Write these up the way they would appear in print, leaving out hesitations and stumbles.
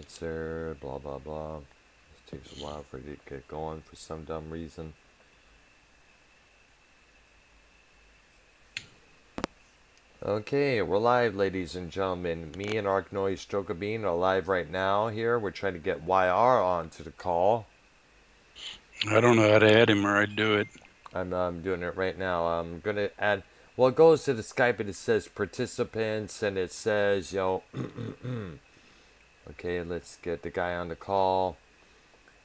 dancer, blah blah blah. It takes a while for it to get going for some dumb reason. Okay, we're live, ladies and gentlemen. Me and Ark Noise Bean are live right now here. We're trying to get YR onto the call. I don't know how to add him or I'd do it. I'm doing it right now. I'm going to add... Well, it goes to the Skype and it says participants and it says, okay, let's get the guy on the call.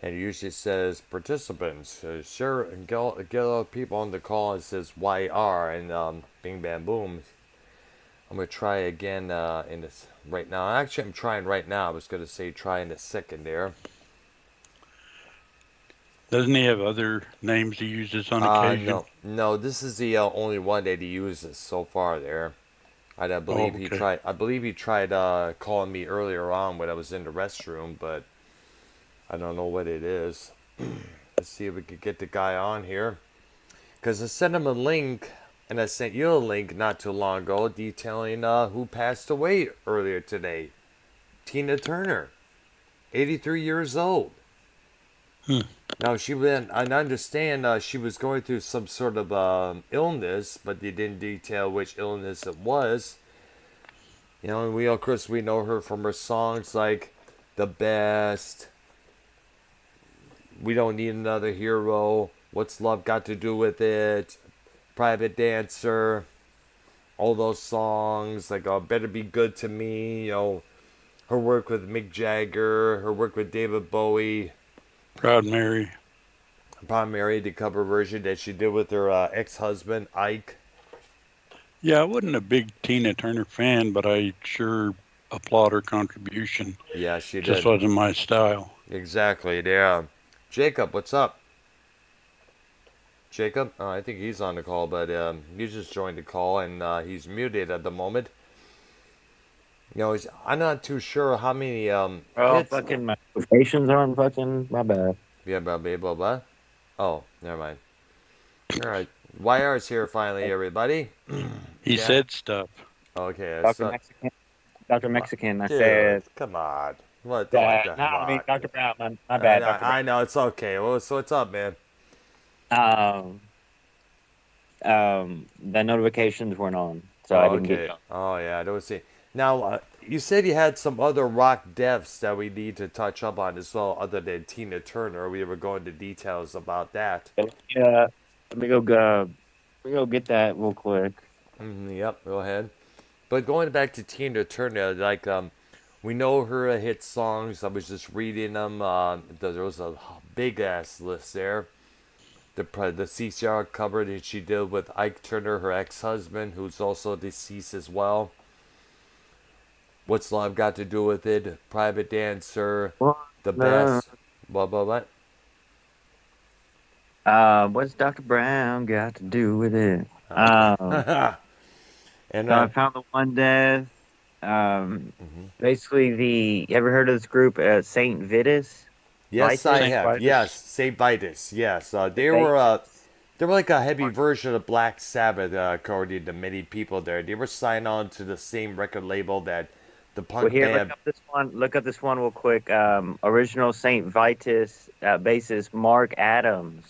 And it usually says participants. Sure, and get other people on the call. It says YR and bing bam boom. I'm gonna try again in this right now. Actually, I'm trying right now. I was gonna say try in a second there. Doesn't he have other names he uses on occasion? No. This is the only one that he uses so far there. I believe he okay. tried. I believe he tried calling me earlier on when I was in the restroom, but I don't know what it is. Let's see if we could get the guy on here. Because I sent him a link, and I sent you a link not too long ago detailing who passed away earlier today. Tina Turner, 83 years old. Hmm. Now, I understand she was going through some sort of illness, but they didn't detail which illness it was. You know, and of course, we know her from her songs like The Best, We Don't Need Another Hero, What's Love Got to Do with It, Private Dancer, all those songs, like Better Be Good to Me, her work with Mick Jagger, her work with David Bowie, Proud Mary. Proud Mary, the cover version that she did with her ex-husband, Ike. Yeah, I wasn't a big Tina Turner fan, but I sure applaud her contribution. Yeah, she Just did. wasn't my style. Exactly, yeah. Jacob, what's up? Jacob? I think he's on the call, but he just joined the call and he's muted at the moment. I'm not too sure how many Oh, hits. fucking my notifications on fucking my bad. Yeah, blah, blah, blah, blah. Oh, never mind. Alright. YR's here finally, everybody. He Yeah. said stuff. Okay, Dr. so. Mexican. Dr. Mexican. I Dude, said, come on. What? Don't like that. no, Come I mean on. Dr. Brown. My bad, Dr. Brown. I know, it's okay. Well, so what's up, man? Um, the notifications weren't on, so I Oh, didn't get okay. you. Oh, yeah, I don't see. Now, you said you had some other rock deaths that we need to touch up on as well, other than Tina Turner. We were going into details about that. Yeah, let me go get that real quick. Yep, go ahead. But going back to Tina Turner, like, we know her hit songs. I was just reading them. There was a big ass list there. The CCR cover that she did with Ike Turner, her ex-husband, who's also deceased as well. What's Love Got to Do with It? Private Dancer, The No. Best, blah blah blah. What's Dr. Brown got to do with it? Okay. And So I found the one death. Basically you ever heard of this group, Saint Vitus? yes, I Vitus? St. have. Yes, Vitus. Saint Vitus. Yes, Vitus. they were like a heavy version of Black Sabbath, according to many people there. They were signed on to the same record label that the Well, punk here, look band. up this one. Look up this one real quick. Original Saint Vitus bassist Mark Adams,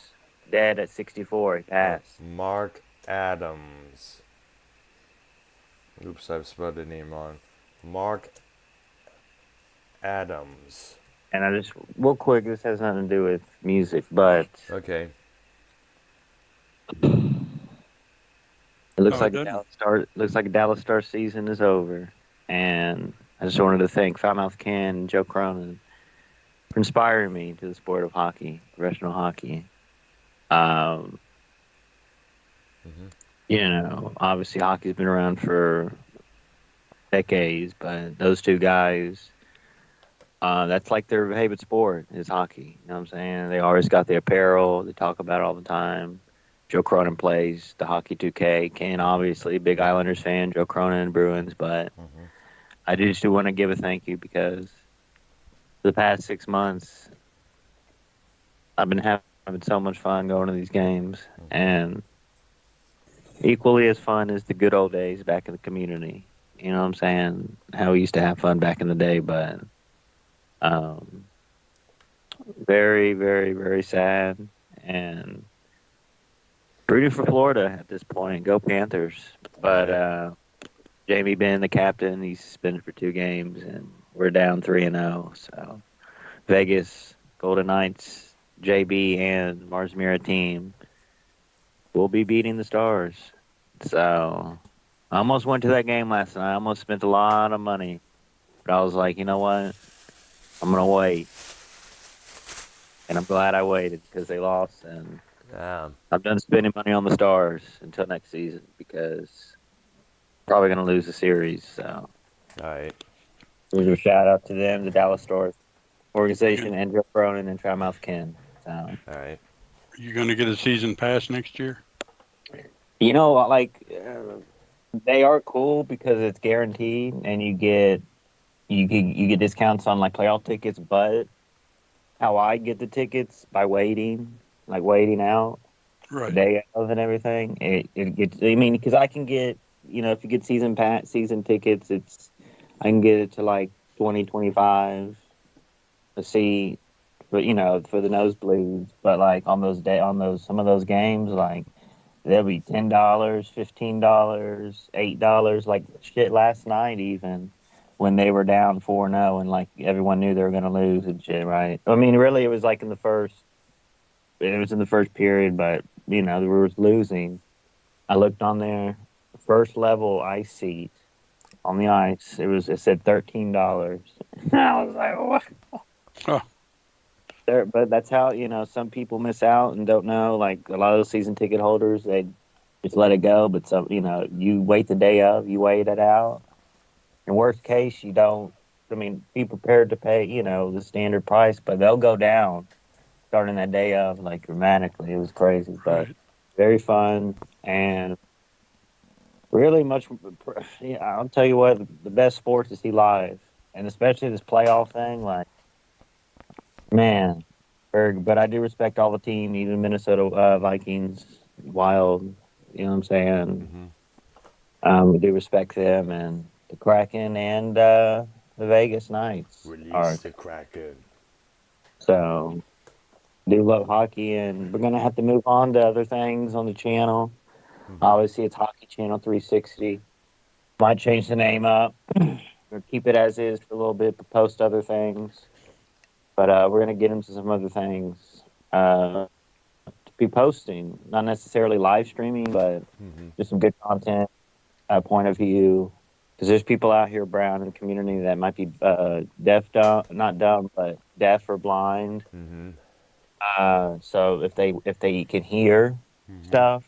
dead at 64. He passed. Mark Adams. Oops, I've spelled the name wrong. Mark Adams. And I just real quick. This has nothing to do with music, but Okay. it looks Oh, it like doesn't. Looks like a Dallas Star season is over, and I just wanted to thank Foulmouth Ken and Joe Cronin for inspiring me to the sport of hockey, professional hockey. Um, Obviously hockey's been around for decades, but those two guys, that's like their favorite sport is hockey. You know what I'm saying? They always got the apparel. They talk about it all the time. Joe Cronin plays the hockey 2K. Ken, obviously, big Islanders fan. Joe Cronin, Bruins. But I just do want to give a thank you because the past 6 months, I've been having so much fun going to these games. And equally as fun as the good old days back in the community. You know what I'm saying? How we used to have fun back in the day, but Um, very, very, very sad. And rooting for Florida at this point. Go Panthers. But Right. Jamie Benn, the captain, he's suspended for 2 games, and we're down 3-0. So Vegas, Golden Knights, JB, and Mars Mira team will be beating the Stars. So I almost went to that game last night. I almost spent a lot of money, but I was like, you know what? I'm gonna wait, and I'm glad I waited because they lost, and Yeah. I'm done spending money on the Stars until next season because probably gonna lose the series. So All right. give a shout out to them, the Dallas Stars You organization, gonna, and Joe Cronin and Trimouth Ken. So All right. you gonna get a season pass next year? like they are cool because it's guaranteed, and you get discounts on like playoff tickets. But how I get the tickets by waiting out the Right. day of and everything. It gets. I mean, because I can get if you get season tickets, I can get it to like 2025 a seat, but for the nosebleeds. But like on those some of those games, like they'll be $10, $15, $8. Like shit last night even. When they were down 4-0 and like everyone knew they were gonna lose and shit, right? I mean, really, it was like it was in the first period, but we were losing. I looked on there, first level ice seat on the ice. It said $13. I was like, what? Huh. But that's how some people miss out and don't know. Like a lot of those season ticket holders, they just let it go. But some, you wait the day of, you wait it out. In worst case, you don't. I mean, be prepared to pay, the standard price, but they'll go down starting that day of, like dramatically. It was crazy, but Right. very fun and really much. Yeah, I'll tell you what, the best sport to see live, and especially this playoff thing. Like, man, but I do respect all the team, even Minnesota Vikings, Wild. You know what I'm saying? Mm-hmm. We do respect them and the Kraken and the Vegas Knights Release are. the Kraken. So do love hockey, and we're gonna have to move on to other things on the channel. Mm-hmm. Obviously, it's Hockey Channel 360. Might change the name up or keep it as is for a little bit, but post other things. But we're gonna get into some other things to be posting, not necessarily live streaming, but Mm-hmm. just some good content, point of view. Because there's people out here, Brown, in the community that might be dumb, not dumb, but deaf or blind. Mm-hmm. So if they can hear Mm-hmm. stuff,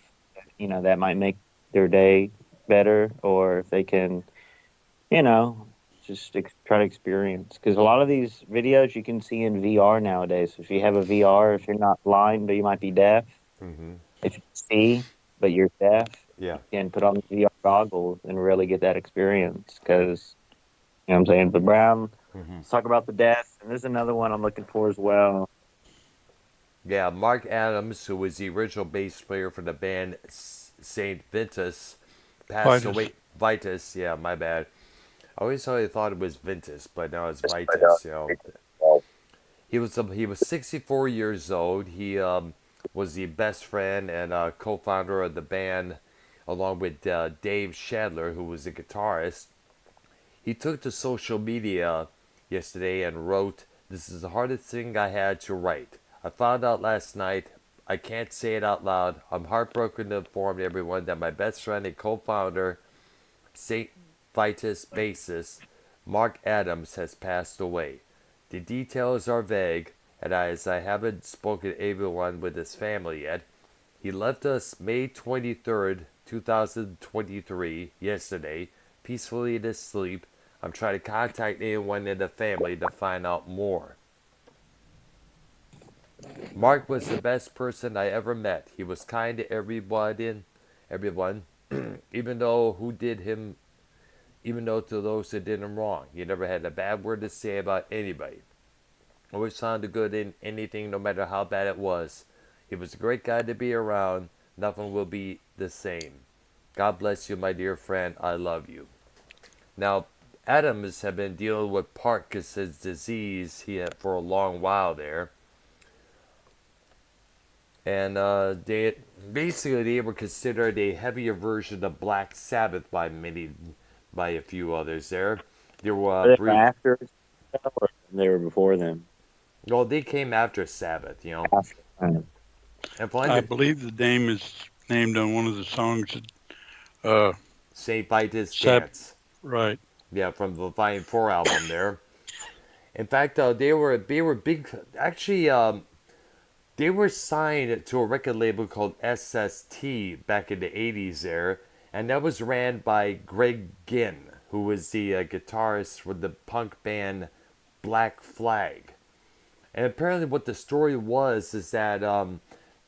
that might make their day better. Or if they can, you know, just try to experience. Because a lot of these videos you can see in VR nowadays. If you have a VR, if you're not blind but you might be deaf, Mm-hmm. if you see but you're deaf, Yeah. you can put on the VR goggles and really get that experience. Because what I'm saying. But Brown, Mm-hmm. let's talk about the deaf. And there's another one I'm looking for as well. Yeah, Mark Adams, who was the original bass player for the band Saint Vitus, passed Vitus. away. Vitus, yeah, my bad. I always thought it was Ventus, but now it's Vitus. He was 64 years old. He was the best friend and co-founder of the band, along with Dave Shadler, who was the guitarist. He took to social media yesterday and wrote, "This is the hardest thing I had to write. I found out last night. I can't say it out loud. I'm heartbroken to inform everyone that my best friend and co-founder, St. Vitus bassist Mark Adams, has passed away. The details are vague, and as I haven't spoken to everyone with his family yet, he left us May 23rd, 2023, yesterday, peacefully to sleep. I'm trying to contact anyone in the family to find out more. Mark was the best person I ever met. He was kind to everyone, even though who did him, even though to those that did him wrong. He never had a bad word to say about anybody. Always found the good in anything, no matter how bad it was. He was a great guy to be around. Nothing will be the same. God bless you, my dear friend. I love you." Now, Adams had been dealing with Parkinson's disease he had for a long while there. And they were considered a heavier version of Black Sabbath by a few others there. There were Were they brief. after or they were before them? Well, they came after Sabbath, you know. After. And I finally, believe the name is named on one of the songs that Saint Vitus Sab Dance. right. Yeah, from the Volume 4 album there. In fact, they were big. Actually, they were signed to a record label called SST back in the 80s there, and that was ran by Greg Ginn, who was the guitarist for the punk band Black Flag. And apparently, what the story was is that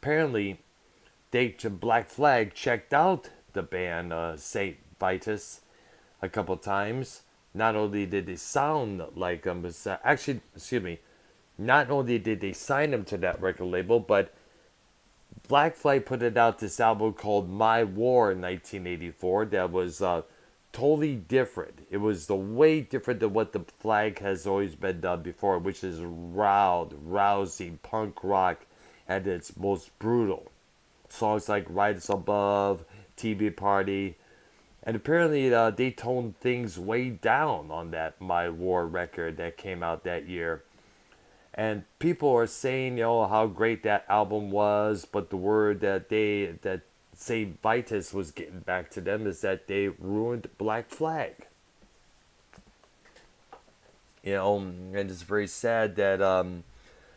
apparently Black Flag checked out the band Saint Vitus a couple times. Not only did they sound like them, but actually, excuse me, not only did they sign them to that record label, but Black Flag put it out this album called My War in 1984 that was totally different. It was the way different than what the Flag has always been done before, which is rousing punk rock at its most brutal. Songs like Rise Above, TV Party, and apparently they toned things way down on that My War record that came out that year. And people are saying, how great that album was, but the word that Saint Vitus was getting back to them is that they ruined Black Flag. And it's very sad that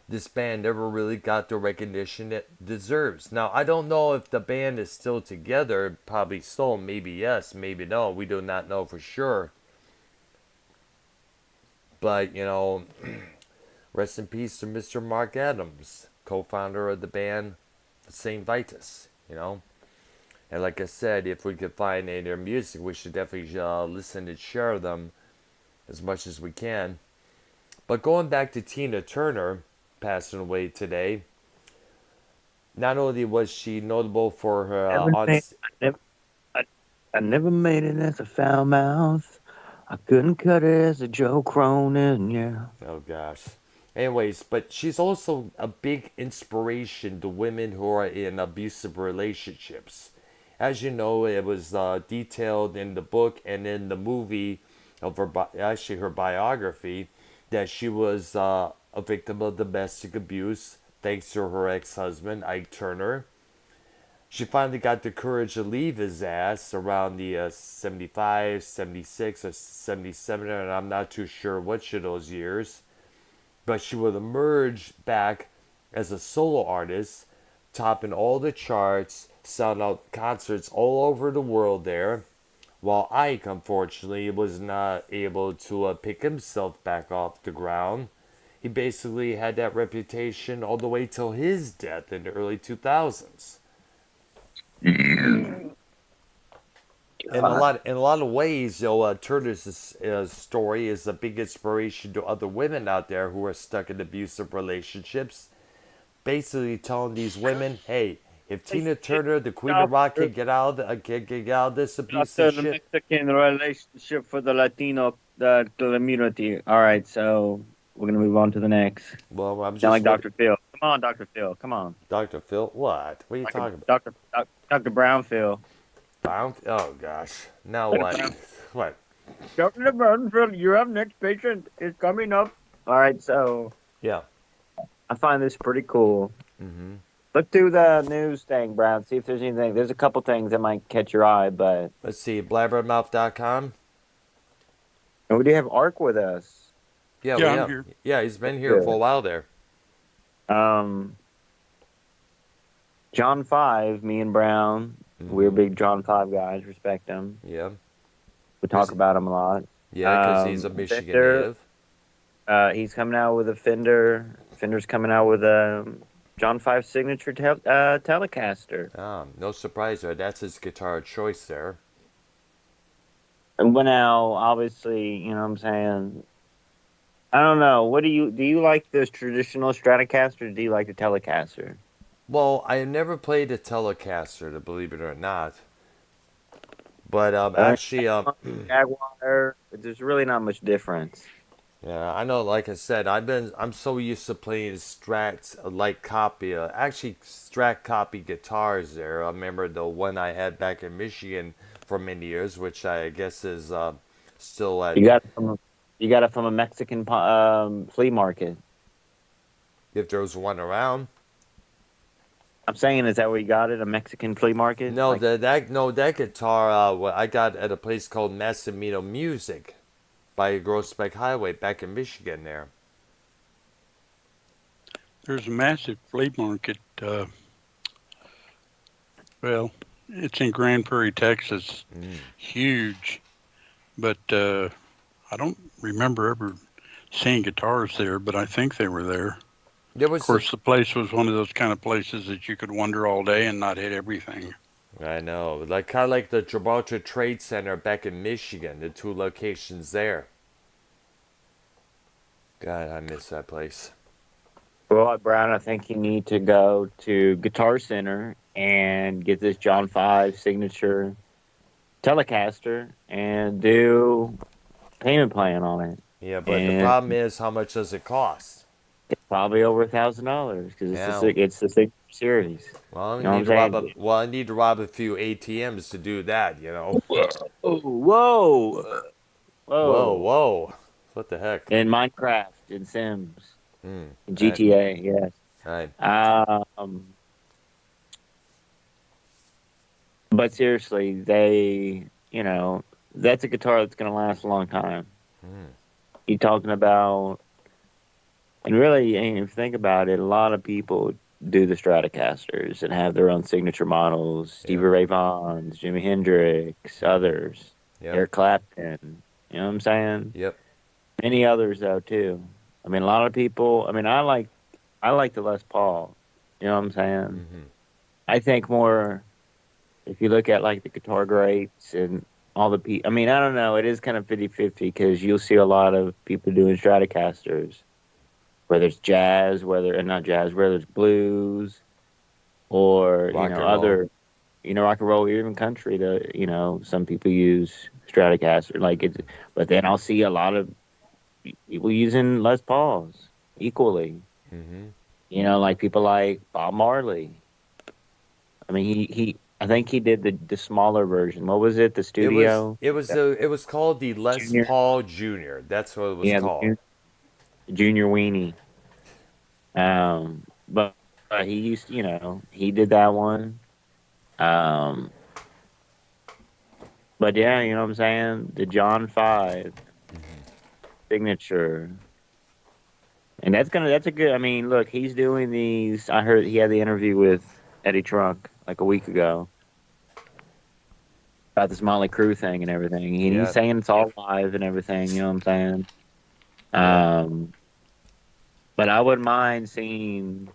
this band never really got the recognition it deserves. Now, I don't know if the band is still together. Probably so. Maybe yes, maybe no. We do not know for sure. But, rest in peace to Mr. Mark Adams, co-founder of the band St. Vitus, And like I said, if we could find any of their music, we should definitely listen and share them as much as we can. But going back to Tina Turner, passing away today, not only was she notable for her I never made it as a foul mouth. I couldn't cut it as a Joe Cronin, yeah. Oh gosh. Anyways, but she's also a big inspiration to women who are in abusive relationships. As you know, it was detailed in the book and in the movie of her biography that she was a victim of domestic abuse thanks to her ex-husband, Ike Turner. She finally got the courage to leave his ass around the 75, 76, or 77, and I'm not too sure which of those years. But she would emerge back as a solo artist, topping all the charts, selling out concerts all over the world there, while Ike, unfortunately, was not able to pick himself back off the ground. He basically had that reputation all the way till his death in the early 2000s. In a lot of ways, Turner's story is a big inspiration to other women out there who are stuck in abusive relationships. Basically, telling these women, "Hey, if Tina Turner, the Queen of Rock, can get out of this abusive The shit." Mexican relationship for the Latino community. All right, so we're gonna move on to the next. Well, I'm Sound just like Dr. Phil. Come on, Dr. Phil. Come on. Dr. Phil. What? What are you talking about? Dr. Brown Phil. Oh gosh. Now what? What? Dr. Brown Phil, you have next patient is coming up. All right, so Yeah. I find this pretty cool. Mm-hmm. Look through the news thing, Brown. See if there's anything. There's a couple things that might catch your eye, but Let's see. Blabbermouth.com. and we do have Ark with us. Yeah, Yeah, I'm here. Yeah, he's been here for a while there. John 5, me and Brown, we're big John 5 guys. Respect him. Yeah. We talk about him a lot. Yeah, because he's a Michigan Fender, native. he's coming out with a Fender. Fender's coming out with a John 5 signature Telecaster. No surprise there. That's his guitar choice there. And well, now, obviously, you know what I'm saying? I don't know. What do you like this traditional Stratocaster, or do you like the Telecaster? Well, I have never played a Telecaster, to believe it or not. But I mean, actually, Jaguar, there's really not much difference. yeah, I know. Like I said, I'm so used to playing Strat like copy, actually Strat copy guitars. There, I remember the one I had back in Michigan for many years, which I guess is still at. You got it from a Mexican flea market. If there was one around. I'm saying, is that where you got it? A Mexican flea market? No, Like, that guitar what I got at a place called Massimino Music by Grossbeck Highway back in Michigan. There. There's a massive flea market. Well, it's in Grand Prairie, Texas. Mm. Huge, but I don't remember ever seeing guitars there, but I think they were there. There Of was a, course, the place was one of those kind of places that you could wander all day and not hit everything. I know, like kind of like the Gibraltar Trade Center back in Michigan, the two locations there. God, I miss that place. well, Brown, I think you need to go to Guitar Center and get this John 5 signature Telecaster and do payment plan on it. Yeah, but the And problem is, how much does it cost? it's probably over $1,000 because Yeah. it's the signature series. Well, You know what I'm saying? I need to rob a few ATMs to do that. You know. Oh, whoa, Whoa, whoa! whoa. What the heck? In Minecraft, in Sims, Hmm. in Right. GTA, yes. Right. But seriously, that's a guitar that's going to last a long time. Hmm. You're talking about, and really, I mean, if you think about it, a lot of people do the Stratocasters and have their own signature models. Stevie Yep. Ray Vaughan's, Jimi Hendrix, others, Yep. Eric Clapton. You know what I'm saying? Yep. Many others though too. I mean, a lot of people. I mean, I like the Les Paul. You know what I'm saying? Hmm. I think more. If you look at like the guitar greats and all the people, I mean, I don't know. It is kind of 50-50 because you'll see a lot of people doing Stratocasters, whether it's jazz, not jazz, whether it's blues or, Rock and roll. other, rock and roll, or even country some people use Stratocaster. But then I'll see a lot of people using Les Pauls equally. Hmm. Like people like Bob Marley. I mean, I think he did the smaller version. What was it? The studio? It was called the Les Junior? Paul Junior. That's what it was Yeah, called. the Junior Weenie. But he used, he did that one. Um, but yeah, you know what I'm saying? The John 5 signature. And that's a good, I mean, look, he's doing these. I heard he had the interview with Eddie Trunk like a week ago about this Motley Crue thing and everything. And Yeah. he's saying it's all live and everything, you know what I'm saying? Yeah. But I wouldn't mind seeing,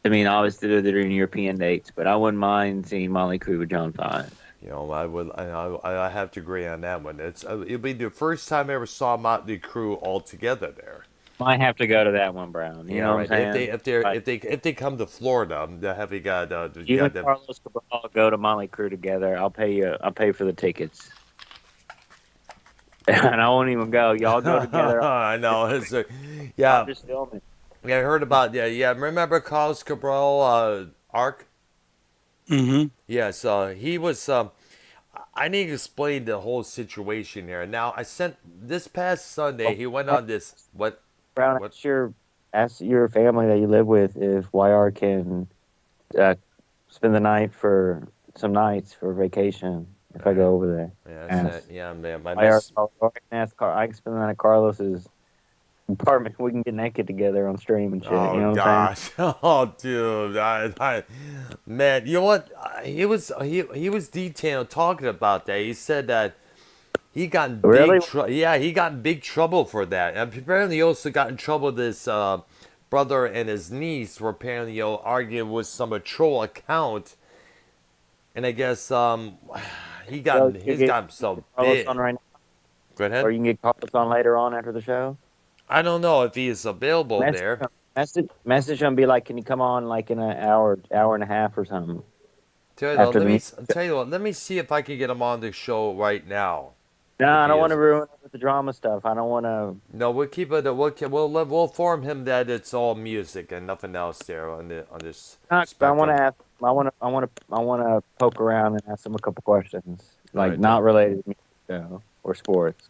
I mean, obviously they're doing European dates, but I wouldn't mind seeing Motley Crue with John 5. You know, I have to agree on that one. It'll be the first time I ever saw Motley Crue all together there. Might have to go to that one, Brown. You Yeah, know what I'm right. saying? Right. If they come to Florida, they have you got You and Carlos Cabral go to Motley Crue together. I'll pay for the tickets. And I won't even go. Y'all go together. I know. I'll Yeah, just film it. yeah. I heard about yeah. Remember Carlos Cabral, Ark? Mm-hmm. Yes. He was. I need to explain the whole situation here. Now, I sent this past Sunday. He went on this what? Brown, What? ask your family that you live with if YR can spend the night for some nights for vacation. If I go over there, Yeah, man. YR, I can I can spend the night at Carlos's apartment. We can get naked together on stream and shit. You Oh know what I'm gosh! Oh, dude! Man, you know what? He was detailed talking about that. He said that he got in Really? he got in big trouble for that. And apparently, he also got in trouble with his brother and his niece were apparently arguing with some troll account, and I guess So he's got himself Carlos big. on right now, Go or ahead. you can get Carlos on later on after the show. I don't know if he is available Message there. him. Message him. Be like, can you come on like in an hour and a half or something? after the music. Tell you what. Let me see if I can get him on the show right now. No, If I he don't want to is. ruin it with the drama stuff. I don't want to. No, we'll keep it. We'll inform him that it's all music and nothing else there on this I want to spectrum. ask. I want to poke around and ask him a couple questions, All like right there. not related to music though, or sports.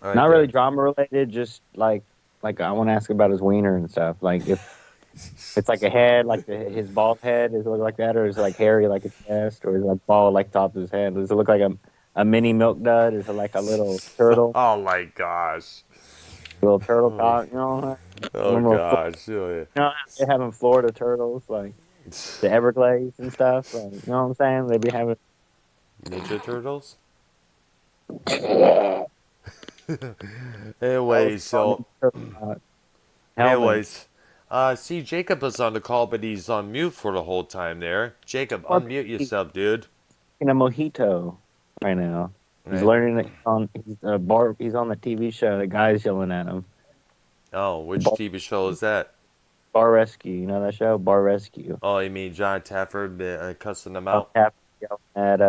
All right Not really there. drama related. Just like I want to ask about his wiener and stuff. Like if it's like a head, like his bald head, does it look like that, or is it like hairy like his chest, or is it like bald like top of his head? Does it look like a mini milk dud? Is it like a little turtle, Oh my gosh. little turtle Oh, cock? You know, oh gosh. you know how they have in Florida turtles, like the Everglades and stuff. Like, you know what I'm saying? They be having. Ninja Turtles. That was Anyways, fun. Helmet. anyways, see, Jacob is on the call, but he's on mute for the whole time there. Jacob, Or unmute he's yourself, dude. in a mojito right now. He's Right. learning it on. He's a bar. He's on the TV show. The guy's yelling at him. Oh, which Bar, TV show is that? Bar Rescue. You know that show? Bar Rescue. Oh, you mean John Tafford cussing them I'm out? yelling at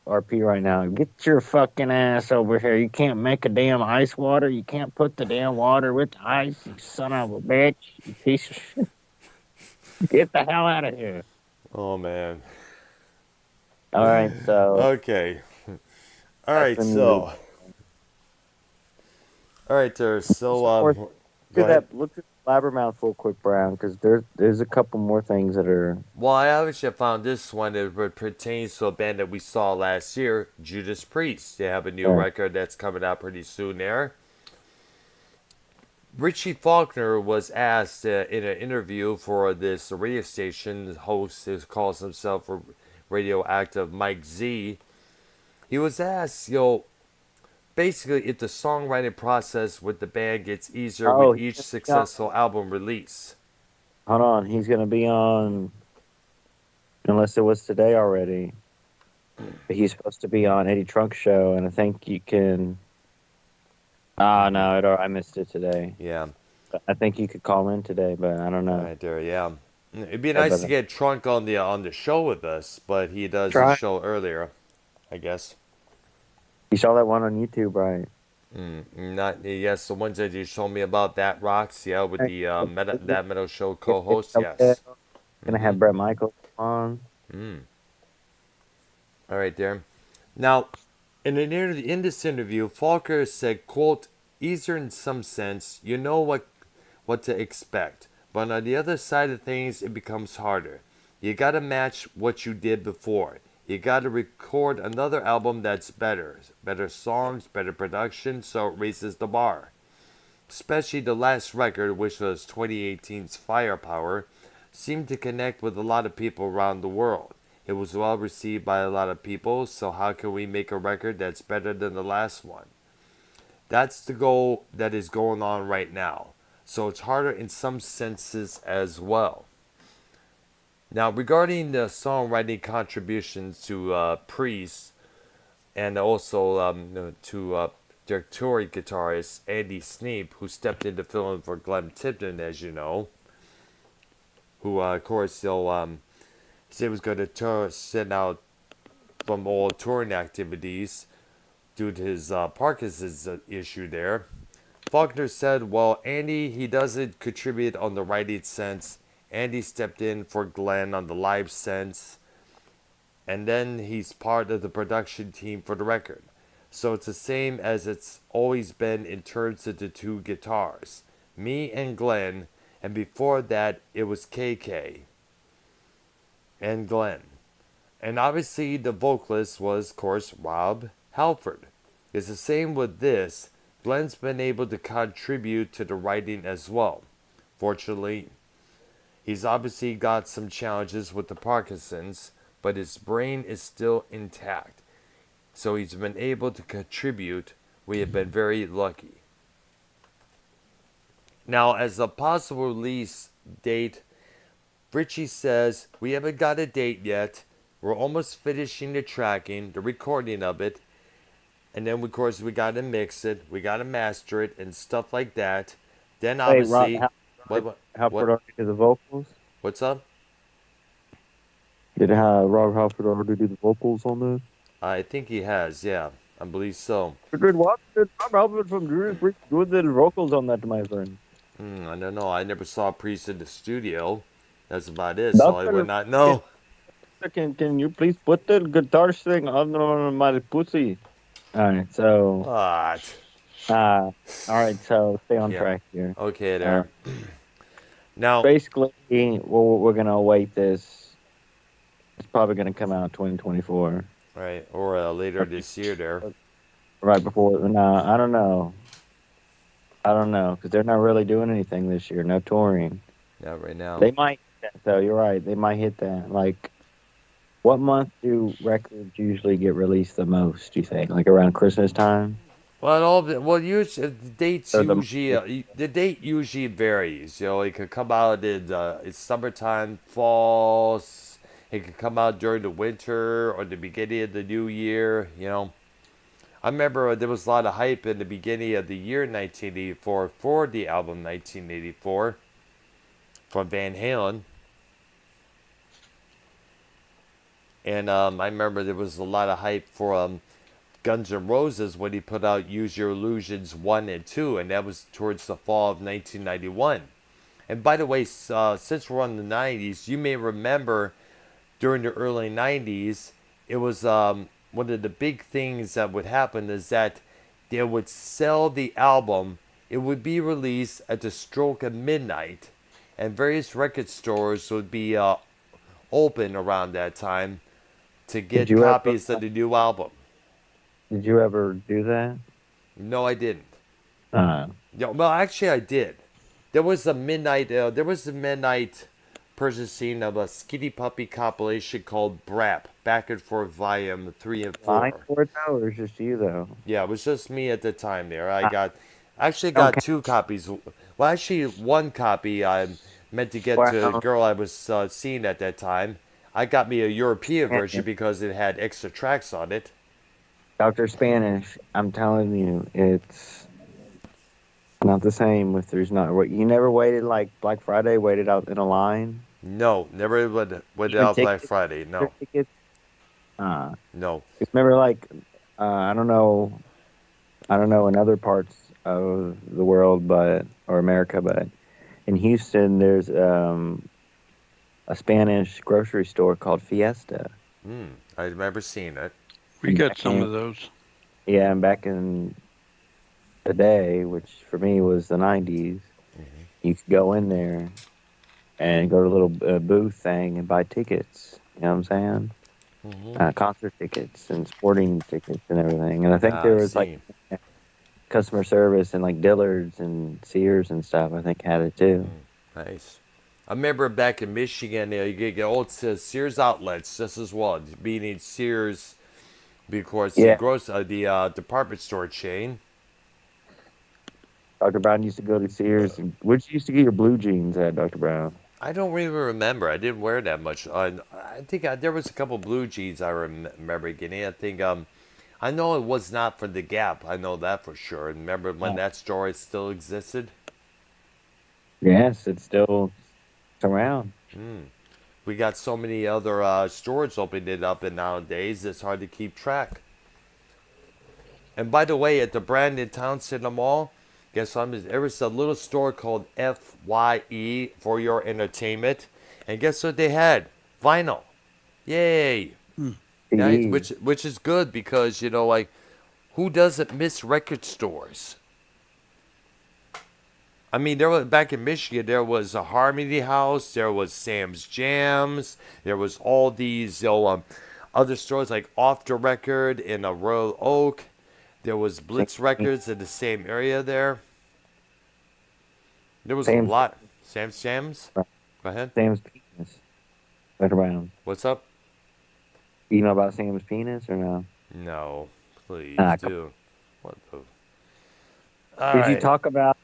RP right now. Get your fucking ass over here. You can't make a damn ice water. You can't put the damn water with the ice. You son of a bitch. You piece of shit. Get the hell out of here. Oh man. All right, so Okay. All that's right. the music. All right, there. So, Some more go ahead. look at Blabbermouth real quick, Brown, because there's a couple more things that are. Well, I obviously found this one that pertains to a band that we saw last year, Judas Priest. They have a new Yeah. record that's coming out pretty soon there. Richie Faulkner was asked in an interview for this radio station, the host who calls himself Radioactive Mike Z. He was asked, basically if the songwriting process with the band gets easier Oh, with he's each gonna be on, successful album release. hold on. He's gonna be on, unless it was today already. He's supposed to be on Eddie Trunk's show, and I think you can. Ah, no, I missed it today. Yeah, I think you could call in today, but I don't know. right there. Yeah, it'd be nice to get Trunk on the show with us, but he does his Try. show earlier, I guess. You saw that one on YouTube, right? Not yes, the ones that you showed me about that rocks, yeah, with the that metal show co-host, yes. Gonna have Brett Michaels on. All right, there. Now, in this interview, Falker said, "quote Easier in some sense, you know what to expect, but on the other side of things, it becomes harder. You gotta match what you did before. You gotta record another album that's better songs, better production, so it raises the bar. Especially the last record, which was 2018's Firepower, seemed to connect with a lot of people around the world. It was well received by a lot of people, so how can we make a record that's better than the last one? That's the goal that is going on right now. So it's harder in some senses as well." Now, regarding the songwriting contributions to Priest and also to directory guitarist Andy Sneap, who stepped in to fill in for Glenn Tipton, as you know, who, of course, he'll said he was going to sit out from all touring activities due to his Parkinson's issue there. Faulkner said, "Well, Andy, he doesn't contribute on the writing sense. Andy stepped in for Glenn on the live sense, and then he's part of the production team for the record. So it's the same as it's always been in terms of the two guitars. Me and Glenn, and before that it was KK and Glenn. And obviously the vocalist was, of course, Rob Halford. It's the same with this. Glenn's been able to contribute to the writing as well. Fortunately, he's obviously got some challenges with the Parkinson's, but his brain is still intact. So he's been able to contribute. We have been very lucky." Now, as a possible release date, Richie says, "We haven't got a date yet. We're almost finishing the tracking, the recording of it. And then, of course, we got to mix it. We got to master it and stuff like that. Then, Wait, Rob, obviously, what, Halford already did the vocals. what's up?" Did Robert Halford already do the vocals on that? I think he has, yeah. I believe so. Did what? Did Robert Halford from Judas Priest do the vocals on that, my friend? I don't know. I never saw Priest in the studio. That's about it, so I would Doctor, not know. can you please put the guitar string on my pussy? All right, so What? all right, so stay on Yeah. track here. Okay, Uh, there. Now, basically, we're gonna await this. It's probably gonna come out 2024, right, or later this year, there. right before. No, I don't know. I don't know because they're not really doing anything this year. No touring. Yeah, right now. They might hit that, though. You're right. They might hit that. Like, what month do records usually get released the most? Do you think? Like around Christmas time? Usually Or the the date usually varies. It could come out in it's summertime, fall. It could come out during the winter or the beginning of the new year. I remember there was a lot of hype in the beginning of the year 1984 for the album 1984 from Van Halen. And I remember there was a lot of hype for Guns N' Roses when he put out Use Your Illusions 1 and 2, and that was towards the fall of 1991. And by the way, since we're on the 90s, you may remember during the early 90s, it was one of the big things that would happen is that they would sell the album. It would be released at the stroke of midnight, and various record stores would be open around that time to did get you ever copies of the new album. did you ever do that? No, I didn't. Uh, No, well, actually, I did. There was a midnight. Purchasing of a Skinny Puppy compilation called Brap, Back and Forth Volume 3 and 4. Mine for it though, or is just you though? Yeah, it was just me at the time there. Uh, Actually got okay. two copies. Well, actually, one copy I meant to get to a Wow. girl I was seeing at that time. I got me a European version because it had extra tracks on it. Dr. Spanish, I'm telling you, it's not the same if there's not. You never waited like Black Friday, waited out in a line. No, never went Even out Black tickets, Friday. their No, tickets. Uh, no. 'Cause remember, like, I don't know in other parts of the world, or America, but in Houston, there's a Spanish grocery store called Fiesta. I remember seeing it. We got some of those. Yeah, and back in the day, which for me was the 90s, you could go in there and go to a little booth thing and buy tickets. You know what I'm saying? Concert tickets and sporting tickets and everything. And I think there I was like see. customer service and like Dillard's and Sears and stuff. I think had it too. Nice. I remember back in Michigan, you could get old Sears outlets just as well. Meaning Sears, because Yeah, the department store chain. Dr. Brown used to go to Sears. Where'd you used to get your blue jeans at, Dr. Brown? I don't really remember. I didn't wear that much. I think there was a couple blue jeans I remember getting. I think I know it was not for the Gap. I know that for sure. And remember when that store still existed? Yes, it's still around. We got so many other stores opening up, and nowadays it's hard to keep track. And by the way, at the Brandon Town Center Mall, guess what? There was a little store called FYE for your entertainment, and guess what they had? Vinyl. Yay! Yeah, CDs. which is good because like who doesn't miss record stores? I mean, there was back in Michigan. There was a Harmony House. There was Sam's Jams. There was all these other stores like Off the Record in a Royal Oak. There was Blitz Records in the same area there. There was a Sam's, lot. Sam's Jams. Go ahead. Sam's penis. Dr. Brown. What's up? You know about Sam's penis or no? No, please Come do. What the? All Did you right. talk about?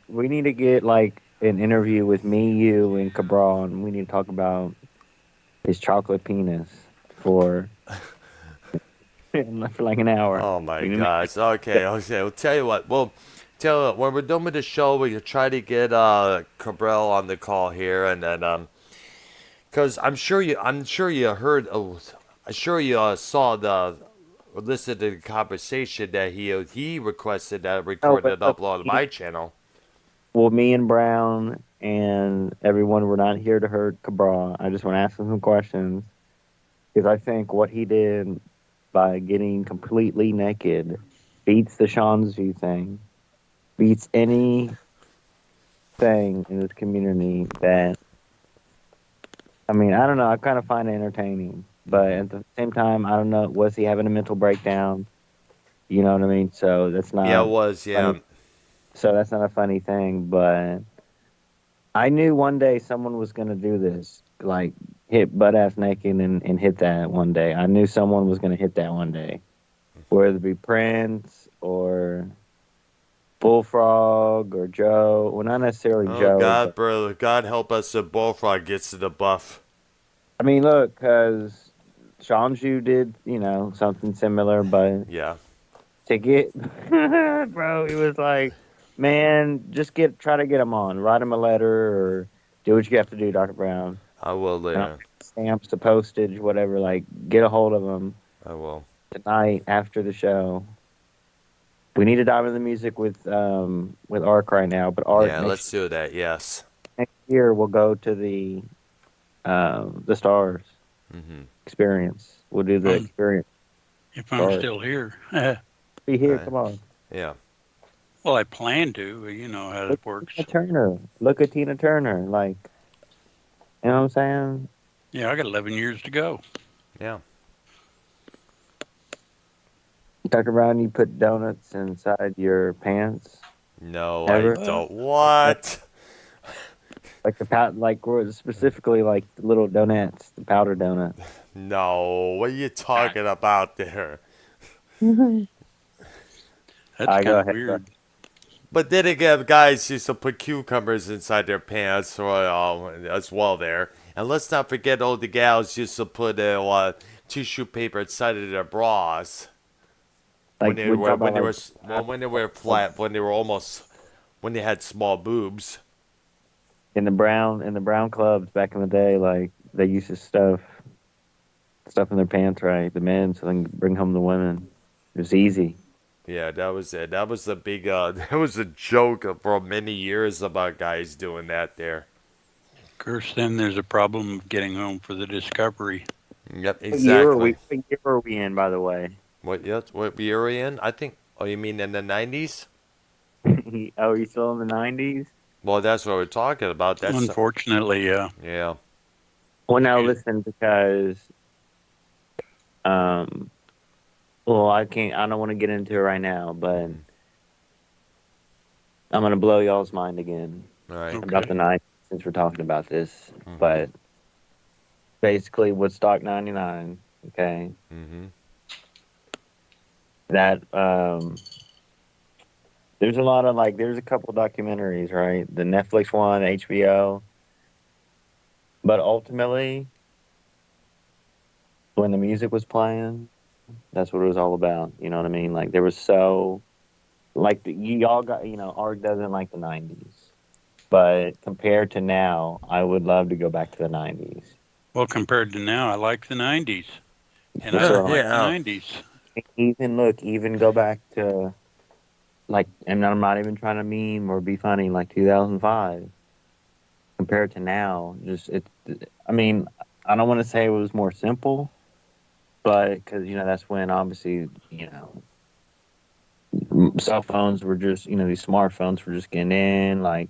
We need to get like an interview with me, you, and Cabral, and we need to talk about his chocolate penis for for like an hour. Oh my gosh. Okay. We'll tell you what. When we're done with the show, we can try to get Cabral on the call here, and then Because I'm sure you heard, I'm sure you saw the, or listened to the conversation that he requested that I No, but recorded and look, upload on my channel. well, me and Brown and everyone, we're not here to hurt Cabral. I just want to ask him some questions because I think what he did by getting completely naked beats the Sean's View thing, beats anything in this community that, I mean, I don't know. I kind of find it entertaining, but at the same time, I don't know. Was he having a mental breakdown? You know what I mean? So that's Yeah, it not was. Yeah. funny. So that's not a funny thing, but I knew one day someone was going to do this, like hit butt ass naked and hit that one day. I knew someone was going to hit that one day, whether it be Prince or Bullfrog or Joe. Well, not necessarily Oh Joe, God, but bro, God help us if Bullfrog gets to the buff. I mean, look, because Shanju did, something similar, but Yeah, to get, bro, he was like, man, just try to get him on, write him a letter or do what you have to do, Dr. Brown. I will And I'll later. stamps, the postage, whatever. Like, get a hold of him I will. tonight after the show. We need to dive into the music with Ark right now, but Ark Yeah, next let's do that. Yes. year we'll go to the Stars Mm-hmm. experience. We'll do the Um, experience. if I'm Stars. still here. Be here, Right. come on. Yeah. Well, I plan to. You know how Look it works. at Tina Turner. Look at Tina Turner. Like, you know what I'm saying? Yeah, I got 11 years to go. Yeah. Dr. Brown, you put donuts inside your pants? No, I Ever? don't. What? Like specifically like the little donuts, the powder donuts. No. What are you talking about there? That's I kind go of ahead. weird. But then again, guys used to put cucumbers inside their pants or, as well there. And let's not forget all the gals used to put tissue paper inside of their bras Like we talk about when they were flat, when they were almost when they had small boobs. in the brown clubs back in the day, like they used to stuff in their pants, right? The men, so they can bring home the women. It was easy. Yeah, that was it. That was a big that was a joke for many years about guys doing that there. Of course, then there's a problem of getting home for the discovery. Yep, What year are we? exactly. What year are we in, by the way? What year are we in? I think. Oh, you mean in the 90s? Oh, you still in the '90s? Well, that's what we're talking about. That's Unfortunately, yeah. yeah. Well, now Yeah. listen, because um, well, I can't. I don't want to get into it right now, but I'm gonna blow y'all's mind again All right. Okay. about the '90s since we're talking about this. Mhm. But basically, Woodstock '99. Okay, Mhm. that there's a lot of there's a couple documentaries, right? The Netflix one, HBO, but ultimately, when the music was playing, that's what it was all about. You know what I mean? Like there was y'all got Art doesn't like the '90s, but compared to now, I would love to go back to the '90s. Well, compared to now, I like the 90s. And I So don't like the Yeah. 90s. even go back to and I'm not even trying to meme or be funny, like 2005 compared to now. I mean, I don't want to say it was more simple, but because that's when obviously cell phones were just these smartphones were just getting in, like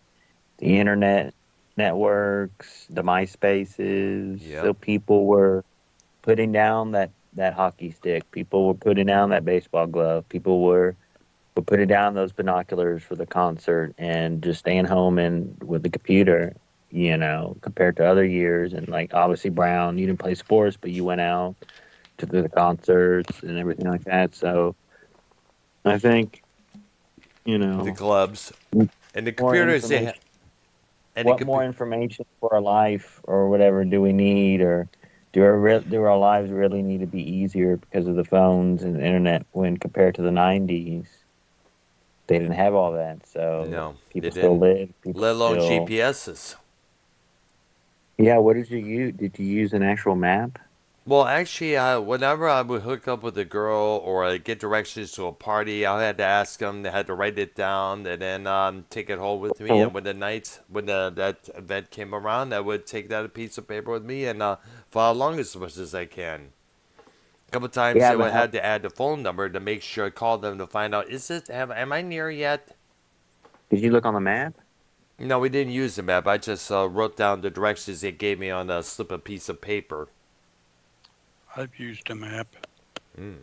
the internet networks, the MySpaces. Yep. So people were putting down that hockey stick. People were putting down that baseball glove. People were putting down those binoculars for the concert and just staying home and with the computer. Compared to other years, and like obviously Brown, you didn't play sports, but you went out to the concerts and everything like that. So I think The clubs and the more computers. information. And the What more computer. information for our life or whatever do we need, or do our lives really need to be easier because of the phones and the internet when compared to the '90s? They didn't have all that, so No, they people still didn't. live. People Let alone still, GPSs. Yeah, what did you use? Did you use an actual map? Well, actually, whenever I would hook up with a girl or get directions to a party, I had to ask them. They had to write it down and then take it home with me. Oh, And when that event came around, I would take that piece of paper with me and follow along as much as I can. A couple times yeah, I but would how have to add the phone number to make sure I called them to find out am I near yet? did you look on the map? No, we didn't use the map. I just wrote down the directions they gave me on a slip of piece of paper. I've used a map, Mm.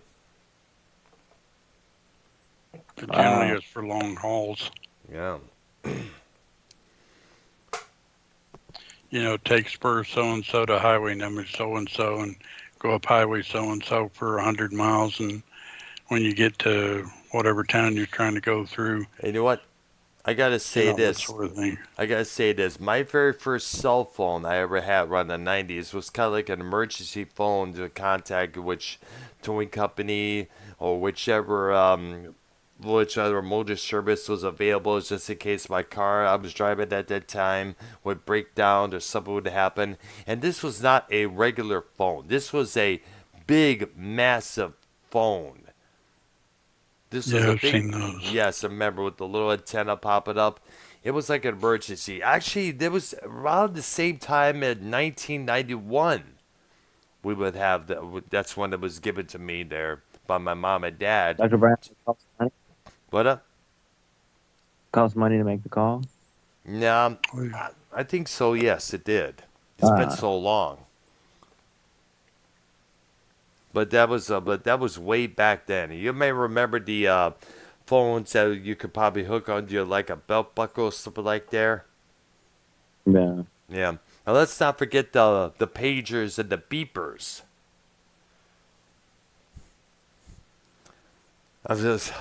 but generally Wow. it's for long hauls. Yeah. Take spur so and so to highway number so and go up highway so and so for 100 miles, and when you get to whatever town you're trying to go through, And you know what? I gotta say that this. sort of thing. I gotta say this. My very first cell phone I ever had around the 90's was kind of like an emergency phone to contact which towing company or which other motor service was available just in case my car I was driving at that time would break down or something would happen. And this was not a regular phone. This was a big, massive phone. This was Yeah, a I've big, seen those. yes, I remember with the little antenna popping up. It was like an emergency. Actually, there was around the same time in 1991 we would have that's when it was given to me there by my mom and dad. Dr. Brown, it costs money, What up? costs money to make the call? Yeah, Oh, yeah. I think so. Yes, it did. It's been Ah, so long, but that was way back then. You may remember the phones that you could probably hook onto your like a belt buckle or something like there. yeah. Yeah. Now let's not forget the pagers and the beepers. I was just,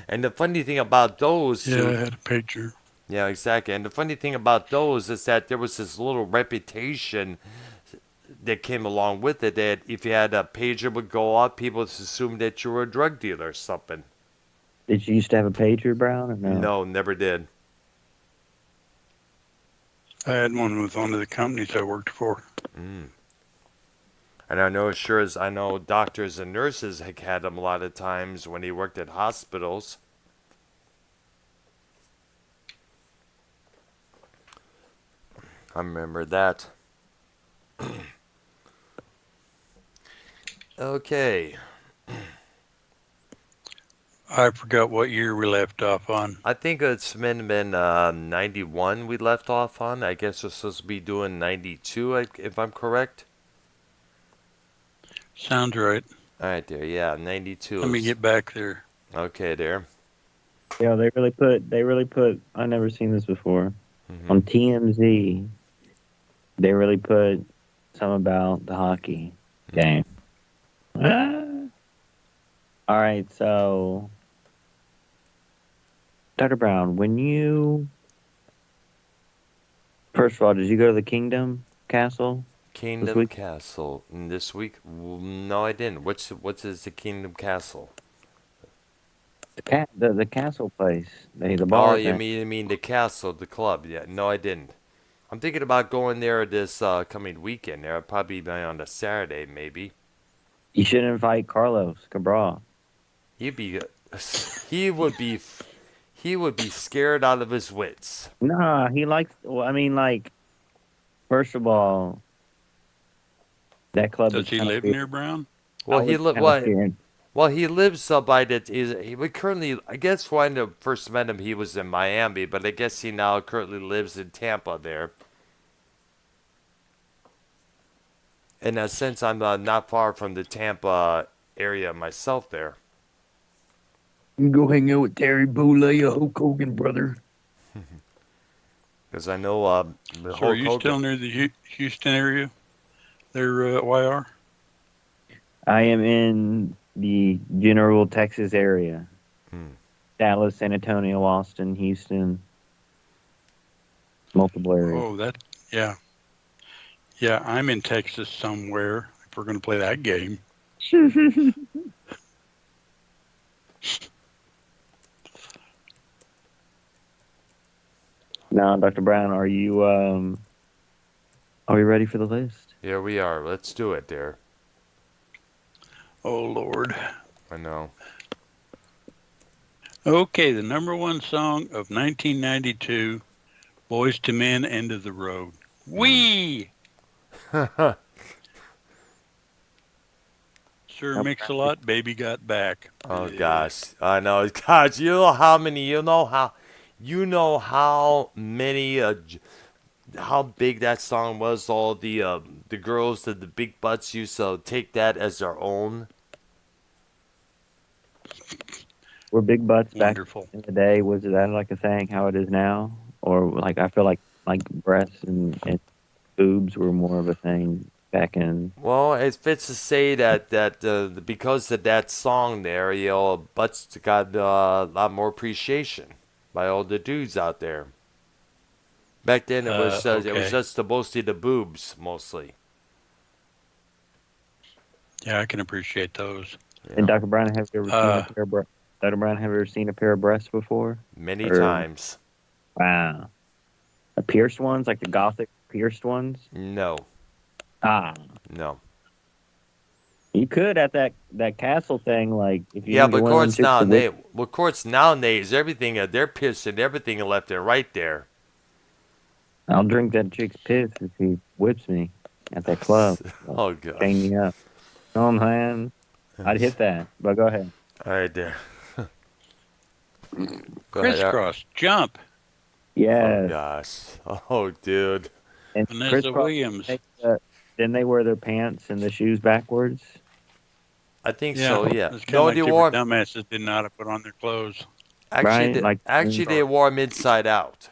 and the funny thing about those Yeah, I two, had a pager. yeah, exactly. And the funny thing about those is that there was this little reputation that came along with it that if you had a pager would go off, people just assumed that you were a drug dealer or something. Did you used to have a pager, Brown, or no? No, never did. I had one with one of the companies I worked for. Mm. And I know, sure as I know, doctors and nurses had them a lot of times when he worked at hospitals. I remember that. Okay. I forgot what year we left off on. I think it's been 91 we left off on. I guess we're supposed to be doing 92 if I'm correct. Sounds right. All right, there. Yeah, 92 Let me is. get back there. Okay, there. Yeah, they really put, I've never seen this before. Hmm. On TMZ, they really put some about the hockey game. Ah. All right, so, Dr. Brown, first of all, did you go to the Kingdom Castle this Kingdom week? Castle this week? No, I didn't. What's is the Kingdom Castle? The castle place, the Oh, bar thing. you mean the castle, the club? Yeah, no, I didn't. I'm thinking about going there this coming weekend. There, probably on a Saturday, maybe. You should invite Carlos Cabral. He'd be, he would be, he would be scared out of his wits. Nah, he likes. Well, I mean, like, first of all, that club Does is he kind of live weird. near Brown? Well, I he was li- kind of well, scared. well he lives by that. He would currently, I guess, when I first met him, he was in Miami, but I guess he now currently lives in Tampa there. In a sense, I'm not far from the Tampa area myself there. You can go hang out with Terry Boulay, a Hulk Hogan brother. Because I know the So are Hulk you still Hogan. near the Houston area there, YR? I am in the general Texas area. Hmm. Dallas, San Antonio, Austin, Houston, multiple areas. Oh, yeah. Yeah, I'm in Texas somewhere if we're going to play that game. Now, Dr. Brown, Are we ready for the list? Here we are. Let's do it, there. Oh, Lord. I know. Okay, the number one song of 1992, Boys to Men, End of the Road. Wee! Sir Mix-a-Lot, Baby Got Back. Oh Yeah. gosh, I know. Gosh, you know how many? You know how many? How big that song was. All the girls that the big butts used to take that as their own. Were big butts back Wonderful. in the day? Was that like a thing? How it is now, or like I feel like breasts and boobs were more of a thing back in. Well, it fits to say that because of that song there, butts got a lot more appreciation by all the dudes out there. Back then, it was Okay. just mostly the boobs, mostly. Yeah, I can appreciate those. And Yeah. Dr. Brown, have you ever seen a pair of Dr. Brown, have you ever seen a pair of breasts before? Many Or- times. Wow. The pierced ones, like the gothic pierced ones? No, Ah. no. You could at that castle thing, like if you Yeah, needed but one of them chicks to whip- courts nowadays, everything they're pissing everything left and right there. I'll drink that chick's piss if he whips me at that club. Oh gosh. Chain me up. You know what I'm saying? I'd hit that, but go ahead. All right, there. Go ahead. Crisscross, Jump, Oh Yes. gosh. Oh dude. And Vanessa crisscross, Williams. didn't they wear their pants and the shoes backwards? I think so. Yeah. It's kind No, of like they different wore. dumbasses didn't know how to put on their clothes. Actually, Right, they, like- actually they wore them inside out.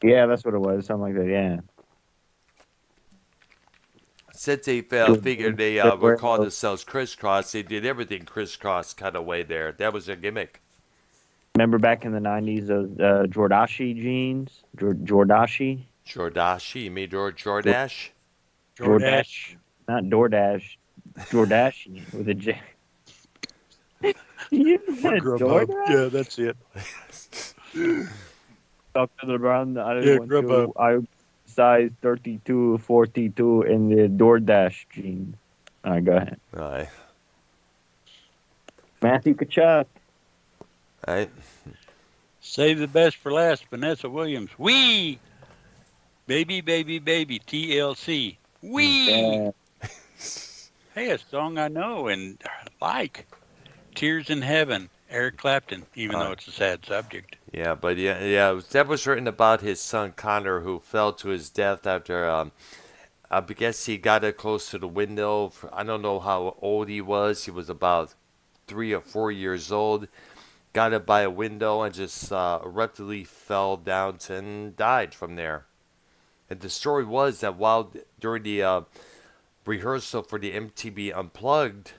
Yeah, that's what it was. Something like that. Yeah. Since they figured they They're were calling wearing- themselves crisscross, they did everything crisscross kind of way there. That was their gimmick. Remember back in the 90s, those Jordache jeans? Jordache? Jordache, you mean Jordache? Jordache. Not DoorDash. Jordache with a J. You said Grubhub. DoorDash? Yeah, that's it. Dr. LeBron, I Yeah, went Grubhub. to I size 32, 42 in the DoorDash jeans. All right, go ahead. Right. Matthew Kachuk. Right. Save the best for last, Vanessa Williams. Wee! Baby, baby, baby, TLC. Wee! Yeah. Hey, a song I know and like. Tears in Heaven, Eric Clapton, even though it's a sad subject. Yeah, but that was written about his son Connor, who fell to his death after. I guess he got it close to the window. I don't know how old he was. He was about 3 or 4 years old. Got it by a window and just abruptly fell down and died from there. And the story was that during the rehearsal for the MTV Unplugged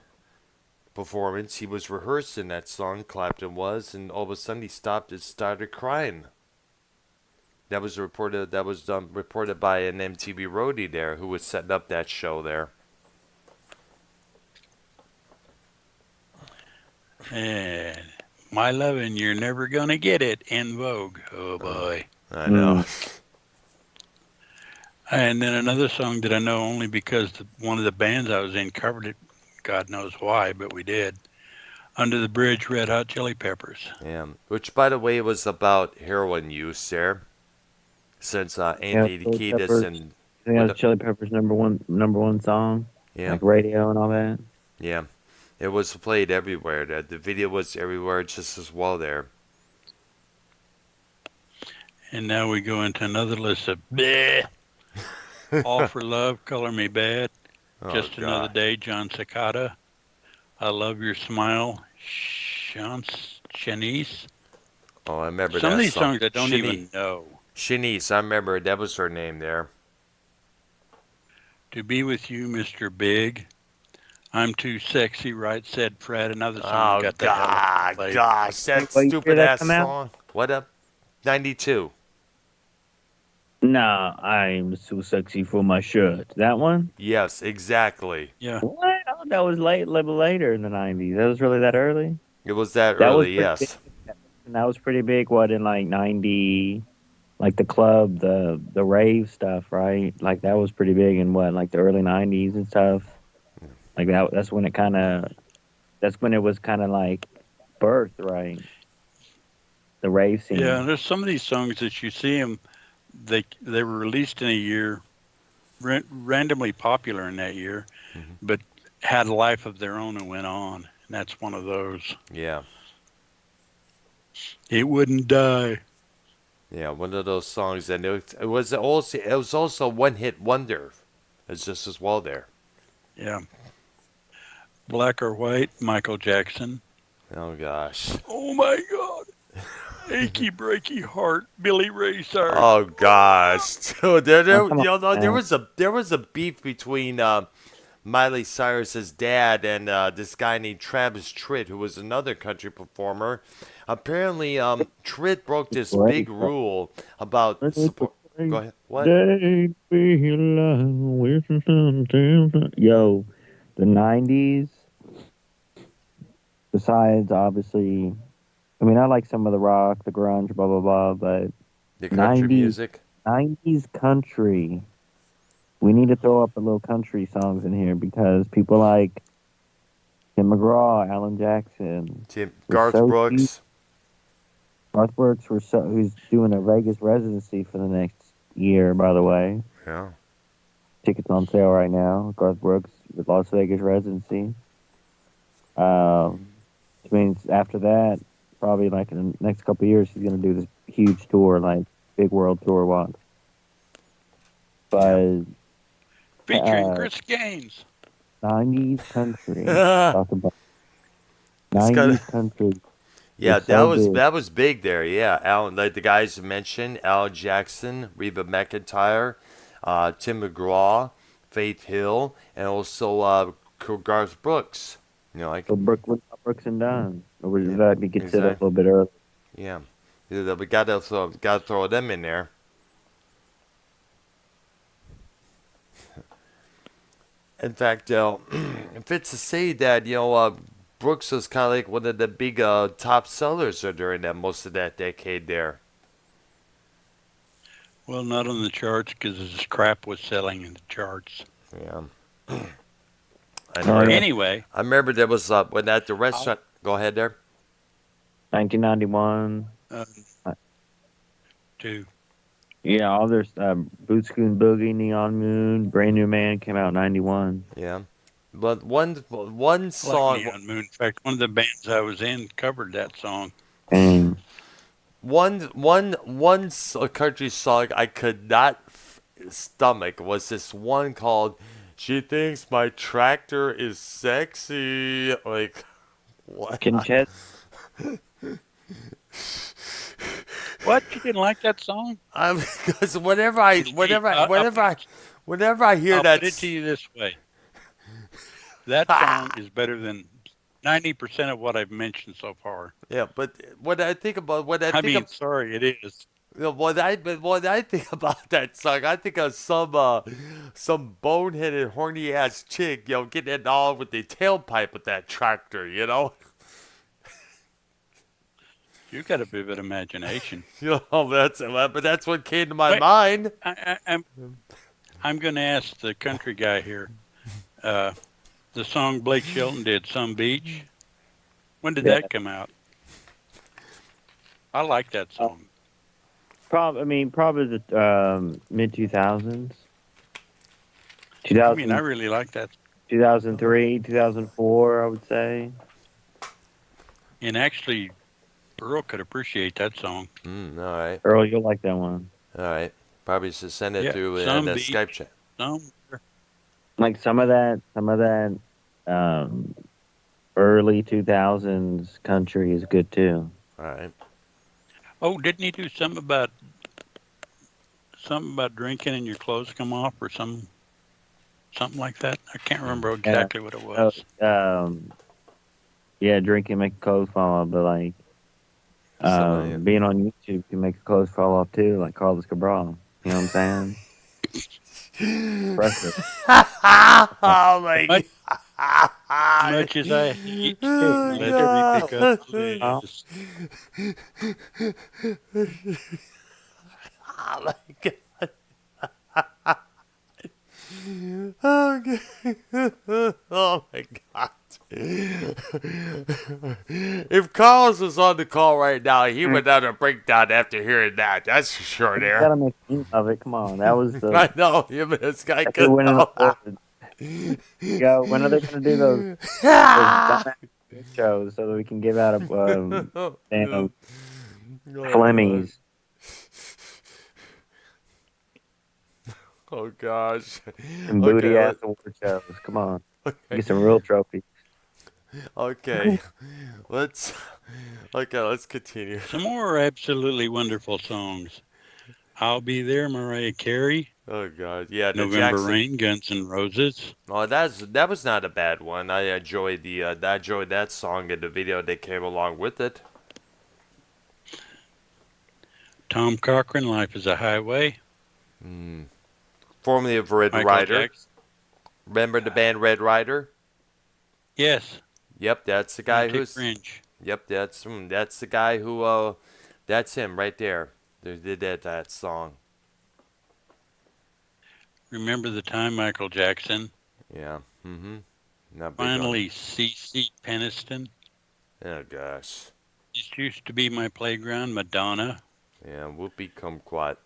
performance, he was rehearsing that song, Clapton was, and all of a sudden he stopped and started crying. That was reported by an MTV roadie there who was setting up that show there. And My Lovin', You're Never Gonna Get It, in Vogue. Oh, boy. I know. And then another song that I know only because one of the bands I was in covered it. God knows why, but we did. Under the Bridge, Red Hot Chili Peppers. Yeah, which by the way was about heroin use there, since Anthony Chili Kiedis Peppers. and I think that's Chili Peppers' number one song. yeah, Like radio and all that. yeah, it was played everywhere. The video was everywhere just as well there. And now we go into another list of bleh. All for Love, Color Me Bad. Oh, Just Another God. Day, John Cicada. I Love Your Smile, Shanice. Oh, I remember Some that of these song. songs I don't even know. Shanice, I remember that was her name there. To Be With You, Mr. Big. I'm Too Sexy, Right Said Fred. Another song Oh got the hell God, played. gosh, that Wait, stupid that ass come out? song. What up? 92. Nah, I'm so sexy for my shirt. That one? Yes, exactly. Yeah. What? I thought that was a little later in the 90s. That was really that early? It was that That was early, pretty yes. And that was pretty big, what, in like 90... like the club, the rave stuff, right? Like that was pretty big in what, like the early '90s and stuff. Like that's when it kind of that's when it was kind of like birth, right? The rave Yeah, scene. there's some of these songs that you see them. They were released in a year, randomly popular in that year, Hmm. but had a life of their own and went on. And that's one of those. Yeah. It wouldn't die. Yeah, one of those songs, and it was also a one-hit wonder. It's just as well there. Yeah. Black or White, Michael Jackson. Oh gosh. Oh my God. Achy breaky heart, Billy Ray Cyrus. Oh gosh. Dude, Oh, come on, there man. was a beef between Miley Cyrus's dad and this guy named Travis Tritt, who was another country performer. Apparently, Tritt broke this Great. big rule about support. Go ahead. What? Day be alive, yo, the '90s. Besides, obviously, I mean, I like some of the rock, the grunge, blah blah blah, but The country '90s music. '90s country. We need to throw up a little country songs in here because people like Tim McGraw, Alan Jackson were Garth so huge. Brooks. Garth Brooks who's doing a Vegas residency for the next year, by the way. Yeah. Tickets on sale right now. Garth Brooks, the Las Vegas residency. Which means after that, probably like in the next couple of years, he's going to do this huge tour, like big world tour once. But Featuring Chris Gaines. 90s country, It's talk about kind 90s of. country Yeah, was so big. that was big there. Yeah, Alan, like the guys you mentioned, Alan Jackson, Reba McEntire, Tim McGraw, Faith Hill, and also Garth Brooks. You know, like So Brooks and Dunn, or was yeah, that be considered a exactly. little bit early? Yeah, yeah, we gotta throw them in there. In fact, if it's to say that Brooks was kind of like one of the big top sellers during that most of that decade there. Well, not on the charts because his crap was selling in the charts. Yeah, I Oh know. yeah, Anyway, I remember there was when at the restaurant. Go ahead there. 1991. uh, to Yeah, all their Boot Scoon Boogie, Neon Moon, Brand New Man came out in '91. Yeah, but one I like song, Neon Moon. In fact, one of the bands I was in covered that song. And one country song I could not stomach was this one called "She Thinks My Tractor Is Sexy." Like what? Conchetta. What? You didn't like that song? I'm because See, whenever I hear I'll that. put it to you this way: that song is better than 90% of what I've mentioned so far. Yeah, but I mean, sorry, it is. when I think about that song, I think of some boneheaded horny ass chick, getting it all with the tailpipe with that tractor, You got a vivid imagination. That's what came to my Wait, mind. I'm going to ask the country guy here. The song Blake Shelton did, "Some Beach." When did Yeah, that come out? I like that song. probably the mid 2000s, I mean, I really like that. 2003, 2004, I would say. And actually, Earl could appreciate that song. All right, Earl, you'll like that one. all right. Probably should send it Yeah, through "Some the Beach." Skype chat. Like some of that um, early 2000s country is good too. All right. Oh, didn't he do something about drinking and your clothes come off, or something like that? I can't remember exactly what it was. Yeah, drinking make clothes fall off, but like Somebody- being on YouTube can make your clothes fall off too, like Carlos Cabral. You know what I'm saying? Pressure. Oh my Much, god. much as I hate to Oh, let God. me pick up this. my God. Okay. Oh my God. If Carlos was on the call right now, he would have a breakdown after hearing that. That's for sure You there. gotta make meaning of it. Come on, that was the I know him and this guy that's who could winning know. awards. Yeah, when are they gonna do those dumbass shows so that we can give out a damn Oh God. Flemmies? Oh gosh. And Okay, booty ass award shows. Come on, okay. get some real trophies. Okay. Let's let's continue. Some more absolutely wonderful songs. I'll Be There, Mariah Carey. Oh God. Yeah, the November Jackson. Rain, Guns N' Roses. Oh, that was not a bad one. I enjoyed I enjoyed that song and the video that came along with it. Tom Cochrane, Life is a Highway. Mm. Formerly of Red Michael Rider. Jackson. Remember the band Red Rider? Yes. Yep, that's the guy Atlantic who's. Fringe. Yep, that's the guy who. That's him right there. They did that song. Remember the Time, Michael Jackson. Yeah. Mm-hmm. Not big on. Finally, C.C. Peniston. Oh gosh. This used to be my playground, Madonna. Yeah, Whoopi Kumquat.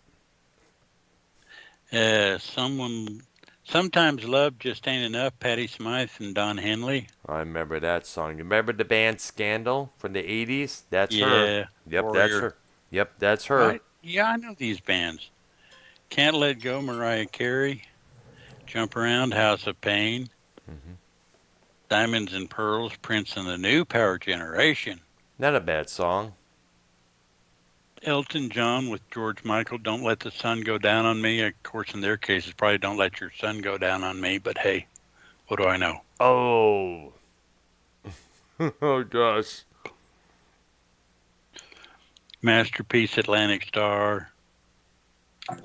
Sometimes Love Just Ain't Enough, Patti Smythe and Don Henley. I remember that song. You remember the band Scandal from the 80s? That's her. Yeah. Yep, Warrior. that's her. Yep, that's her. Yeah, I know these bands. Can't Let Go, Mariah Carey. Jump Around, House of Pain. Mm-hmm. Diamonds and Pearls, Prince and the New Power Generation. Not a bad song. Elton John with George Michael, Don't Let the Sun Go Down on Me. Of course, in their case, it's probably Don't Let Your Sun Go Down on Me, but hey, what do I know? Oh. Oh, gosh. Masterpiece, Atlantic Star.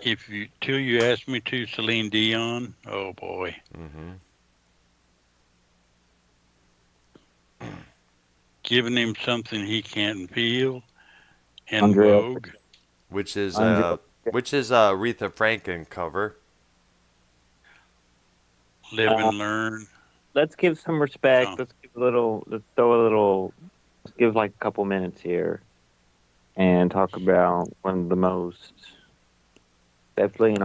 Till You Ask Me to, Celine Dion. Oh, boy. Mm-hmm. Giving Him Something He Can't Feel. And Andrea. Vogue. Which is Andrea. Aretha Franklin cover. Live and Learn. Let's give some respect. Oh. Let's give like a couple minutes here and talk about one of the most definitely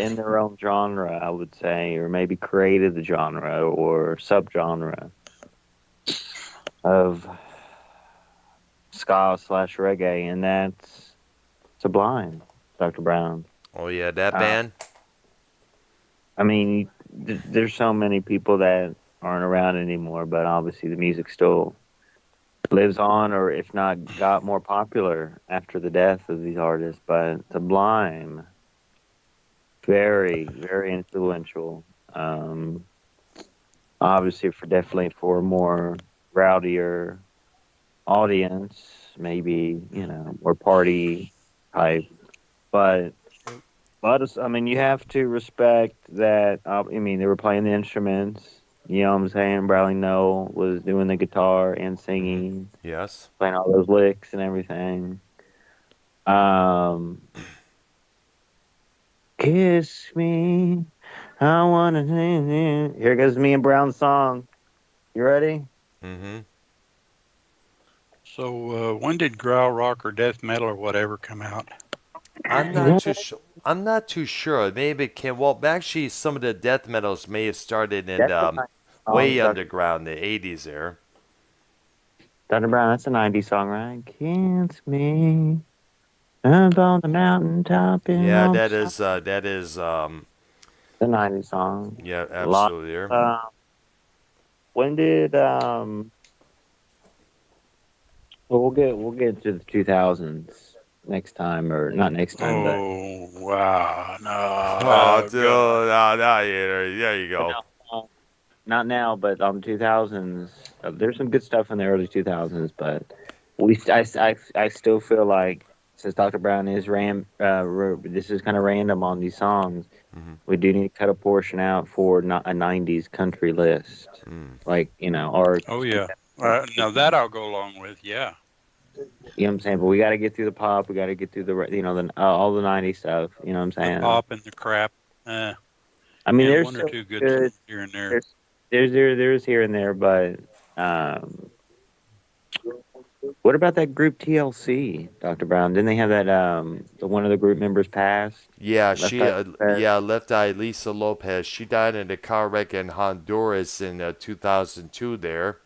in their own genre, I would say, or maybe created the genre or subgenre of ska / reggae, and that's Sublime, Dr. Brown. Oh, yeah, that band? I mean, there's so many people that aren't around anymore, but obviously the music still lives on, or if not got more popular after the death of these artists. But Sublime, very, very influential. Obviously, definitely for a more rowdier audience, maybe, more party type. But I mean, you have to respect that. I mean, they were playing the instruments. You know what I'm saying? Bradley Noel was doing the guitar and singing, Yes. playing all those licks and everything. Kiss me, I wanna. Here goes me and Brown's song. You ready? Mm-hmm. So when did grrrl rock or death metal or whatever come out? I'm not too sure. I'm not too sure. Maybe it can. Well, actually, some of the death metals may have started in way underground, the 80s there. Dr. Brown, that's a 90s song, right? Kiss me up on the mountaintop. Yeah, that is the 90s song. yeah, absolutely there. When did well, we'll get to the 2000s next time, or not next time, but Oh, wow. No. Oh, dude, there you go. not now, but 2000s. There's some good stuff in the early 2000s, but I still feel like, since Dr. Brown is this is kind of random on these songs, we do need to cut a portion out for a 90s country list, like, or Oh, yeah. Now that I'll go along with, yeah. You know what I'm saying? But we got to get through the pop. We got to get through all the '90s stuff. You know what I'm The saying? pop and the crap. I mean, And there's one or still two good good. songs here and there. There's here and there, but um, what about that group TLC, Dr. Brown? Didn't they have that the one of the group members passed? Yeah, Left Eye Lopez? Left Eye Lisa Lopez. She died in a car wreck in Honduras in 2002 there.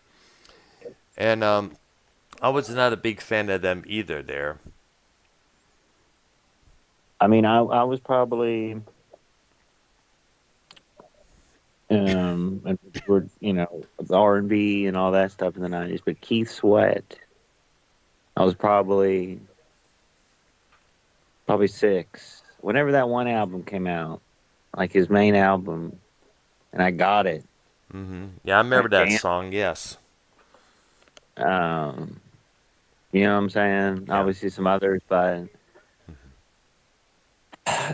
And I was not a big fan of them either there. I mean, I was probably and we're R&B and all that stuff in the '90s, but Keith Sweat, I was probably 6. Whenever that one album came out, like his main album, and I got it. Yeah, I remember Like, that damn. song. Yes. You know what I'm saying? Yeah. Obviously some others, but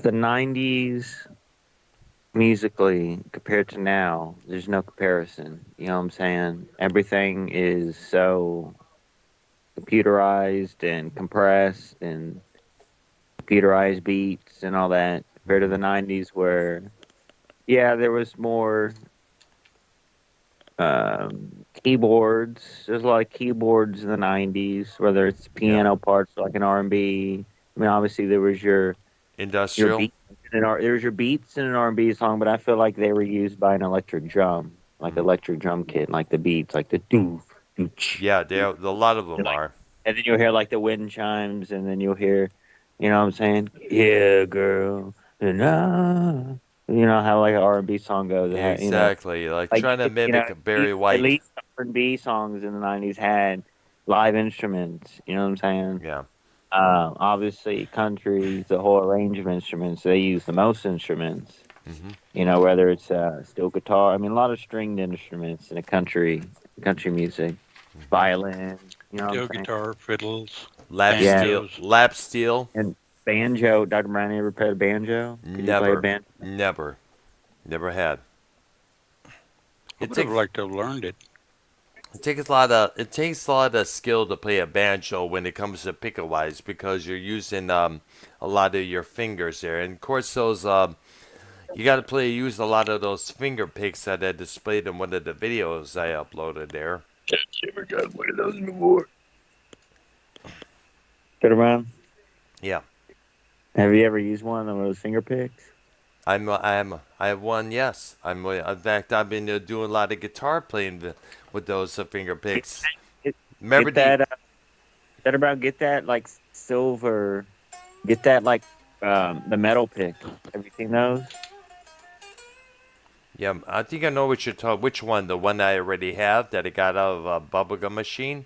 the '90s musically compared to now, there's no comparison. You know what I'm saying? Everything is so computerized and compressed and computerized beats and all that compared to the '90s where there was more keyboards. There's a lot of keyboards in the '90s, whether it's Yeah. piano parts like an R&B. I mean, obviously there was your Industrial. beats there was your beats in an R&B song, but I feel like they were used by an electric drum, like electric drum kit, like the beats, like the doo doo. Yeah, a lot of them are. And then you'll hear like the wind chimes, and then you'll hear, you know what I'm saying? Yeah, girl. And you know how like an R&B song goes. Exactly. Like Like trying to mimic Barry at White. least R&B songs in the '90s had live instruments. You know what I'm saying? Yeah. Obviously, country, the whole range of instruments. They use the most instruments. hmm You know, whether it's steel guitar. I mean, a lot of stringed instruments in a country music, violin. You know what I'm Steel saying? guitar, fiddles, Yeah, banjos. Lap steel. and banjo. Dr. Brown, you ever played a banjo? Could you play a Never. banjo? Never. Never had. I It would have takes liked to have learned it. it takes a lot of skill to play a banjo when it comes to pick wise because you're using a lot of your fingers there, and of course those you got to use a lot of those finger picks that I displayed in one of the videos I uploaded there. Never got one of those before. Dr. Brown, Yeah, have you ever used one of those finger picks? I have one. Yes, in fact I've been doing a lot of guitar playing with those finger picks. Get, Remember get the that, Dr. Brown, get that like silver. Get that like the metal pick. Have you seen those? Yeah, I think I know what you're talking. Which one? The one I already have that I got out of a bubblegum machine.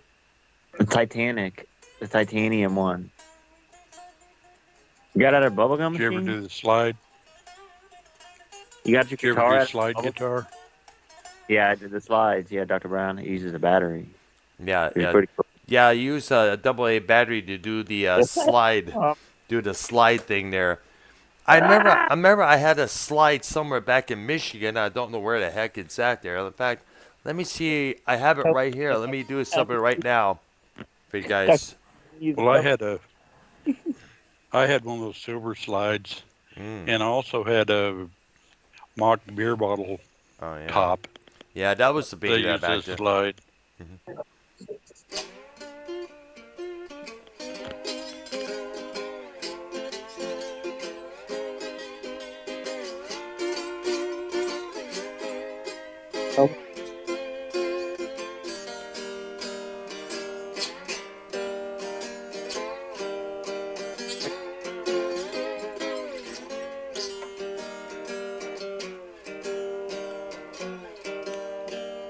The titanium one. You got out of a bubblegum Did you ever machine? do the slide? You got your Did you ever guitar do out of slide bubble- guitar? Yeah, I did the slides. Yeah, Dr. Brown, it uses a battery. Yeah, It's yeah, pretty cool. yeah. I use a AA battery to do the slide, do the slide thing there. I remember I had a slide somewhere back in Michigan. I don't know where the heck it's at there. In fact, let me see. I have it right here. Let me do something right now for you guys. Well, I had one of those silver slides, Mm. and I also had a mock beer bottle Oh yeah. top. Yeah, that was the They big used back as then. a slide.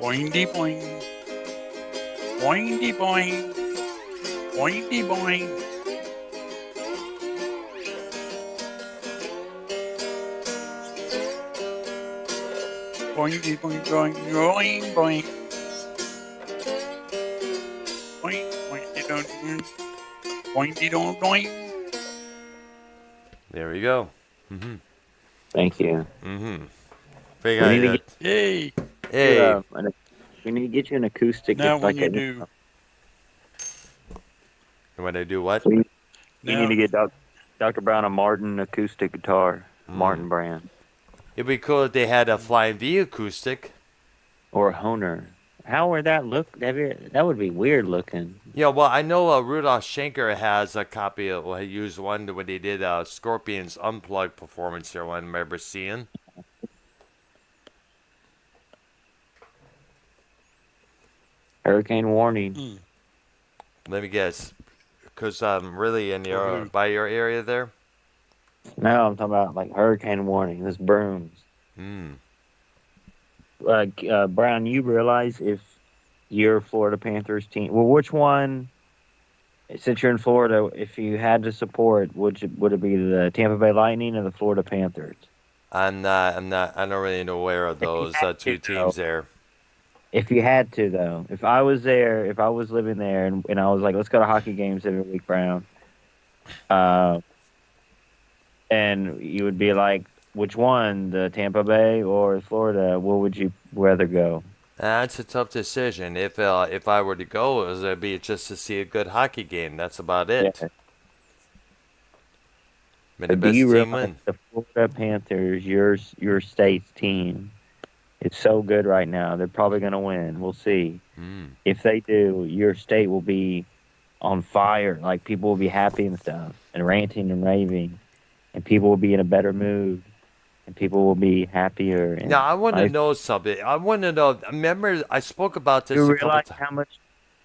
Boingy boing. Boingy boing. Boingy boing. Boingy boing boing boing boing. Boing boingy don't boingy don't boing. There we go. Mhm. Thank you. Mhm. We need to get Yay! you. Hey. We need to get you an acoustic. Now Like when you do When they do what? We need Now, to get Dr. Brown a Martin acoustic guitar, Mm. Martin brand, It'd be cool if they had a Flying V acoustic. or a Honer. How would that look? That would be weird looking. Yeah, well, I know Rudolph Schenker has a copy of, well, he used one when they did Scorpions Unplugged performance here, one I remember seeing. Hurricane warning. hmm, Let me guess. Because I'm really in for your, who? by your area there. No, I'm talking about like hurricane warning. This brooms. Hmm. Brown, you realize if your Florida Panthers team, well, which one? Since you're in Florida, if you had to support, would it be the Tampa Bay Lightning or the Florida Panthers? I don't really know aware of If you those had two to, though, teams there. if you had to, though, if I was there, if I was living there, and I was like, let's go to hockey games every week, Brown, uh, and you would be like, which one, the Tampa Bay or Florida? What would you rather go? That's a tough decision. If I were to go, it'd be just to see a good hockey game. That's about Yeah. it. May the But do you best team realize win. the Florida Panthers, your state's team, it's so good right now. They're probably going to win. We'll see. Hmm. If they do, your state will be on fire. Like people will be happy and stuff, and ranting and raving, and people will be in a better mood, and people will be happier. Now, And I want to I, know something. I want to know. Remember, I spoke about you this a couple realize times. how much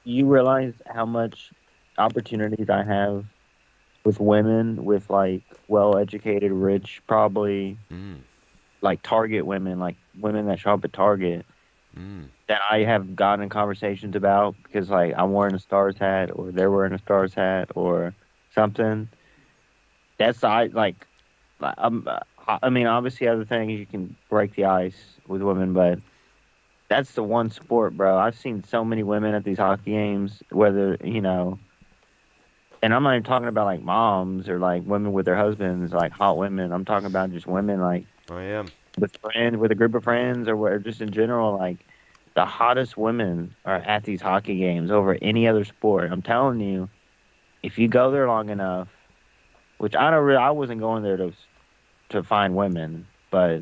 you realize how much opportunities I have with women, with like well-educated, rich, probably Mm, like Target women, like women that shop at Target, mm. that I have gotten in conversations about because like I'm wearing a Stars hat or they're wearing a Stars hat or something. That's I mean, obviously other things you can break the ice with women, but that's the one sport, bro. I've seen so many women at these hockey games, whether and I'm not even talking about like moms or like women with their husbands, like hot women. I'm talking about just women like I am. with friends, with a group of friends, or just in general, like the hottest women are at these hockey games over any other sport. I'm telling you, if you go there long enough, which I wasn't going there to find women, but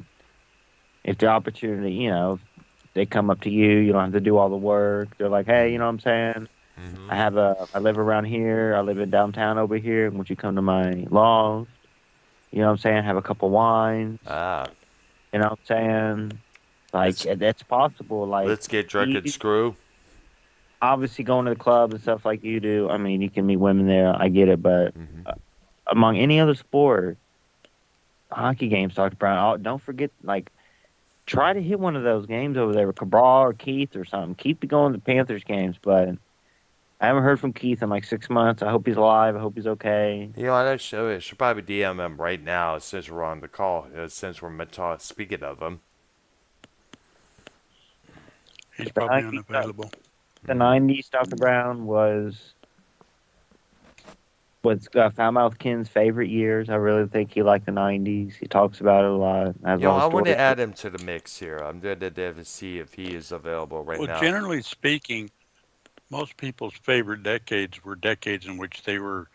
if the opportunity, they come up to you, you don't have to do all the work. They're like, hey, you Mm, know what I'm saying? hmm I live around here. I live in downtown over here. Won't you come to my loft? You know what I'm saying? Have a couple wines. Ah, You know what I'm saying? Like let's that's possible. Like let's get drunk you and screw. obviously going to the club and stuff like you do. I mean, you can meet women there. I get it, but Hmm among any other sport, hockey games, Dr. Brown. Don't forget, like, try to hit one of those games over there with Cabral or Keith or something. Keep going to the Panthers games, but I haven't heard from Keith in like 6 months. I hope he's alive. I hope he's okay. You know, I should probably DM him right now since we're on the call. Since we're speaking of him. He's The probably 90s, unavailable. the Hmm 90s, Dr. Brown was Foulmouth Ken's favorite years. I really think he liked the 90s. He talks about it a lot. Has a You know, lot of I want stories. to add him to the mix here. I'm going to see if he is available right Well, now. generally speaking, most people's favorite decades were decades in which they were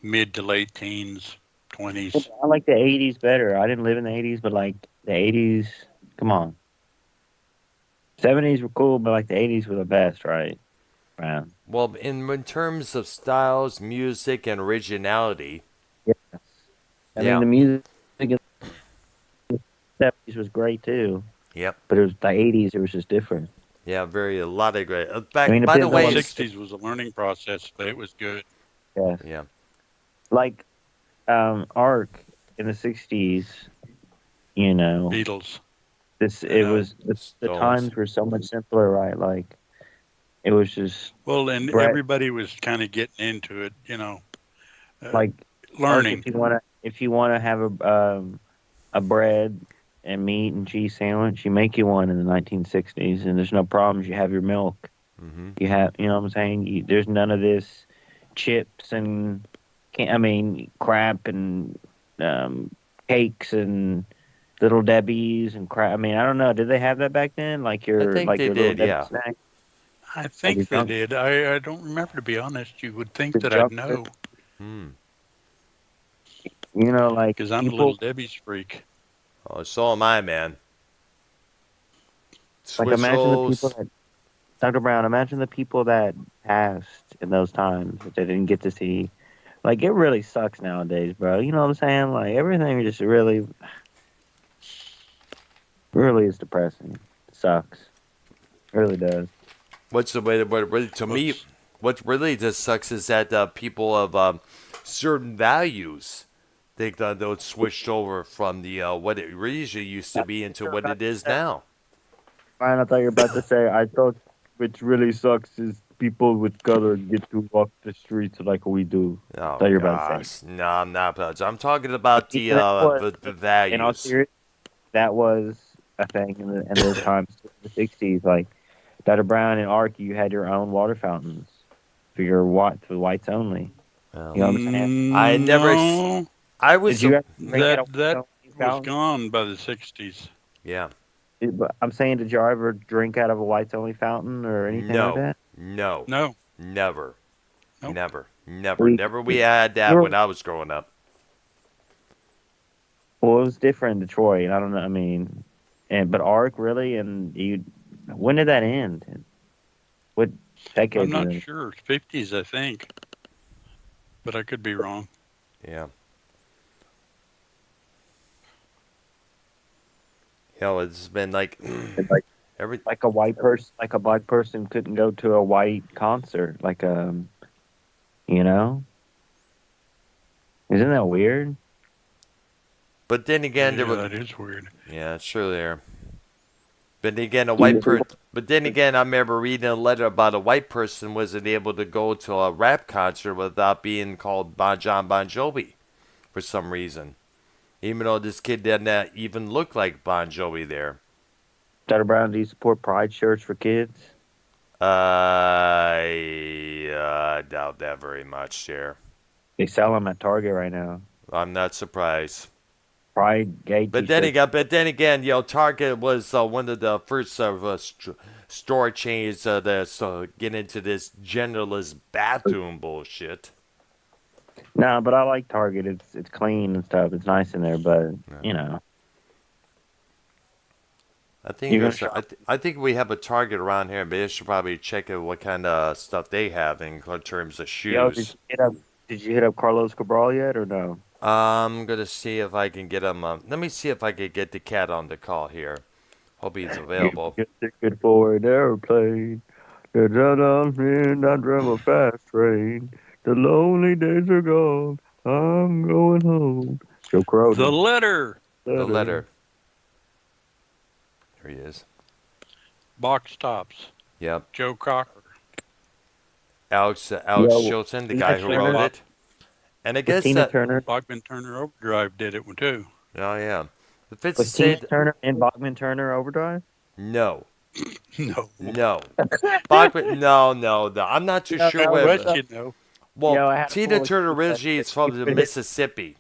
mid to late teens, 20s. I like the 80s better. I didn't live in the 80s, but like the 80s, come on. 70s were cool, but like the 80s were the best, right? Man. Well, in terms of styles, music, and originality, Yes. I mean, yeah, the music in the 70s was great too, yep, but it was the 80s, it was just different. yeah, a lot of great. I mean, it By the depends Well, on the way, what, it's 60s was a learning process, but it was good. yes. yeah, Like, Ark in the 60s, you know, Beatles. it Uh, was, the Stones. times were so much simpler, right? Like, it was just, well, and Brett, everybody was kind of getting into it, uh, like, Ark, learning. if you want to have a bread and meat and cheese sandwich, you make you one in the 1960s, and there's no problems. You have your milk. Hmm You have, you know what I'm saying? There's none of this chips and, crap and cakes and little Debbie's and crap. I mean, I don't know. Did they have that back then? I think Like they your little did, Debbie yeah. snack? I think they did. I don't remember, to be honest. You would think The that I'd jumper. know, Hmm. You know, like because I'm a little people, Debbie's freak. Oh, so am I, man. like Switch imagine the people rolls. that Dr. Brown. Imagine the people that passed in those times that they didn't get to see. Like it really sucks nowadays, bro. You know what I'm saying? Like everything just really, really is depressing. It sucks. It really does. What's the way? What really to me? Whoops. What really just sucks is that people of certain values, those switched over from the what it usually used to That's be what into you're what about it to is say. now. Ryan, I thought you were about to say. I thought which really sucks is people with color get to walk the streets like we do. I Oh thought you were about to say. gosh, no, I'm not. I'm talking But about even that was, the in all values. seriousness, that was a thing in those times, in the '60s. Like Dr. Brown and Ark, you had your own water fountains for whites only. You Well, know what I'm saying? I never. No, I Did was. you ever drink at a whites that only was fountain? gone by the '60s. Yeah. But I'm saying, did y'all ever drink out of a whites only fountain or anything like No. that? No. No, Never. nope. Never. Never. We, Never. We had we that were when I was growing up. Well, it was different in Detroit. I don't know. I mean, but Ark really, and you. When did that end? What I'm decade was not it? sure. It's '50s, I think, but I could be wrong. Yeah. Hell, it's been like Like every. like a white person, like a black person couldn't go to a white concert. Like you know, isn't that weird? But then again, there Yeah, were. that is weird. Yeah, sure there. But then again, a white You- per. But then again, I remember reading a letter about a white person wasn't able to go to a rap concert without being called John Bon Jovi for some reason. Even though this kid didn't even look like Bon Jovi there. Dr. Brown, do you support pride shirts for kids? I doubt that very much, there. They sell them at Target right now. I'm not surprised. Pride gay T-shirts. Target was one of the first store chains that get into this genderless bathroom bullshit. No, but I like Target. It's clean and stuff. It's nice in there, but Yeah. you know, I think you're gonna there's shop. I think we have a Target around here, but you should probably check out what kind of stuff they have in terms of Yo, shoes. did you hit up Carlos Cabral yet or no? I'm gonna see if I can get him. Let me see if I can get the cat on the call here. Hope he's Give available. me a ticket for an airplane. I drive a fast train. The lonely days are gone. I'm going home. Joe The Crowder. letter, The Letter. letter. There he is. box tops, Yep. Joe Cocker. Alex Yo, Chilton, the Tina guy who Actually, wrote Turner. it. And I Was guess Tina that. Turner? Bogman Turner Overdrive did it too. Oh yeah. If it's to Was say Tina Turner in Bachman Turner Overdrive? no, No, no. Bachman, no. I'm not too No, sure that was where. but you know, Well, Yo, I had a Tina fool Turner that originally is from the Mississippi.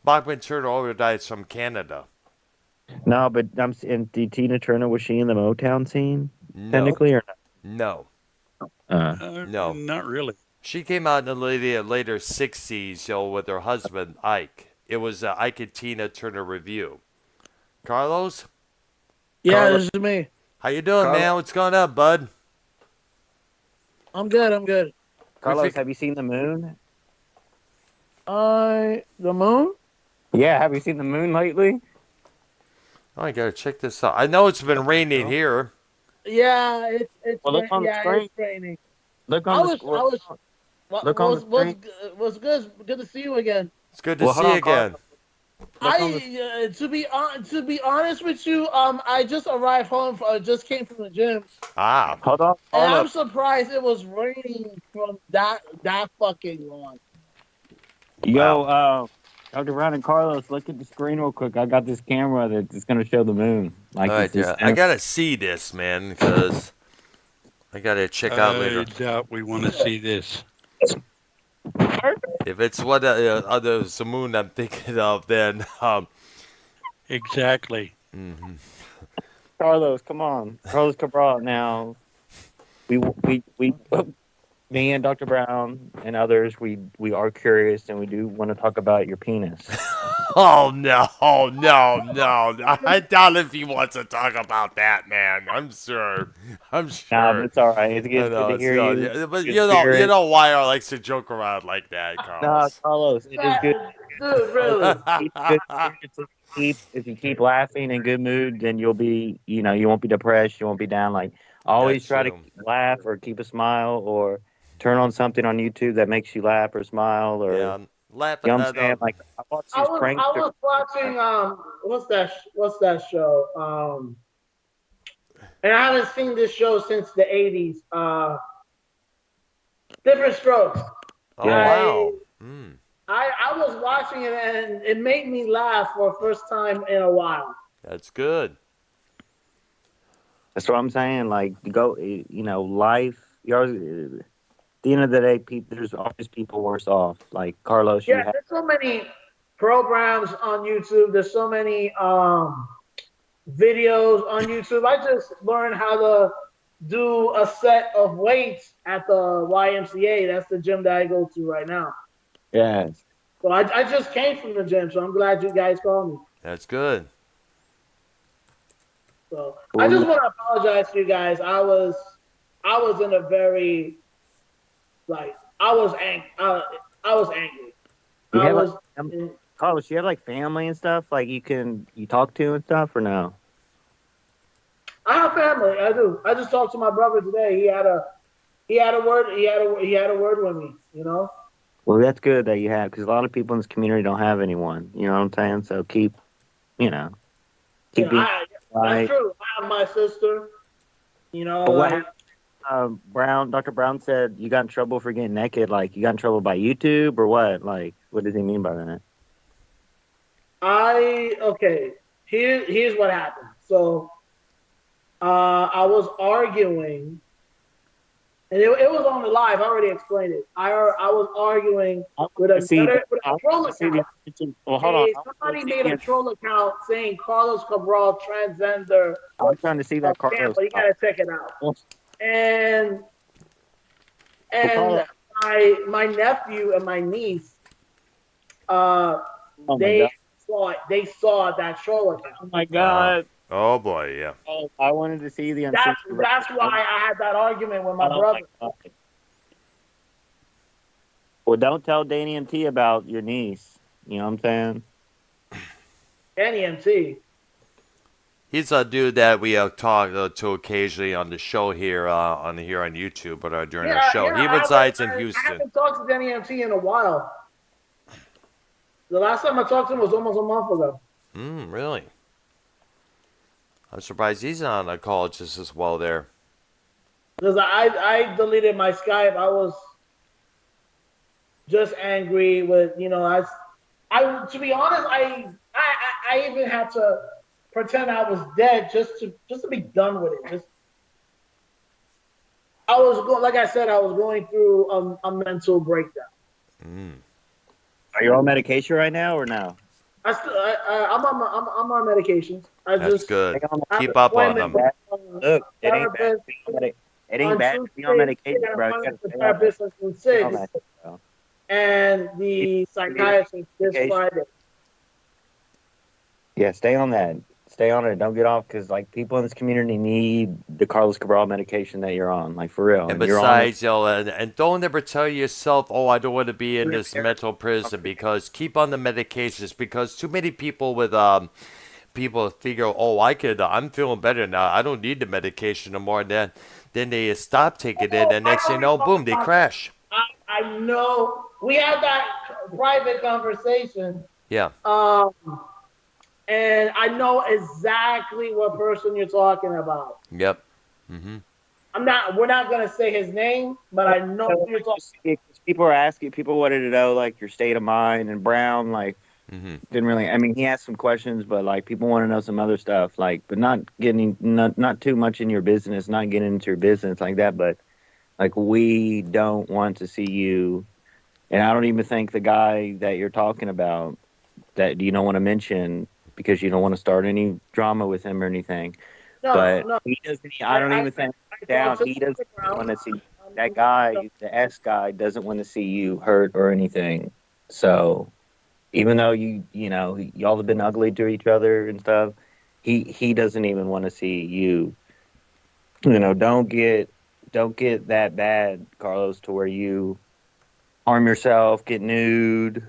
Bachman Turner Overdrive is from Canada. No, but Tina Turner, was she in the Motown scene No, technically or no, not? no. not really. She came out in the later 60s, with her husband Ike. It was Ike and Tina Turner review. Carlos, Yeah, Carlos, this is me. how you doing, Carlos, man? What's going on, bud? I'm good. I'm good. We Carlos, think. have you seen the moon? The moon? Yeah, have you seen the moon lately? Oh, I gotta check this out. I know it's been raining No. here. Yeah, Well, look on the yeah, screen. it's raining. Look I on the was screen. I was what Look on the screen. was good. Good to see you again. It's good to Well, hold see you on, Carlos. again. Look on the. To be honest with you, I just arrived home. Just came from the gym, Ah, Hold on, and I'm Carlos. surprised it was raining from that fucking long. Yo, wow. Dr. Brown and Carlos, look at the screen real quick. I got this camera that's gonna show the moon. Like All it's right, this. yeah. I gotta see this, man, because I gotta check out later. I doubt we want to see this. If it's what other moon I'm thinking of, then Exactly. mhm. Carlos, come on, Carlos Cabral. Now, we me and Dr. Brown and others, we are curious and we do want to talk about your penis. Oh no, no! I doubt if he wants to talk about that, man. I'm sure. Nah, but it's all right. It's I good know. to It's hear you. yeah, but Good spirit. YR likes to joke around like that, Nah, Carlos. Carlos, it is good. Dude, Carlos, really. keep good spirits. If you keep laughing in good mood, then you'll be, you won't be depressed. You won't be down. Like always, That's try to true. laugh or keep a smile or turn on something on YouTube that makes you laugh or smile or Yeah, laugh you know at what I'm that. saying. Like I watch I these was I pranksters. was watching what's that show? And I haven't seen this show since the 80's. Different Strokes. Oh Yeah, I wow. Mm, I was watching it and it made me laugh for the first time in a while. that's good. that's what I'm saying. Like you go, life. You always, at the end of the day, there's always people worse off. Like Carlos, you Yeah, have. there's so many programs on YouTube. There's so many videos on YouTube. I just learned how to do a set of weights at the YMCA. That's the gym that I go to right now. Yeah. So I just came from the gym, so I'm glad you guys called me. That's good. So I Well, just want to apologize to you guys. I was in a very like I was angry. you I have like was Carlos, you have like family and stuff like you talk to and stuff or no? I have family. I do. I just talked to my brother today. He had a word with me. You know. Well, that's good that you have because a lot of people in this community don't have anyone. You know what I'm saying? So you know, keep Yeah, being that's right. true. I have my sister. You know, But what like happened? Dr. Brown said you got in trouble for getting naked. Like you got in trouble by YouTube or what? Like what does he mean by that? okay. Here's what happened. So I was arguing, and it was on the live. I already explained it. I was arguing I want with to see. with I a want troll to see account. the. Well, hold on. Somebody made a troll account saying Carlos Cabral transgender I'm trying to see that Carlos. Tampa. You gotta check it out. Well, And and Carlos. my nephew and my niece, uh, Oh my they god. they saw that troll account. Oh my Oh, god. oh boy, yeah. Oh, I wanted to see the That's uncensored. that's why I had that argument with my Oh my brother. god. Well, don't tell Danny MT about your niece. You know what I'm saying? NEMT. He's a dude that we talk to occasionally on the show here on YouTube, but during our Yeah, show, yeah. he I haven't, resides in I Houston. haven't talked to NEMT in a while. The last time I talked to him was almost a month ago. Really? I'm surprised he's not on a call just as well there. Because I deleted my Skype. I was just angry with I to be honest I even had to pretend I was dead just to be done with it. Just I was going like I said I was going through a mental breakdown. Mm. Are you on medication right now or no? I'm on medications. I That's just good. I have Keep an up on appointment them. with Look, a it ain't bad. therapist It ain't on bad to be on Tuesday. I medication, got an bro. You appointment gotta with the stay on that. therapist on Stay on 6, that, bro. and the psychiatrist this Medication. Friday. Yeah, stay on that. Stay on it. Don't get off because like people in this community need the Carlos Cabral medication that you're on. Like for real, And and you're on it. besides, and don't ever tell yourself, "Oh, I don't want to be in this mental prison," because keep on the medications. Because too many people with people figure, "Oh, I'm feeling better now. I don't need the medication no more." And then they stop taking it, and I next thing you know know, boom, they crash. I know we had that private conversation, Yeah. um, and I know exactly what person you're talking about. Yep. Mm-hmm. We're not gonna say his name, but I know who you're talking. People are asking. People wanted to know like your state of mind and Brown. Like Mm-hmm. didn't really. I mean, he asked some questions, but like people want to know some other stuff. Like, but not too much in your business. Not getting into your business like that. But like we don't want to see you. And I don't even think the guy that you're talking about that you don't want to mention because you don't want to start any drama with him or anything. No, But no. he doesn't. I don't even think I down. talked to He him on doesn't the ground. want to see that guy. The S guy doesn't want to see you hurt or anything. So even though y'all have been ugly to each other and stuff, he doesn't even want to see you. Don't get that bad, Carlos, to where you harm yourself, get nude,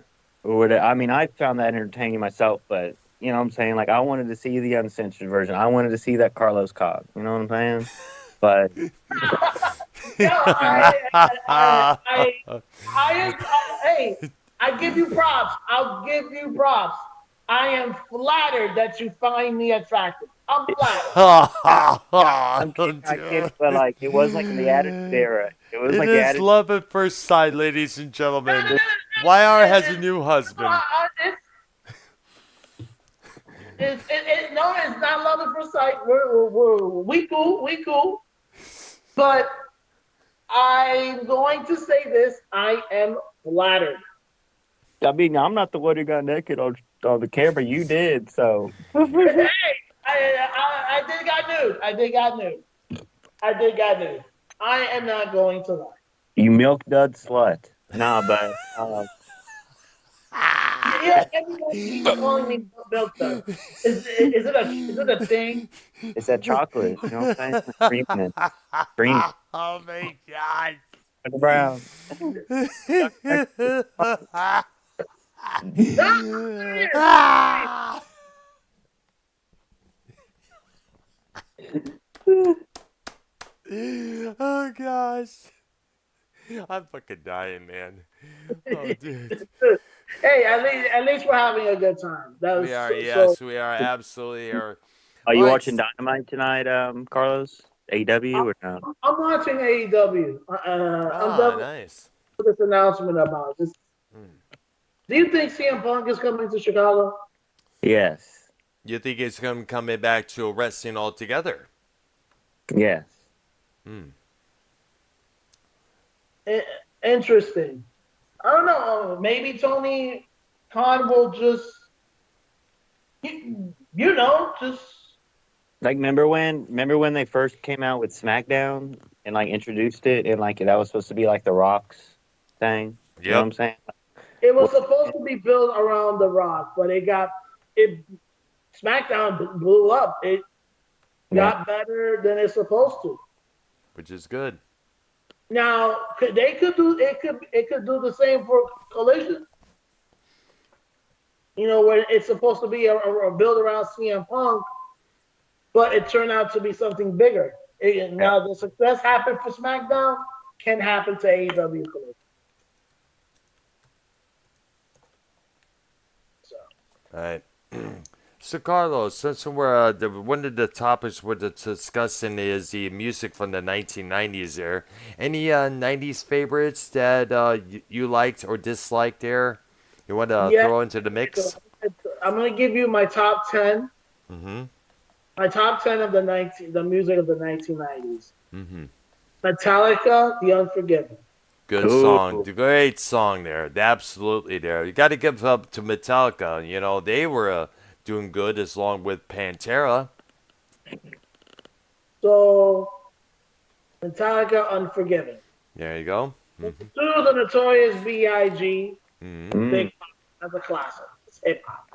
or whatever. I mean, I found that entertaining myself, but you know what I'm saying? Like, I wanted to see the uncensored version. I wanted to see that Carlos cock. You know what I'm saying? But No, hey, I give you props. I'll give you props. I am flattered that you find me attractive. I'm flattered. I'm kidding, I get it, but like, it was like in the Attitude Era. It was It like the is Attitude. love at first sight, ladies and No, no, no, gentlemen. no, YR no, has no, a new no, husband. no, it's not love at first sight. We cool, we cool. But I'm going to say this: I am flattered. I mean, I'm not the one who got naked on the camera. You did, so. Hey, I did got nude. I did got nude. I did got nude. I am not going to lie. You milk dud slut. Nah, but Yeah, everybody keeps calling me milk dud. Is it a thing? it's that chocolate. You know what I'm saying? Cream in it. Cream. Oh my god. Brown. No, serious. Oh gosh. I'm fucking dying, man. Oh dude. Hey, at least we're having a good time. That was We are, so. yes, we are absolutely are. Are All you right. watching Dynamite tonight, Carlos? AEW or no? I'm watching AEW. I'm Ah, definitely nice. this announcement about this. Hmm. Do you think CM Punk is coming to Chicago? Yes. You think it's coming back to wrestling altogether? Yes. Hmm. I- Interesting. I don't know. Maybe Tony Khan will just, just. Like, remember when they first came out with SmackDown and like introduced it and like that was supposed to be like the Rock's thing? You know what Yep. I'm saying? It was supposed to be built around The Rock, but it. SmackDown blew up. It Yeah. got better than it's supposed to. Which is good. Now it could do the same for Collision. Where it's supposed to be a build around CM Punk, but it turned out to be something bigger. Yeah. Now the success happened for SmackDown can happen to AEW Collision. So All right. So Carlos, since one of the topics we're discussing is the music from the 1990s there. Any 90s favorites that you liked or disliked there? You want to yeah, throw into the mix? I'm gonna give you my top 10. Mm-hmm. My top 10 of the music of the 1990s. Mm-hmm. Metallica, The Unforgiven. Good song. Cool. Great song there. Absolutely there. You got to give up to Metallica. They were doing good as long with Pantera. So Metallica, Unforgiven. There you go. Two, Mm-hmm. the Notorious B.I.G. Mm-hmm. Mm. Big Pop. That's a classic. It's hip hop.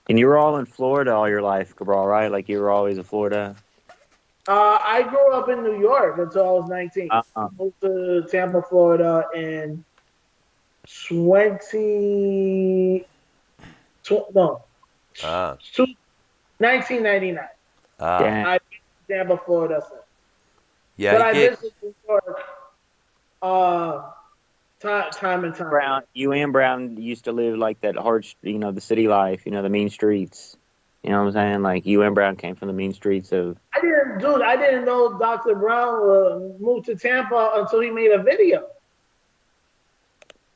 And you were all in Florida all your life, Cabral, right? Like you were always in Florida. I grew up in New York until I was 19. Uh-uh. Moved to Tampa, Florida in 20, no, Ah. 1999. Ah. Damn. I've been to Tampa, Florida since. Yeah, But he I gave. visited New York time and time Brown, again. you and Brown used to live like that hard, the city life, the mean streets. You know what I'm saying? Like you and Brown came from the mean streets of. I didn't know Dr. Brown moved to Tampa until he made a video.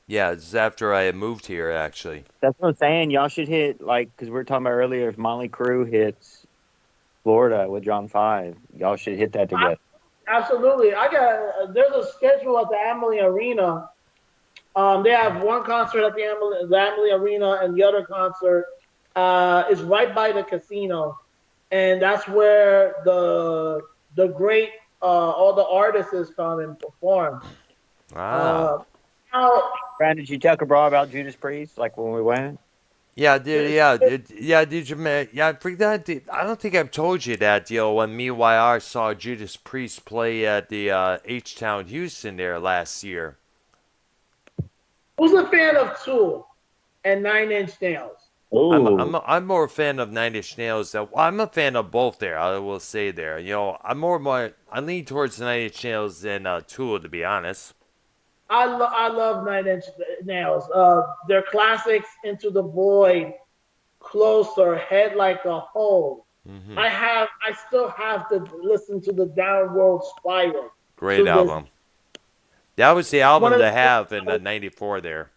Yeah, it's after I had moved here, actually. That's what I'm saying. Y'all should hit because we were talking about earlier. If Motley Crue hits Florida with John 5, y'all should hit that together. Absolutely. There's a schedule at the Amalie Arena. They have one concert at the Amalie Arena, and the other concert is right by the casino. and that's where the great all the artists come and perform. Ah. Uh, now, Brad, did you tell Cabral about Judas Priest, like when we went? Yeah, dude. Yeah, yeah. Did you? Yeah, I forgot. I don't think I've told you that. When me and YR saw Judas Priest play at the H Town Houston there last year. who's a fan of Tool and Nine Inch Nails? Ooh, I'm more a fan of Nine Inch Nails. I'm a fan of both there. I will say there. I'm more I lean towards Nine Inch Nails than Tool, to be honest. I love Nine Inch Nails. Their classics, Into the Void, Closer, Head Like a Hole. Hmm. I still have to listen to the Downward Spiral Great to this. album. That was the One album of to the, have in '94 there.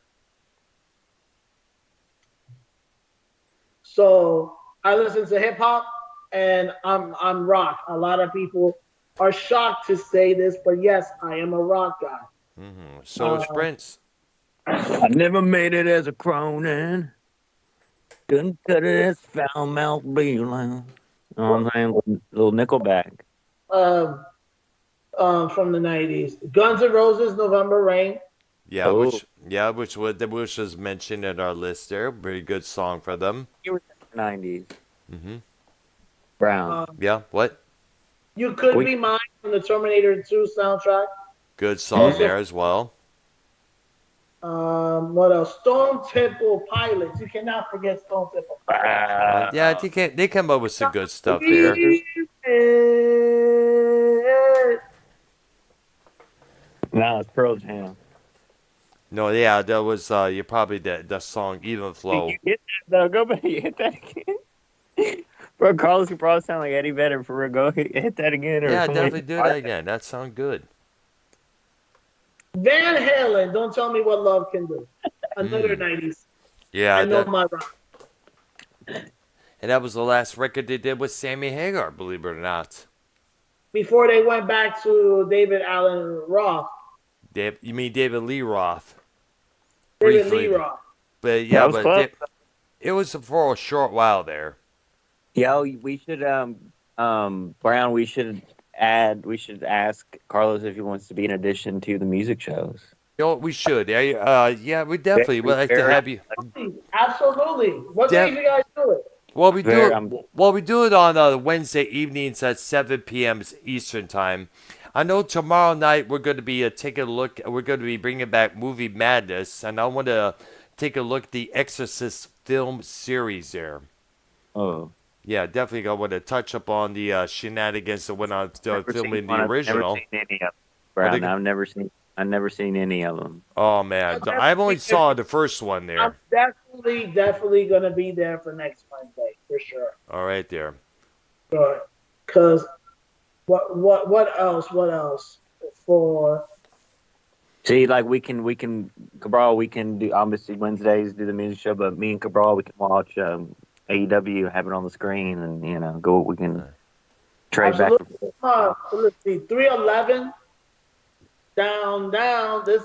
so I listen to hip hop and I'm rock. A lot of people are shocked to say this, but yes, I am a rock guy. So is Prince. I never made it as a Cronin. Couldn't cut it as foul mouth Beeline. I'm saying little Nickelback. Um, from the 90s. Guns N' Roses, November Rain. Yeah, Oh, which was mentioned in our list there. Pretty good song for them. you were 90s. Hmm. Brown. Um, Yeah, what? You Could We, Be Mine from the Terminator 2 soundtrack. Good song Also, there as well. what else? Stone Temple Pilots. You cannot forget Stone Temple Pilots. Yeah, they come up with some good stuff there. no, it's Pearl Jam. No, yeah, that was you probably the song Even Did Flow. you hit that though? Go back, you hit that again. Bro, Carlos could probably sound like Eddie Vedder for real. Go hit that again, or Yeah, somebody. definitely do that again. That sound good. Van Halen, Don't Tell Me What Love Can Do. Another Mm. 90s. Yeah, I know that my rock. and that was the last record they did with Sammy Hagar, believe it or not. Before they went back to David Allen Roth. You mean David Lee Roth? David Lee Briefly, Roth. but That yeah, was close. it was for a short while there. Yo, we should Brown. We should ask Carlos if he wants to be an addition to the music shows. We should. Yeah, we definitely would like to Very, have you. Absolutely. What days Def- you guys do it? Well, we do very. it. Well, we do it on Wednesday evenings at 7 p.m. Eastern time. I know tomorrow night we're going to be taking a look. We're going to be bringing back Movie Madness, and I want to take a look at the Exorcist film series there. Oh, Yeah, definitely. I want to touch up on the shenanigans that went on never filming seen the one. I've original. never seen any of them. What Brown. they- I've never seen any of them. Oh man, I only saw the first one I'm there. definitely gonna be there for next Wednesday for sure. All right, there. Sure. Cause what else? What else? For See, like we can Cabral. We can do obviously Wednesdays do the music show, but me and Cabral we can watch AEW, have it on the screen, and go. We can trade back. absolutely. Let's see, 311 down. This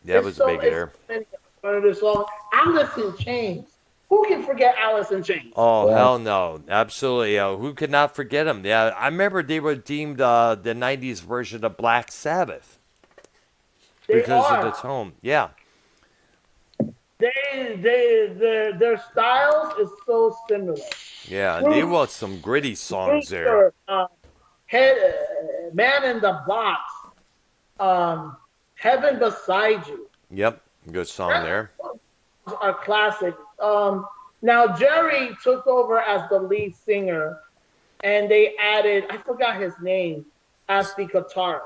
Yeah, it it's was a so big hitter. it's one of the song. Alice in Chains. Who can forget Alice in Chains? Oh Yeah. hell no, absolutely. Who could not forget them? Yeah, I remember they were deemed the '90s version of Black Sabbath They because are. of the tone. Yeah, Their styles is so similar. yeah, and they wrote some gritty songs there. Linger, Man in the Box, Heaven Beside You. Yep, good song there. A classic. Now Jerry took over as the lead singer, and they added I forgot his name as the guitarist.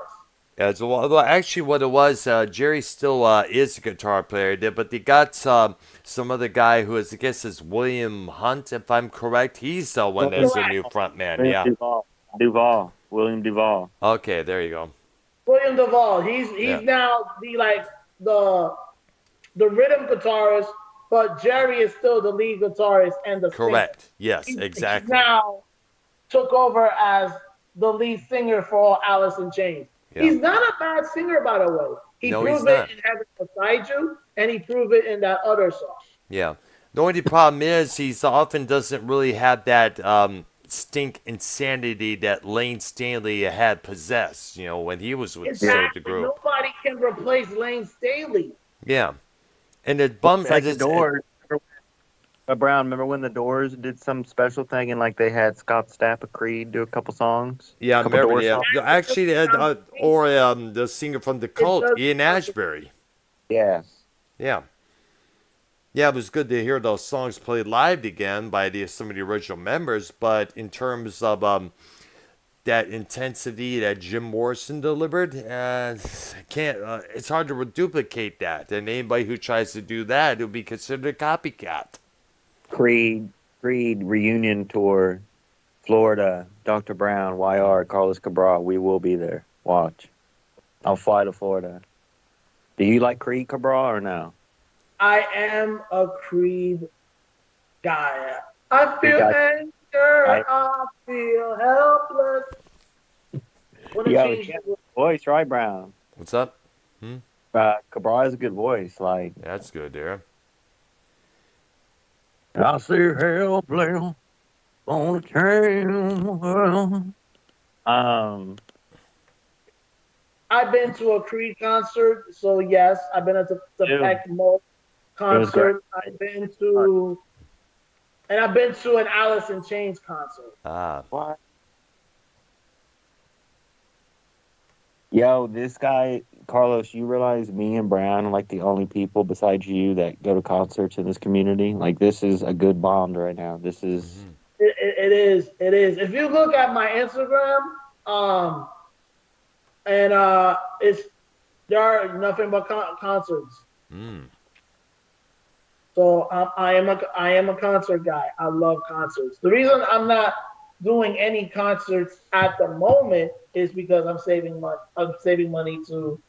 Yeah, well, actually, what it was, Jerry still is a guitar player, but they got some other guy who is, I guess, is William Hunt, if I'm correct. He's the one that's the new front man. Yeah. William Duvall. Okay, there you go. William Duvall. He's Yeah. now the rhythm guitarist, but Jerry is still the lead guitarist and the singer. Correct. Yes, He exactly. now took over as the lead singer for Alice in Chains. Yeah. He's not a bad singer, by the way. He No, he's proved not. it in Heaven Beside You, and he proved it in that other song. Yeah. The only problem is he often doesn't really have that stink insanity that Lane Stanley had possessed, when he was with the Exactly. group. Nobody can replace Lane Staley. Yeah. And it bummed It's like the Doors. Brown, remember when the Doors did some special thing and like they had Scott Stapp of Creed do a couple songs? yeah, A I couple remember, Doors yeah. songs? Actually, they had, or the singer from the It Cult, does. Ian Ashbury. Yes. Yeah. Yeah, it was good to hear those songs played live again by some of the original members, but in terms of that intensity that Jim Morrison delivered, can't. It's hard to duplicate that, and anybody who tries to do that will be considered a copycat. Creed reunion tour, Florida, Dr. Brown, YR, Carlos Cabral. We will be there. Watch. I'll fly to Florida. Do you like Creed, Cabral, or no? I am a Creed guy. I feel got- anger. I feel helpless. Wanna Yo, change he has the a voice, right, Brown? What's up? Cabral has a good voice. Like, That's good, there. I see helpless on a train. I've been to a Creed concert, so yes, I've been at the Peck Mode concert. I've been to an Alice in Chains concert. What? Yo, this guy, Carlos, you realize me and Brown are like the only people besides you that go to concerts in this community? Like, this is a good bond right now. This is. It is. It is. If you look at my Instagram, there are nothing but concerts. So I am a concert guy. I love concerts. The reason I'm not doing any concerts at the moment is because I'm saving money. I'm saving money to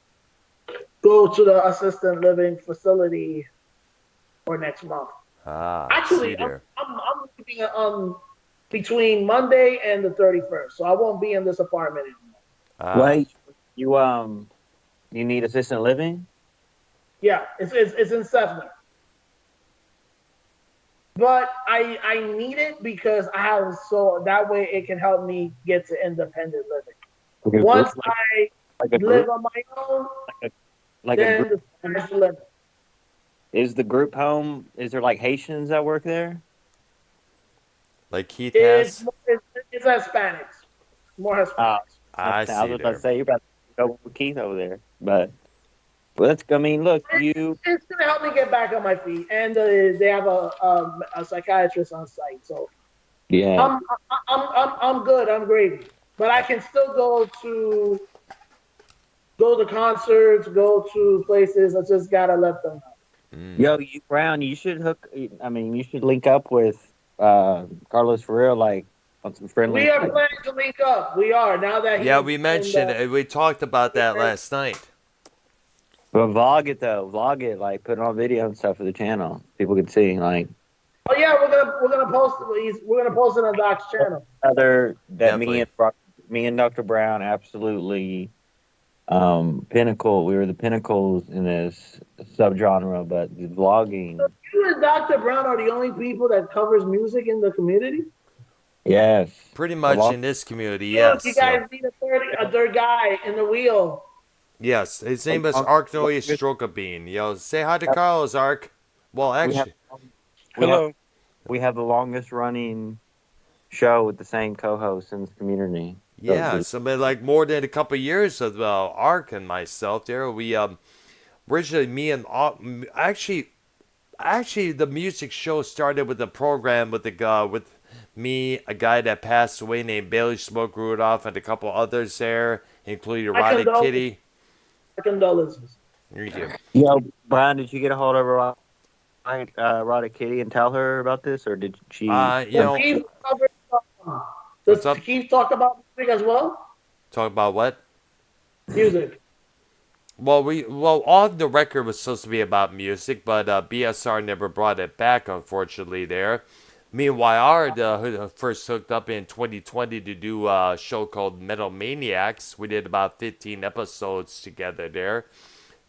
go to the assisted living facility for next month. Actually, I'm leaving between Monday and the 31st, so I won't be in this apartment anymore. Wait, you need assistant living? Yeah, it's in Sefner. But I need it because so that way it can help me get to independent living. Once I live on my own, then the sky's the limit. Is the group home? Is there like Haitians that work there? Like Keith has? It's Hispanics. More Hispanics. I see. I was about to say you're about to go with Keith over there, but look, it's gonna help me get back on my feet, and they have a psychiatrist on site, so yeah, I'm good. I'm gravy, but I can still go to concerts, go to places. I just gotta let them know. Yo, Brown, you should you should link up with Carlos for real, like on some friendly. We are planning to link up. We are now that. Yeah, we mentioned it. We talked about that last night. But vlog it, like put it on video and stuff for the channel. People can see, like. Oh yeah, we're gonna post it. We're gonna post it on Doc's channel. Me and Dr. Brown absolutely pinnacle. We were the pinnacles in this subgenre, but the vlogging. So you and Dr. Brown are the only people that covers music in the community. Yes. Pretty much in this community, yes. You guys need a third guy in the wheel. Yes, his name is Ark and YR. Say hi to Carlos, Ark. Well, actually, hello. We have the longest running show with the same co-host in this community. Yeah, so like more than a couple of years of Ark and myself there. We originally actually the music show started with a program with me, a guy that passed away named Bailey Smoke Rudolph, and a couple others there, including Roddy Kitty. Condolences. Thank you. Yo, Brian, did you get a hold of Roddy Kitty and tell her about this, or did she? Does Keith talk about music as well? Talk about what? Music. Well, all of the record was supposed to be about music, but BSR never brought it back, unfortunately. There. Me and YR first hooked up in 2020 to do a show called Metal Maniax. We did about 15 episodes together there.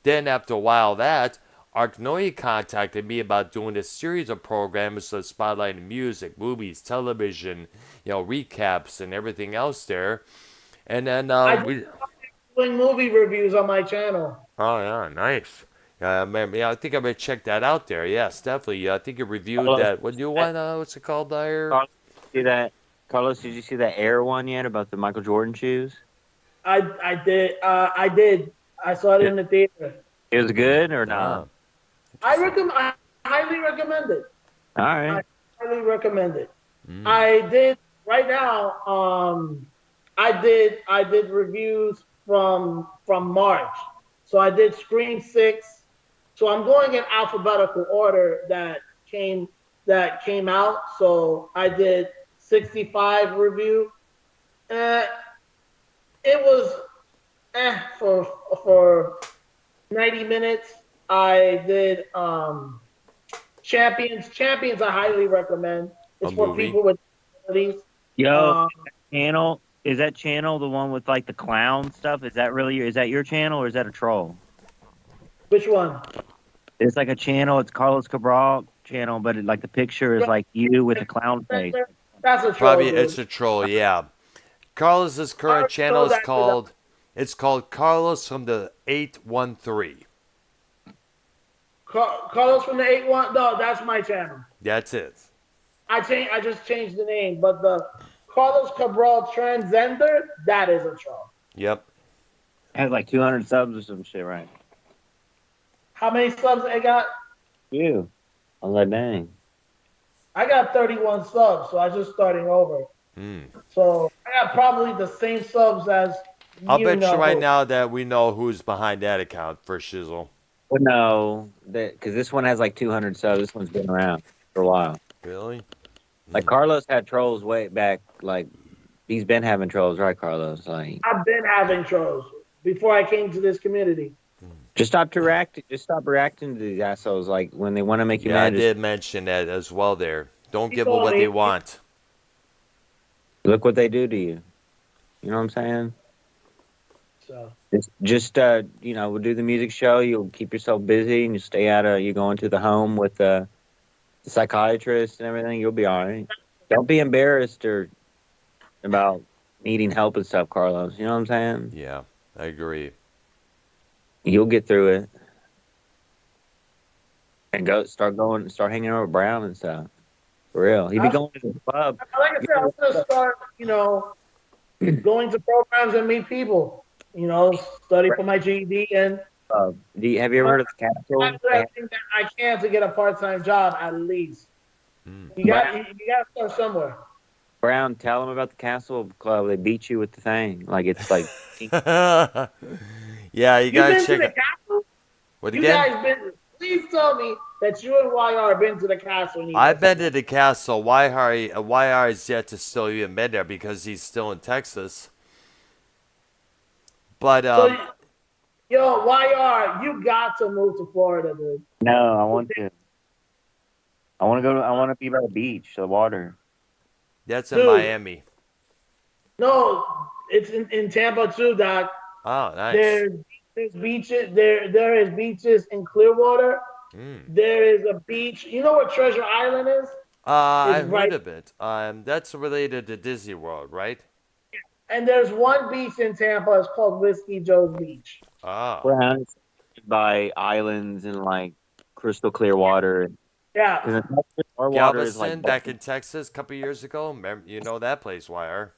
Then after a while Ark contacted me about doing a series of programs spotlighting music, movies, television, recaps and everything else there. And then I just we, started doing movie reviews on my channel. oh yeah, nice. Yeah, I think I'm gonna check that out there. Yes, definitely. Yeah, I think you reviewed Carlos, that. What you want? What's it called there? Carlos, see that? Carlos, did you see that Air one yet about the Michael Jordan shoes? I did. I saw it It, in the theater. it was good or Ah, not? interesting. I highly recommend it. All I right. highly recommend it. Mm. I did right now. I did reviews from March. So I did Scream 6. So I'm going in alphabetical order that came out. So I did 65 review. Uh, it was for 90 minutes. I did Champions. Champions I highly recommend. A It's for movie. people with disabilities. Yo, Um, channel is that channel the one with like the clown stuff? Is that your channel or is that a troll? which one? It's like a channel. It's Carlos Cabral channel, but like the picture is like you with a clown face. That's a troll, Probably it's dude. a troll. Yeah. Carlos's I current already channel know is that. called. It's called Carlos from the 813. Carlos from the 8-1. No, that's my channel. That's it. I just changed the name, but the Carlos Cabral Transcender, that is a troll. Yep. Has like 200 subs or some shit, right? How many subs I got? You. On that dang. I got 31 subs, so I just starting over. Mm. So I got probably the same subs as I'll bet you right who. now that we know who's behind that account for Shizzle. Well, no, because this one has like 200 subs. This one's been around for a while. Really? Like Carlos had trolls way back. Like he's been having trolls, right, Carlos? Like I've been having trolls before I came to this community. just stop to react. Just stop reacting to these assholes. Like when they want to make you Yeah, I mad, just did mention that as well there. Don't He give them told what me- they want. look what they do to you. You know what I'm saying? So It's just we'll do the music show. You'll keep yourself busy and you stay out of. You go into the home with the psychiatrist and everything. You'll be all right. Don't be embarrassed or about needing help and stuff, Carlos. You know what I'm saying? Yeah, I agree. You'll get through it. And start hanging out with Brown and stuff. For real. He'd be going to the club. like I said, I'm gonna start, going to programs and meet people. Study for my GED and Have you ever heard of the Capitol? I do everything that I can to get a part-time job at least. Mm. You got to start somewhere. Brown, tell them about the Castle Club. They beat you with the thing. Like it's like Yeah, you You gotta been to check the it. castle? What You again? guys been? Please tell me that you and YR been to the castle. and you I've guys- been to the castle. YR is yet to still even been there because he's still in Texas. But So, yo, YR, you got to move to Florida, dude. no, I want to. I want to go. I want to be by the beach, the water. that's in Dude. Miami. No, it's in Tampa too, Doc. Oh, nice. There's beaches. There is beaches in Clearwater. Mm. There is a beach. You know where Treasure Island is? I right- heard of it. That's related to Disney World, right? And there's one beach in Tampa. It's called Whiskey Joe's Beach. Ah. Brown by islands and like crystal clear water. Yeah. Because our water is Galveston, like back in Texas a couple years ago. Remember, you know that place, YR.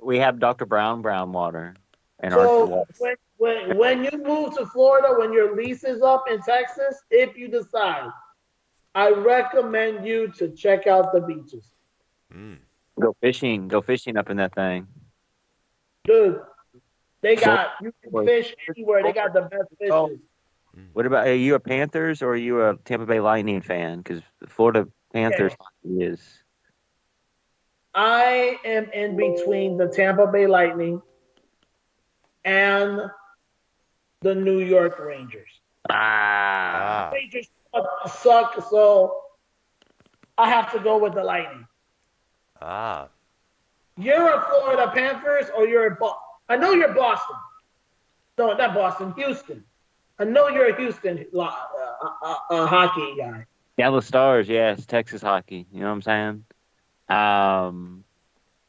we have Dr. Brown water and So our water. when you move to Florida, when your lease is up in Texas, if you decide, I recommend you to check out the beaches. Go fishing up in that thing. Dude, you can fish anywhere. They got the best fishes. What about, are you a Panthers or are you a Tampa Bay Lightning fan? Because Florida Panthers is. I am in between the Tampa Bay Lightning and the New York Rangers. Ah. Rangers suck, so I have to go with the Lightning. Ah. You're a Florida Panthers or you're a Boston? I know you're Boston. No, not Boston, Houston. I know you're a Houston a hockey guy. Yellow Stars, yes, Texas hockey. You know what I'm saying?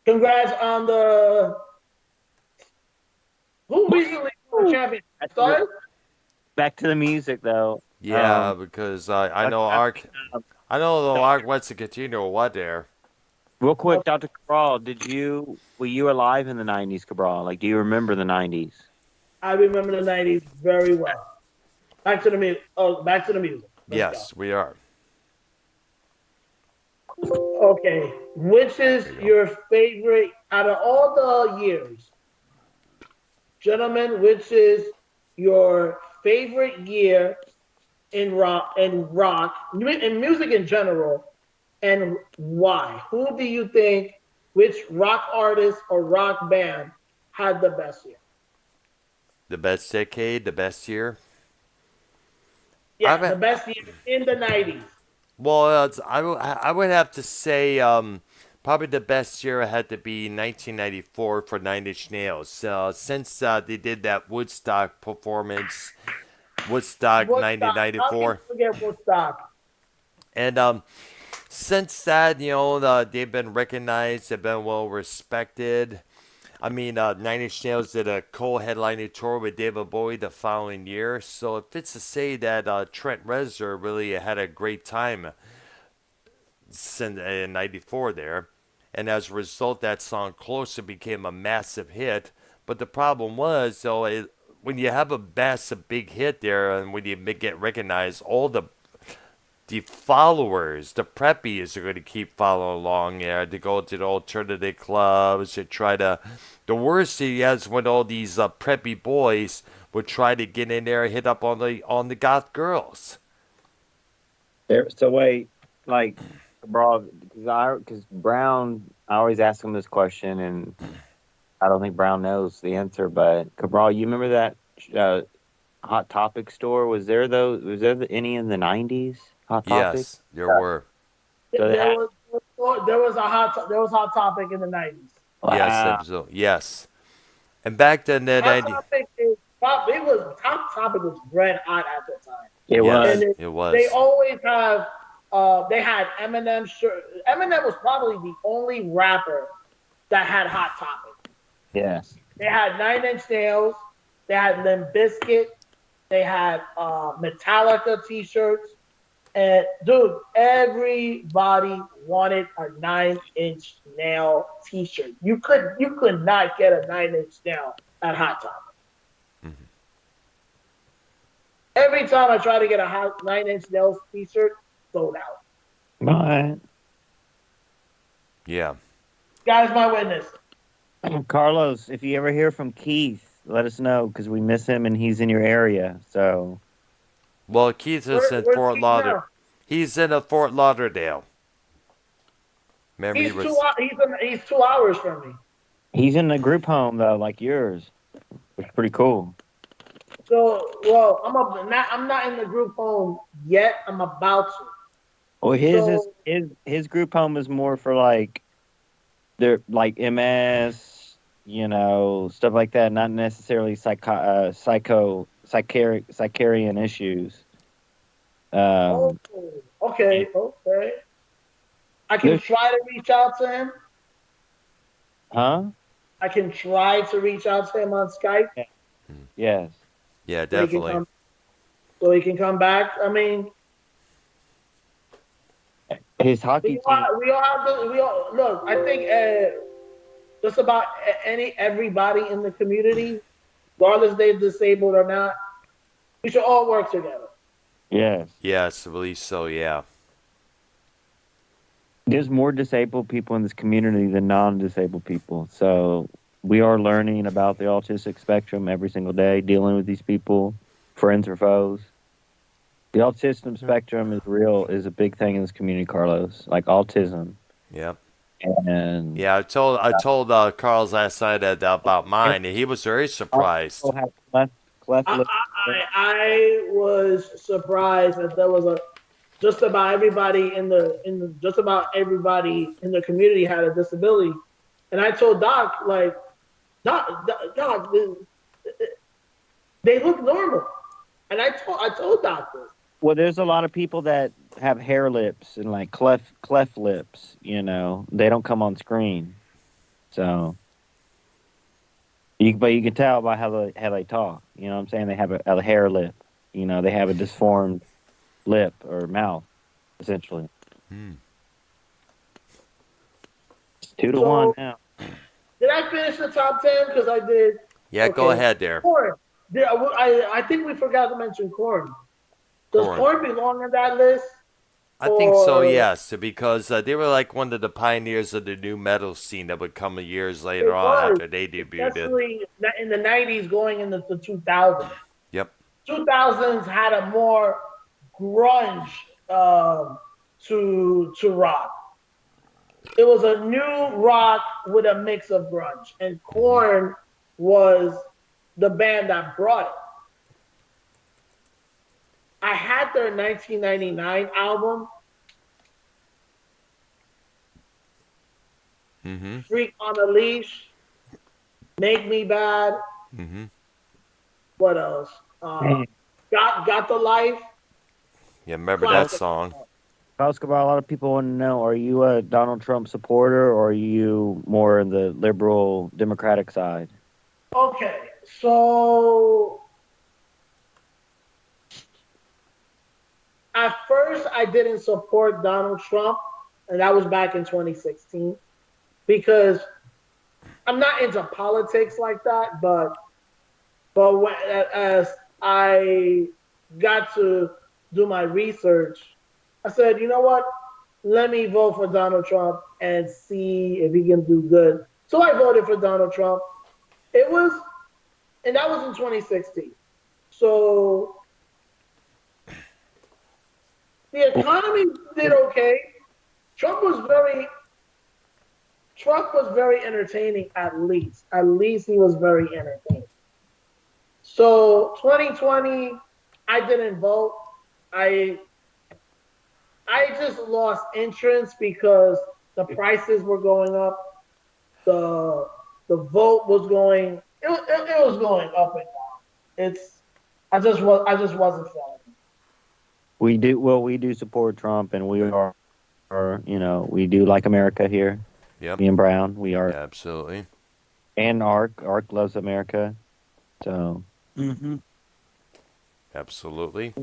Congrats on the who recently won the championship. Stars? Back to the music though. Yeah, because I know Ark. I know the Ark wants to continue what there. Real quick, Dr. Cabral, were you alive in the 90s, Cabral? Like, do you remember the 90s? I remember the '90s very well. Back to the music. Oh, back to the music. Let's Yes, we are. go. Okay, which is There you go. your favorite out of all the years, gentlemen? Which is your favorite year in rock in music in general, and why? Who do you think? Which rock artist or rock band had the best year? The best decade, the best year. Yeah, the best year in the '90s. Well, I would have to say probably the best year had to be 1994 for Nine Inch Nails. Since they did that Woodstock performance, Woodstock Woodstock. How can you 1994, forget Woodstock? and since that, they've been recognized, they've been well respected. I mean, Nine Inch Nails did a co-headlining tour with David Bowie the following year, so it fits to say that Trent Reznor really had a great time in '94 there, and as a result, that song "Closer" became a massive hit. But the problem was, though, when you have a massive big hit there, and when you get recognized, all the followers, the preppies are going to keep following along there to go to the alternative clubs to try to. The worst he has when all these preppy boys would try to get in there and hit up on the goth girls. So wait, like, bro, because Brown, I always ask him this question, and I don't think Brown knows the answer. But Cabral, you remember that Hot Topic store? Was there any in the 90s? Hot Topic? Yes, there were. So they had, There was Hot Topic in the '90s. Yes, wow. absolutely. Yes. And back then, that Hot 90, Topic is it was Hot Topic was red hot at the time. It yes, was. And it was. they always have they had Eminem shirt. Eminem was probably the only rapper that had Hot Topic. Yes. They had Nine Inch Nails, they had Limp Bizkit, they had Metallica t-shirts. And dude, everybody wanted a 9-inch nail T-shirt. You could not get a 9-inch nail at Hot Topic. Mm-hmm. Every time I try to get a 9-inch nails T-shirt, sold out. But Yeah. Guy's my witness. Carlos, if you ever hear from Keith, let us know because we miss him and he's in your area. So Well, Keith is in Where's Fort Keith Lauderdale. now? He's in a Fort Lauderdale. Remember, He's 2 hours from me. he's in a group home though, like yours, which is pretty cool. So, well, I'm not in the group home yet. I'm about to. Well, So- his group home is more for like they're like MS, stuff like that. Not necessarily psychiatrian issues. Oh, okay. I can There's- try to reach out to him. Huh? I can try to reach out to him on Skype. Yes. yeah, So he can definitely. so he can come back. I mean, His hockey team. Look. I think just about everybody in the community, regardless if they're disabled or not, we should all work together. Yes. Yes, I believe so, yeah. There's more disabled people in this community than non-disabled people. So we are learning about the autistic spectrum every single day, dealing with these people, friends or foes. The autism spectrum is a big thing in this community, Carlos. Like autism. Yeah. And Yeah, I told Carl's last night about mine, and he was very surprised. also have cleft lip. I was surprised that there was just about everybody in the community had a disability, and I told Doc Doc, they look normal, and I told Doc this. Well, there's a lot of people that have hair lips and like cleft lips. They don't come on screen, so but you can tell by how they talk. You know what I'm saying? They have a hair lip. They have a disformed lip or mouth, essentially. Hmm. It's 2-1 So now. did I finish the top 10? Because I did. Yeah, go Okay. ahead there. Corn. I think we forgot to mention corn. Does Corn. corn belong in that list? I think so, Or yes, because they were like one of the pioneers of the new metal scene that would come years later it on was, after they debuted. especially in the 90s going into the 2000s. Yep. 2000s had a more grunge to rock. It was a new rock with a mix of grunge, and Hmm. Korn was the band that brought it. I had their 1999 album, Hmm. Freak on a Leash, Make Me Bad. Hmm. What else? Uh, Hey, got the Life, Yeah, remember that classic. song? Escobar, a lot of people want to know: are you a Donald Trump supporter, or are you more in the liberal Democratic side? Okay, so at first I didn't support Donald Trump, and that was back in 2016 because I'm not into politics like that. But as I got to do my research, I said, you know what? Let me vote for Donald Trump and see if he can do good. So I voted for Donald Trump. It was, and that was in 2016. So the economy did okay. Trump was very Trump was very entertaining at least. At least he was very entertaining. So 2020, I didn't vote. I I just lost interest because the prices were going up. The the vote was going it was going up and down. It's I just wasn't feeling it. We do well. We do support Trump, and we do like America here. Yep. Me and Brown, we are, Yeah, absolutely. and Ark loves America. So Hmm. Absolutely.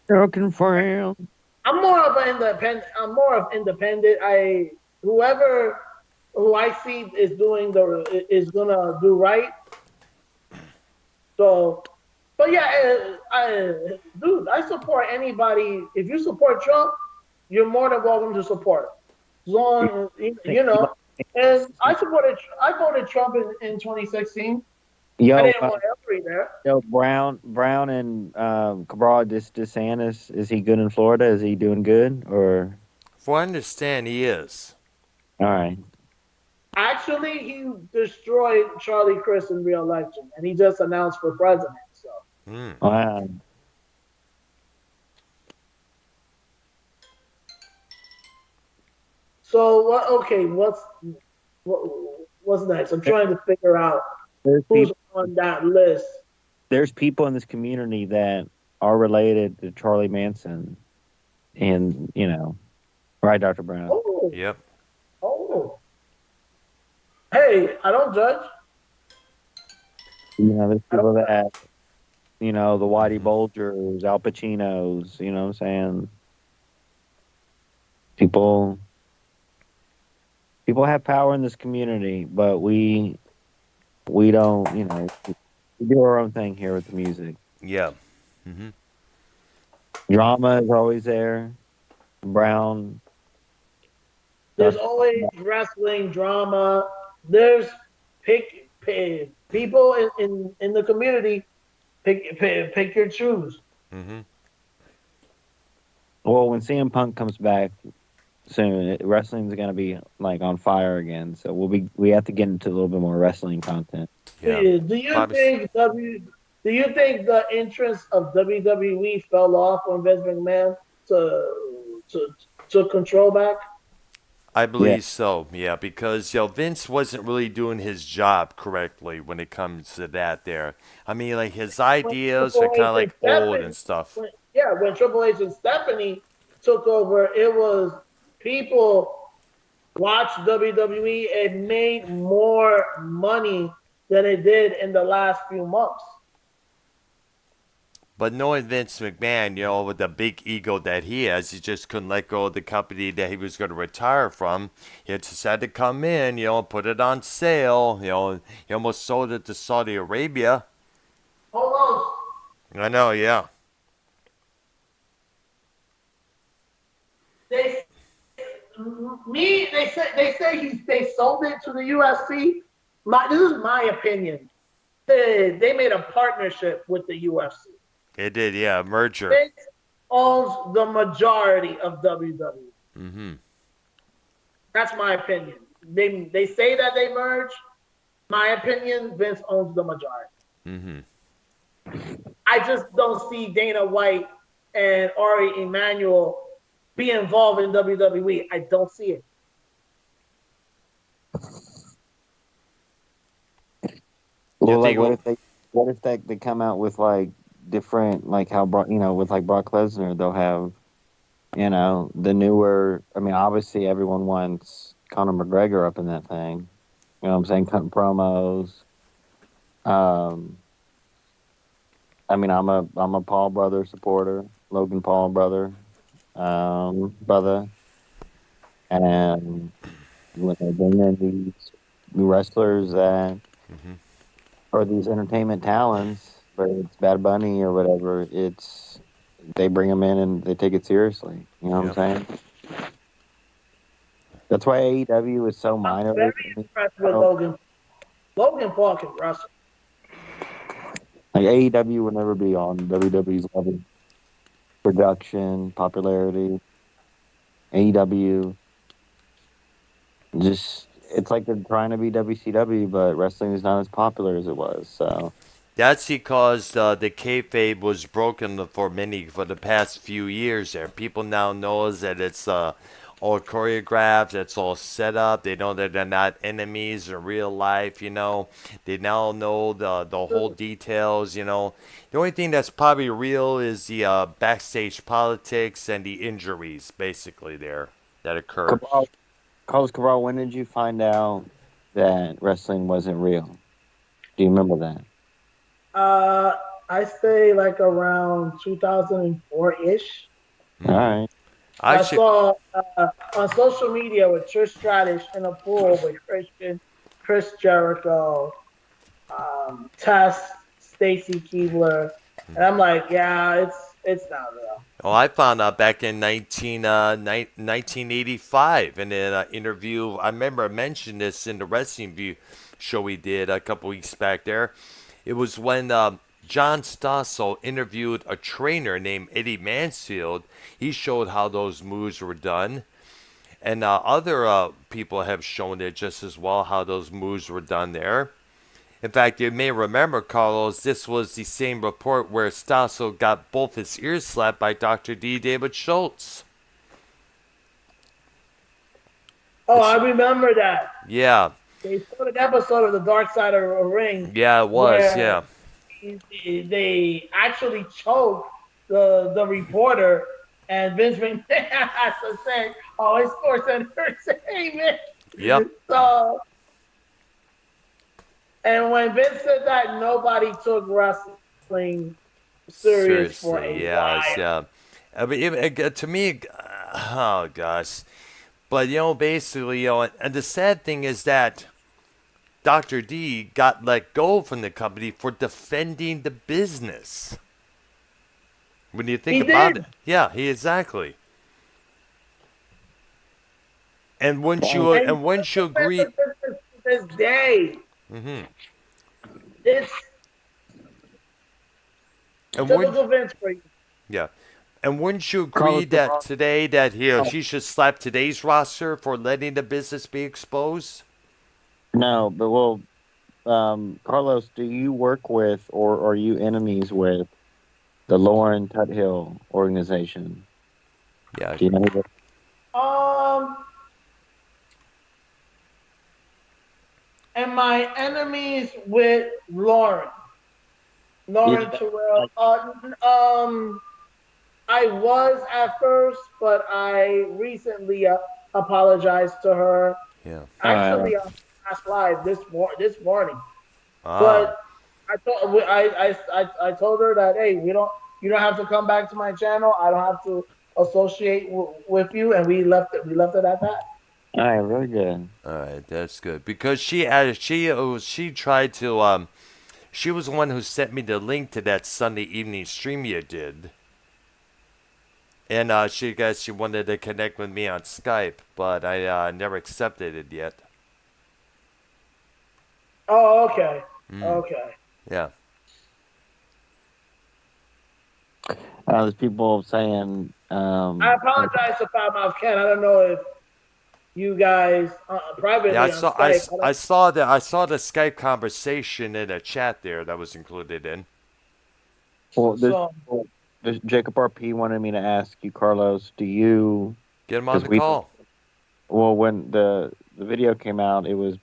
American friend. I'm more of an independent. I'm more of independent. I whoever who I see is gonna do right. So, but yeah, dude, I support anybody. If you support Trump, you're more than welcome to support him. As long as, you know, and I voted Trump in 2016. I Yo, didn't want Hillary there. yo, Brown and Cabral DeSantis. Is he good in Florida? Is he doing good? Or For I understand, he is. all right? Actually, he destroyed Charlie Crist in re-election, and he just announced for president. So, Hmm. Wow. so what? Okay, what, what's next? I'm trying to figure out There's who's people. on that list. There's people in this community that are related to Charlie Manson, and right, Dr. Brown. Oh, Yep. oh. Hey, I don't judge. There's I people don't judge. that the Whitey Hmm. Bulgers, Al Pacinos. You know what I'm saying? People have power in this community, but we don't. We do our own thing here with the music. Yeah. Hmm. Drama is always there. Brown, There's Dr. always wrestling drama. There's people in the community pick your choose. Hmm. Well, when CM Punk comes back soon, wrestling's gonna be like on fire again. So we have to get into a little bit more wrestling content. Yeah. Do you Probably. think Do you think the interest of WWE fell off when Vince McMahon to took control back? I Yeah, believe so. Yeah, because Vince wasn't really doing his job correctly when it comes to that. There. I mean, like his When ideas are Triple kind H of like old accepted and stuff. yeah, when Triple H and Stephanie took over, it was people watched WWE and made more money than it did in the last few months. But knowing Vince McMahon, with the big ego that he has, he just couldn't let go of the company that he was going to retire from. He just had to come in, put it on sale. He almost sold it to Saudi Arabia. Almost. I know, yeah. They they sold it to the UFC. This is my opinion. They made a partnership with the UFC. It did, yeah, merger. Vince owns the majority of WWE. Mm-hmm. That's my opinion. They say that they merged. My opinion, Vince owns the majority. Mm-hmm. I just don't see Dana White and Ari Emanuel be involved in WWE. I don't see it. Well, like, what if they come out with like different, like how with like Brock Lesnar, they'll have, the newer. I mean, obviously everyone wants Conor McGregor up in that thing. You know what I'm saying? Cutting promos. I mean, I'm a Paul brother supporter, Logan Paul brother, brother, and when they bring in these new wrestlers that Mm-hmm. or these entertainment talents, whether it's Bad Bunny or whatever, they bring them in and they take it seriously. You know what I'm saying? That's why AEW is so I'm minor. very impressed with Logan. Logan Paul can wrestle. Like AEW will never be on WWE's level. Production, popularity. AEW, just it's like they're trying to be WCW, but wrestling is not as popular as it was. So That's because the kayfabe was broken for the past few years. There, people now knows that it's all choreographed. It's all set up. They know that they're not enemies in real life. They now know the whole details. The only thing that's probably real is the backstage politics and the injuries, basically there that occur. Carlos Cabral, when did you find out that wrestling wasn't real? Do you remember that? I say like around 2004-ish. All right. I Actually, saw on social media with Trish Stratus in a pool with Christian, Chris Jericho, Tess, Stacy Keebler, and I'm like, yeah, it's not real. well, I found out back in 1985 in an interview. I remember I mentioned this in the Wrestling View show we did a couple weeks back there. It was when John Stossel interviewed a trainer named Eddie Mansfield. He showed how those moves were done. And other people have shown it just as well, how those moves were done there. In fact, you may remember, Carlos, this was the same report where Stossel got both his ears slapped by Dr. D. David Schultz. Oh, I remember that. Yeah. They showed an episode of The Dark Side of the Ring. Yeah, it was, yeah. They actually choked the reporter, and Vince McMahon has to say, "Oh, it's sports entertainment." Yep. So, and when Vince said that, nobody took wrestling serious for a yes, while. yeah. I mean, to me, oh gosh. But, basically, and the sad thing is that Dr. D got let go from the company for defending the business. When you think about it. Yeah, exactly. And wouldn't you agree? This day, Mm-hmm. it's And typical Vince for you. yeah. And wouldn't you agree that today that she should slap today's roster for letting the business be exposed? No, but Carlos, do you work with or are you enemies with the Lauren Tuthill organization? Yeah. Do you know that? Am I enemies with Lauren? Lauren Terrell. I was at first, but I recently apologized to her. Yeah. All right. Actually, on last live this morning. Ah. But I told her that hey, you don't have to come back to my channel. I don't have to associate with you, and we left it at that. All right, really good. All right, that's good because she tried to she was the one who sent me the link to that Sunday evening stream you did, and she wanted to connect with me on Skype, but I never accepted it yet. Oh, okay, Mm, okay. yeah. There's people saying, I apologize to Mouth Ken. I don't know if you guys Yeah, privately on Skype. I saw the Skype conversation in a chat there that was included in. well, So there's Jacob RP wanted me to ask you, Carlos, do you, Get him on because the we, call. well, when the video came out, it was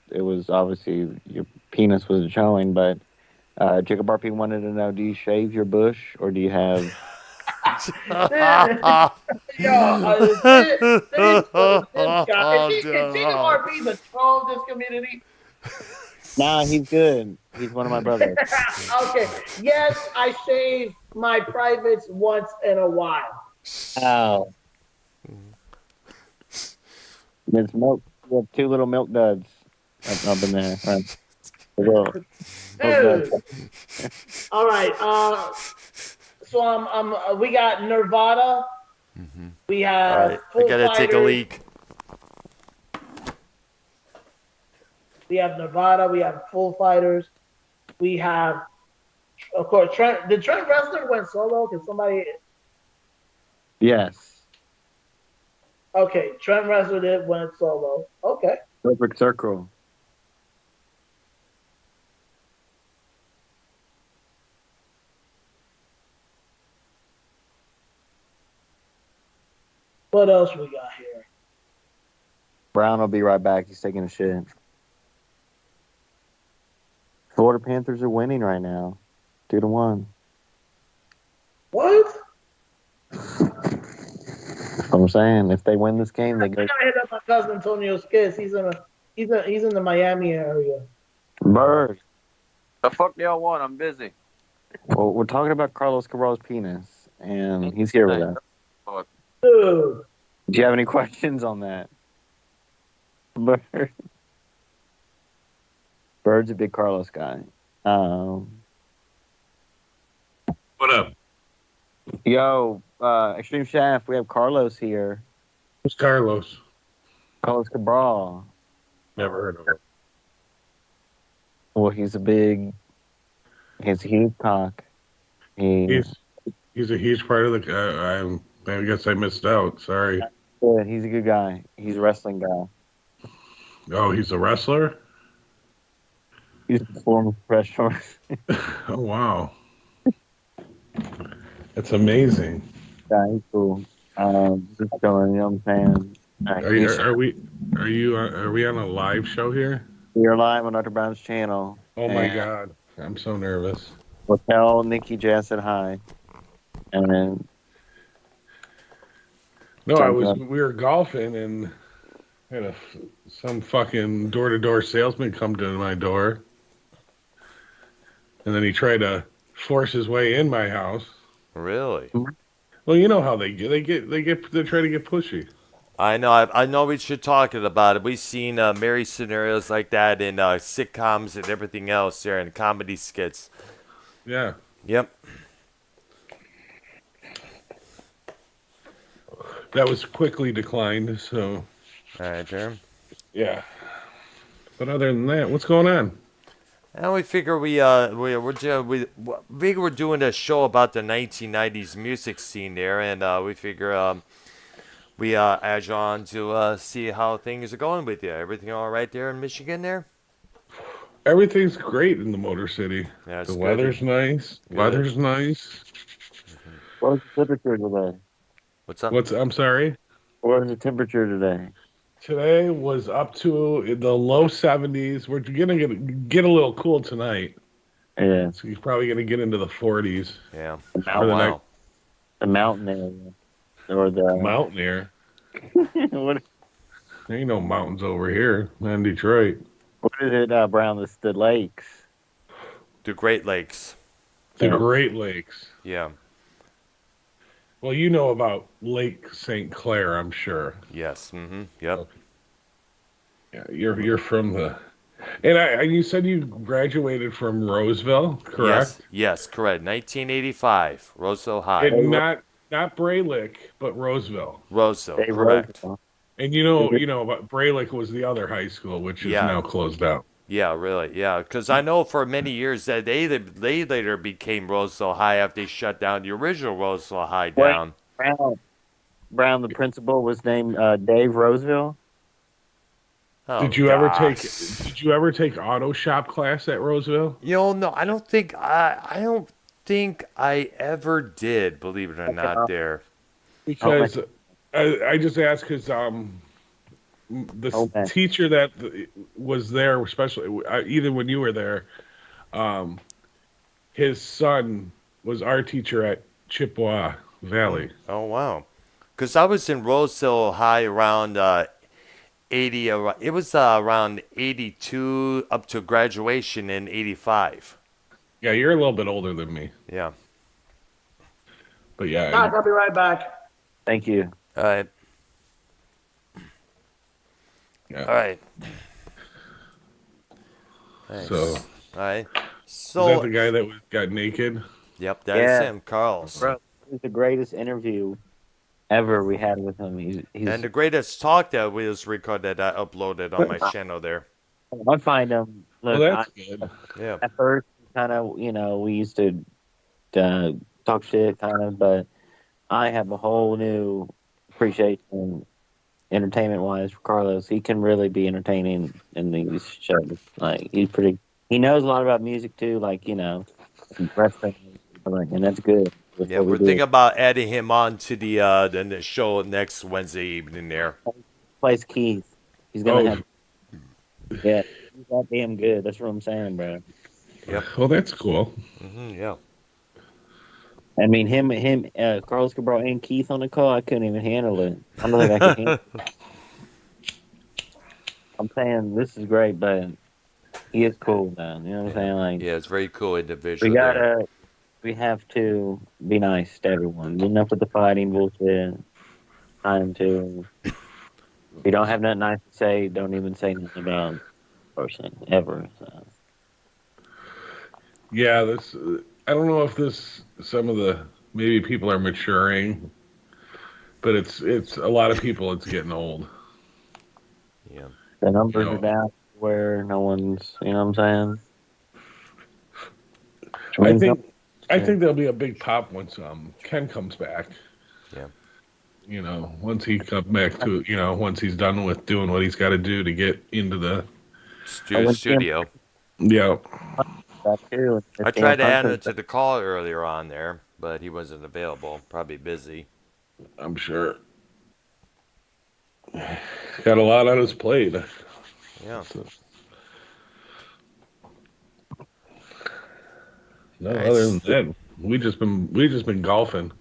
obviously your penis was showing, but Jacob RP wanted to know, do you shave your bush or do you have? yo, this guy is Jacob Oh, RP the troll of this community? Nah, he's good. He's one of my brothers. Okay. Yes, I shave my privates once in a while. Oh, it's milk. We have two little milk duds up in there. Right. Little milk Dude. duds. All right. So we got Nirvana. We all have right, I Full gotta take a Fighters. leak. We have Nirvana. We have Full Fighters. We have, of course, Trent. Did Trent Reznor went solo? Can somebody? Yes. Okay, Trent Reznor did went solo. Okay. Perfect circle. What else we got here? Brown will be right back. He's taking a shit. Florida Panthers are winning right now, 2-1. What? That's what I'm saying. If they win this game, they I go. gotta hit up my cousin Antonio Skis. He's in the Miami area. Bird. The fuck do y'all want? I'm busy. Well, we're talking about Carlos Cabral's penis, and he's here with us. Dude. Do you have any questions on that? Bird. Bird's a big Carlos guy. What up? Yo, Extreme Shaft, we have Carlos here. Who's Carlos? Carlos Cabral. Never heard of him. Well, he's a huge cock. He's a huge part of the. I guess I missed out. Sorry. Good. He's a good guy. He's a wrestling guy. Oh, he's a wrestler. He's a former professional. Oh wow, that's amazing. Yeah, he's cool. Just going, you know what I'm saying? Are we on a live show here? We're live on Dr. Brown's channel. Oh my god, I'm so nervous. We'll tell Nikki Jazz said hi. And then No, we were golfing and had some fucking door-to-door salesman come to my door, and then he tried to force his way in my house. Really? Well, you know how they try to get pushy. I know. I know. We should talk about it. We've seen marriage scenarios like that in sitcoms and everything else there, and comedy skits. Yeah. Yep. That was quickly declined. So. All right, there. Yeah. But other than that, what's going on? And we figure we're doing a show about the 1990s music scene there, and we figure we add you on to see how things are going with you. Everything all right there in Michigan there? Everything's great in the Motor City. Yeah, the weather's nice. Good. Weather's nice. what was the temperature today? What's up? I'm sorry? What was the temperature today? Today was up to the low 70s. We're gonna get a little cool tonight. Yeah. So you're probably gonna get into the 40s. Yeah. For the wow. the mountain area or the Mountaineer. what? There ain't no mountains over here in Detroit. What is it, Brown? The lakes. The Great Lakes. The Yeah. Great Lakes. Yeah. Well, you know about Lake St. Clair, I'm sure. Yes. Yep. Okay. Yeah, you're from the, and you said you graduated from Roseville, correct? Yes, correct. 1985, Roseville High. And not Braylick, but Roseville. Roseville, Dave correct. Roosevelt. And you know about Braylick was the other high school, which is Yeah. now closed down. Yeah, really. Yeah, because I know for many years that they later became Roseville High after they shut down the original Roseville High down. Brown, the principal was named Dave Roosevelt. Oh, Did you ever gosh. take auto shop class at Roseville? No, I don't think I ever did. Believe it or not, there. Because I just asked because the teacher that was there, especially even when you were there, his son was our teacher at Chippewa Valley. Oh wow, because I was in Roseville High around 80. It was around 82 up to graduation in 85. Yeah, you're a little bit older than me, Yeah. but yeah. Doc, I'll be right back. Thank you. All right. Yeah. All right. Nice. So, all right. is So that the guy that got naked? Yep, that's Yeah. him, Carlos. Bro, it was the greatest interview ever we had with him. He's And the greatest talk that was recorded, I uploaded on my channel there. I find him. Look, Well, that's good. Yeah. at first, kind of, we used to talk shit, kind of, but I have a whole new appreciation, entertainment-wise, for Carlos. He can really be entertaining in these shows. Like, he knows a lot about music too, like, wrestling, and that's good. That's Yeah, what we we're do. thinking about adding him on to the show next Wednesday evening there. Plays Keith. He's gonna have. Yeah, he's that damn good. That's what I'm saying, bro. Well, that's cool. Yeah. I mean, him, Carlos Cabral and Keith on the call. I couldn't even handle it. I don't think I could handle it. I'm saying this is great, but he is cool, man. You know what I'm saying? Like, Yeah, it's very cool individual. we have to be nice to everyone. Enough with the fighting bullshit. Time to. If you don't have nothing nice to say, don't even say nothing about a person ever. So. Yeah, this. I don't know if some of the maybe people are maturing, but it's a lot of people. It's getting old. Yeah. The numbers are down where no one's. You know what I'm saying? I think there'll be a big pop once Ken comes back. Yeah. Once he comes back to once he's done with doing what he's got to do to get into the Studio. Yeah. I tried to add him to the call earlier on there, but he wasn't available. Probably busy. I'm sure. Got a lot on his plate. Yeah. So. No, Nice. other than that, we just been golfing,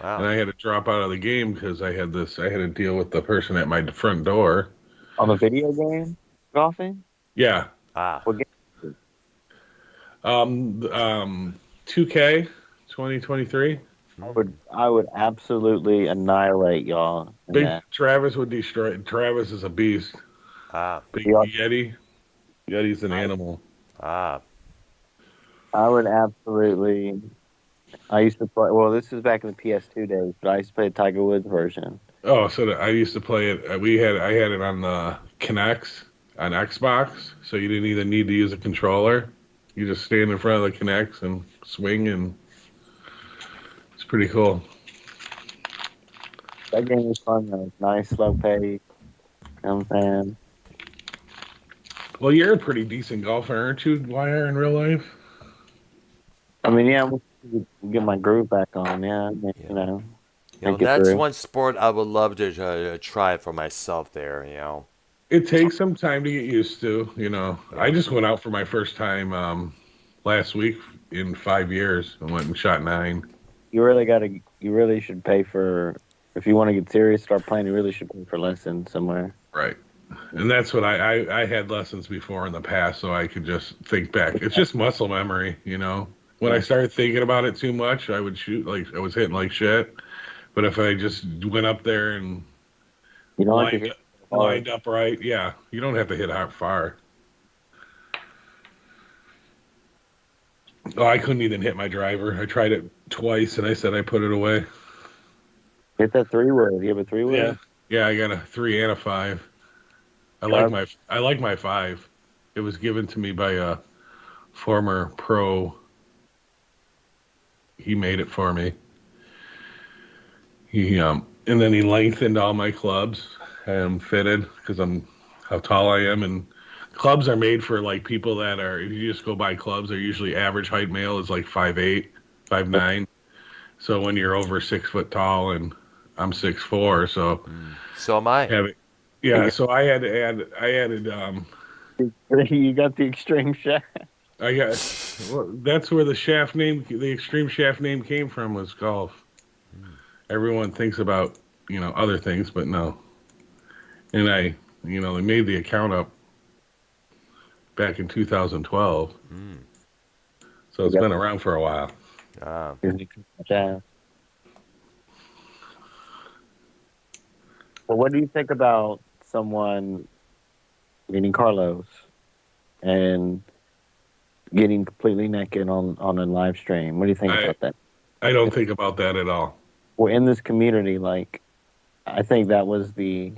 Wow. and I had to drop out of the game because I had to deal with the person at my front door. On the video game, golfing. Yeah. What game? 2K 2023. I would absolutely annihilate y'all. in Big that. Travis would destroy. Travis is a beast. Big Yeah. Yeti. Yeti's an animal. I would absolutely. I used to play. Well, this is back in the PS2 days, but I used to play the Tiger Woods version. Oh, so I used to play it. I had it on the Kinects on Xbox, so you didn't even need to use a controller. You just stand in front of the Kinects and swing, and it's pretty cool. That game was fun though. It's nice, slow pace. You know what I'm saying? Well, you're a pretty decent golfer, aren't you, YR, in real life? I mean, yeah, we'll get my groove back on. Yeah, you know. That's one sport I would love to try for myself there, It takes some time to get used to, I just went out for my first time last week in 5 years and went and shot 9. You really got to you really should pay for. If you want to get serious, start playing. You really should pay for lessons somewhere. Right. And that's what I had lessons before in the past, so I could just think back. It's just muscle memory, you know. When I started thinking about it too much, I would shoot like I was hitting like shit. But if I just went up there and You don't have to hit hard. lined up right, yeah, you don't have to hit out far. Oh, I couldn't even hit my driver. I tried it twice, and I said I put it away. Hit that 3-wood. You have a 3-wood? Yeah, yeah, I got a 3 and a 5. I like my 5. It was given to me by a former pro. He made it for me. And then he lengthened all my clubs and fitted because I'm how tall I am, and clubs are made for like people that are. If you just go buy clubs, they're usually average height male is like 5'8", 5'9". So when you're over 6 foot tall, and I'm 6'4", So am I. Yeah, so I added. You got the extreme shaft. That's where the extreme shaft name came from, was golf. Everyone thinks about, other things, but no. And they made the account up back in 2012. So it's been around for a while. Shaft. Well, what do you think about someone meeting Carlos and getting completely naked on a live stream? What do you think about that? I don't think about that at all. Well, in this community, I think that was the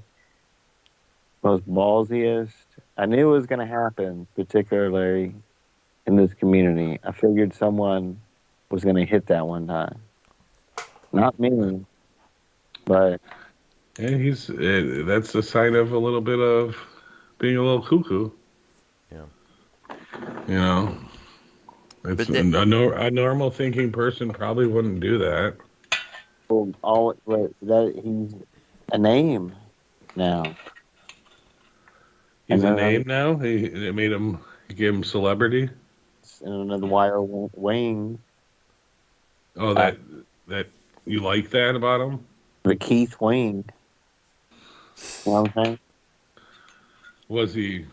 most ballsiest. I knew it was going to happen, particularly in this community. I figured someone was going to hit that one time. Not me, but... Yeah, that's a sign of a little bit of being a little cuckoo. Yeah. It's a normal thinking person probably wouldn't do that. Well, he's a name now. He's a name now? It made him, gave him celebrity? And another wire wing. Oh, that you like that about him? The Keith Wing. You know what I'm saying? Was he?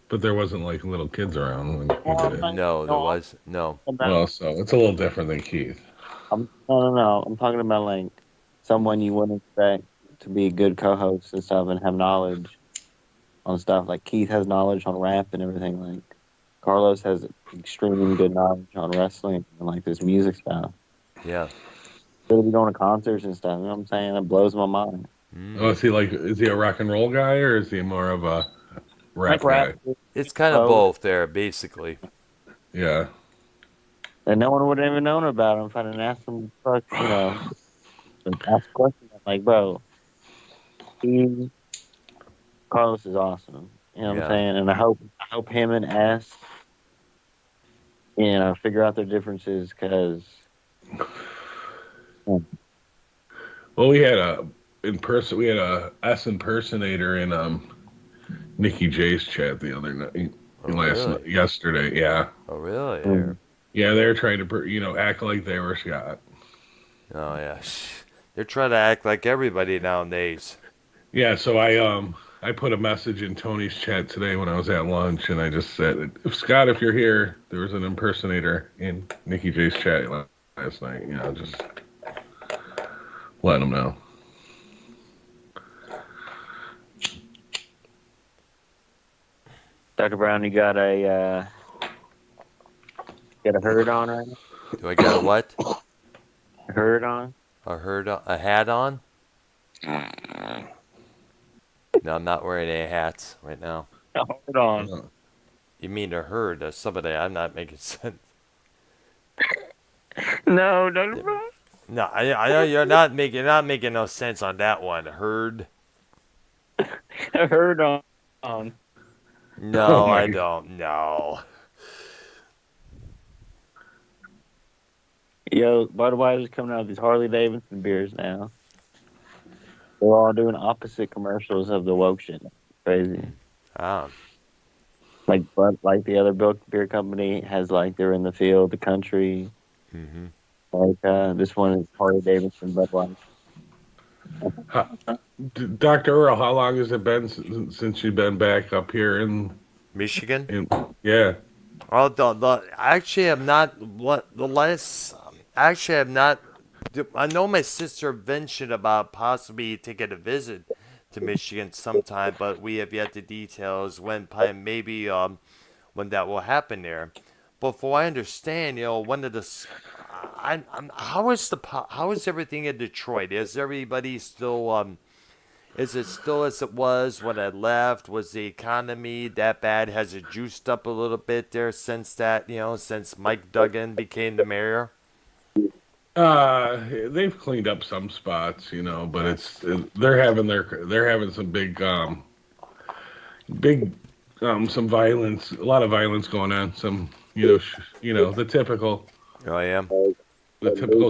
But there wasn't like little kids around when he did it. No, there was no. Well, so it's a little different than Keith. No. I'm talking about someone you wouldn't expect to be a good co-host and stuff and have knowledge on stuff. Like Keith has knowledge on rap and everything. Like Carlos has extremely good knowledge on wrestling and this music stuff. Yeah. He'll be going to concerts and stuff. You know what I'm saying? That blows my mind. Oh, is he a rock and roll guy, or is he more of a rap guy? It's kind of both there, basically. Yeah. And no one would have even known about him if I didn't ask him, ask questions. I'm like, bro, Carlos is awesome. You know what I'm saying? And I hope him and S, figure out their differences, because... Well, we had a S impersonator in Nikki J's chat the other night, yesterday. Yeah. Oh, really? Yeah, they're trying to act like they were Scott. Oh yeah, they're trying to act like everybody nowadays. Yeah, so I put a message in Tony's chat today when I was at lunch, and I just said, Scott, if you're here, there was an impersonator in Nikki J's chat last night. Just let him know. Dr. Brown, you got a herd on right now? Do I got a what? A herd on? A hat on? No, I'm not wearing any hats right now. A herd on. You mean a herd of somebody? I'm not making sense. No, Dr. Brown. No, I know you're not making no sense on that one. A herd? A herd on. No, I don't. No. Yo, Budweiser's coming out with these Harley Davidson beers now. They're all doing opposite commercials of the woke shit. Crazy. Oh. Like the other beer company has they're in the field, the country. Mm-hmm. Like this one is Harley Davidson Budweiser. How, Dr. Earl, how long has it been since you've been back up here Michigan. in yeah. Oh, the actually I'm not what the last. Actually, I'm not. I know my sister mentioned about possibly taking a visit to Michigan sometime, but we have yet the details when maybe when that will happen there. But for what I understand, one of the how is how is everything in Detroit? Is everybody still is it still as it was when I left? Was the economy that bad? Has it juiced up a little bit there since that, since Mike Duggan became the mayor? They've cleaned up some spots, but Yes. they're having some big some violence, a lot of violence going on. Some, the Oh, yeah.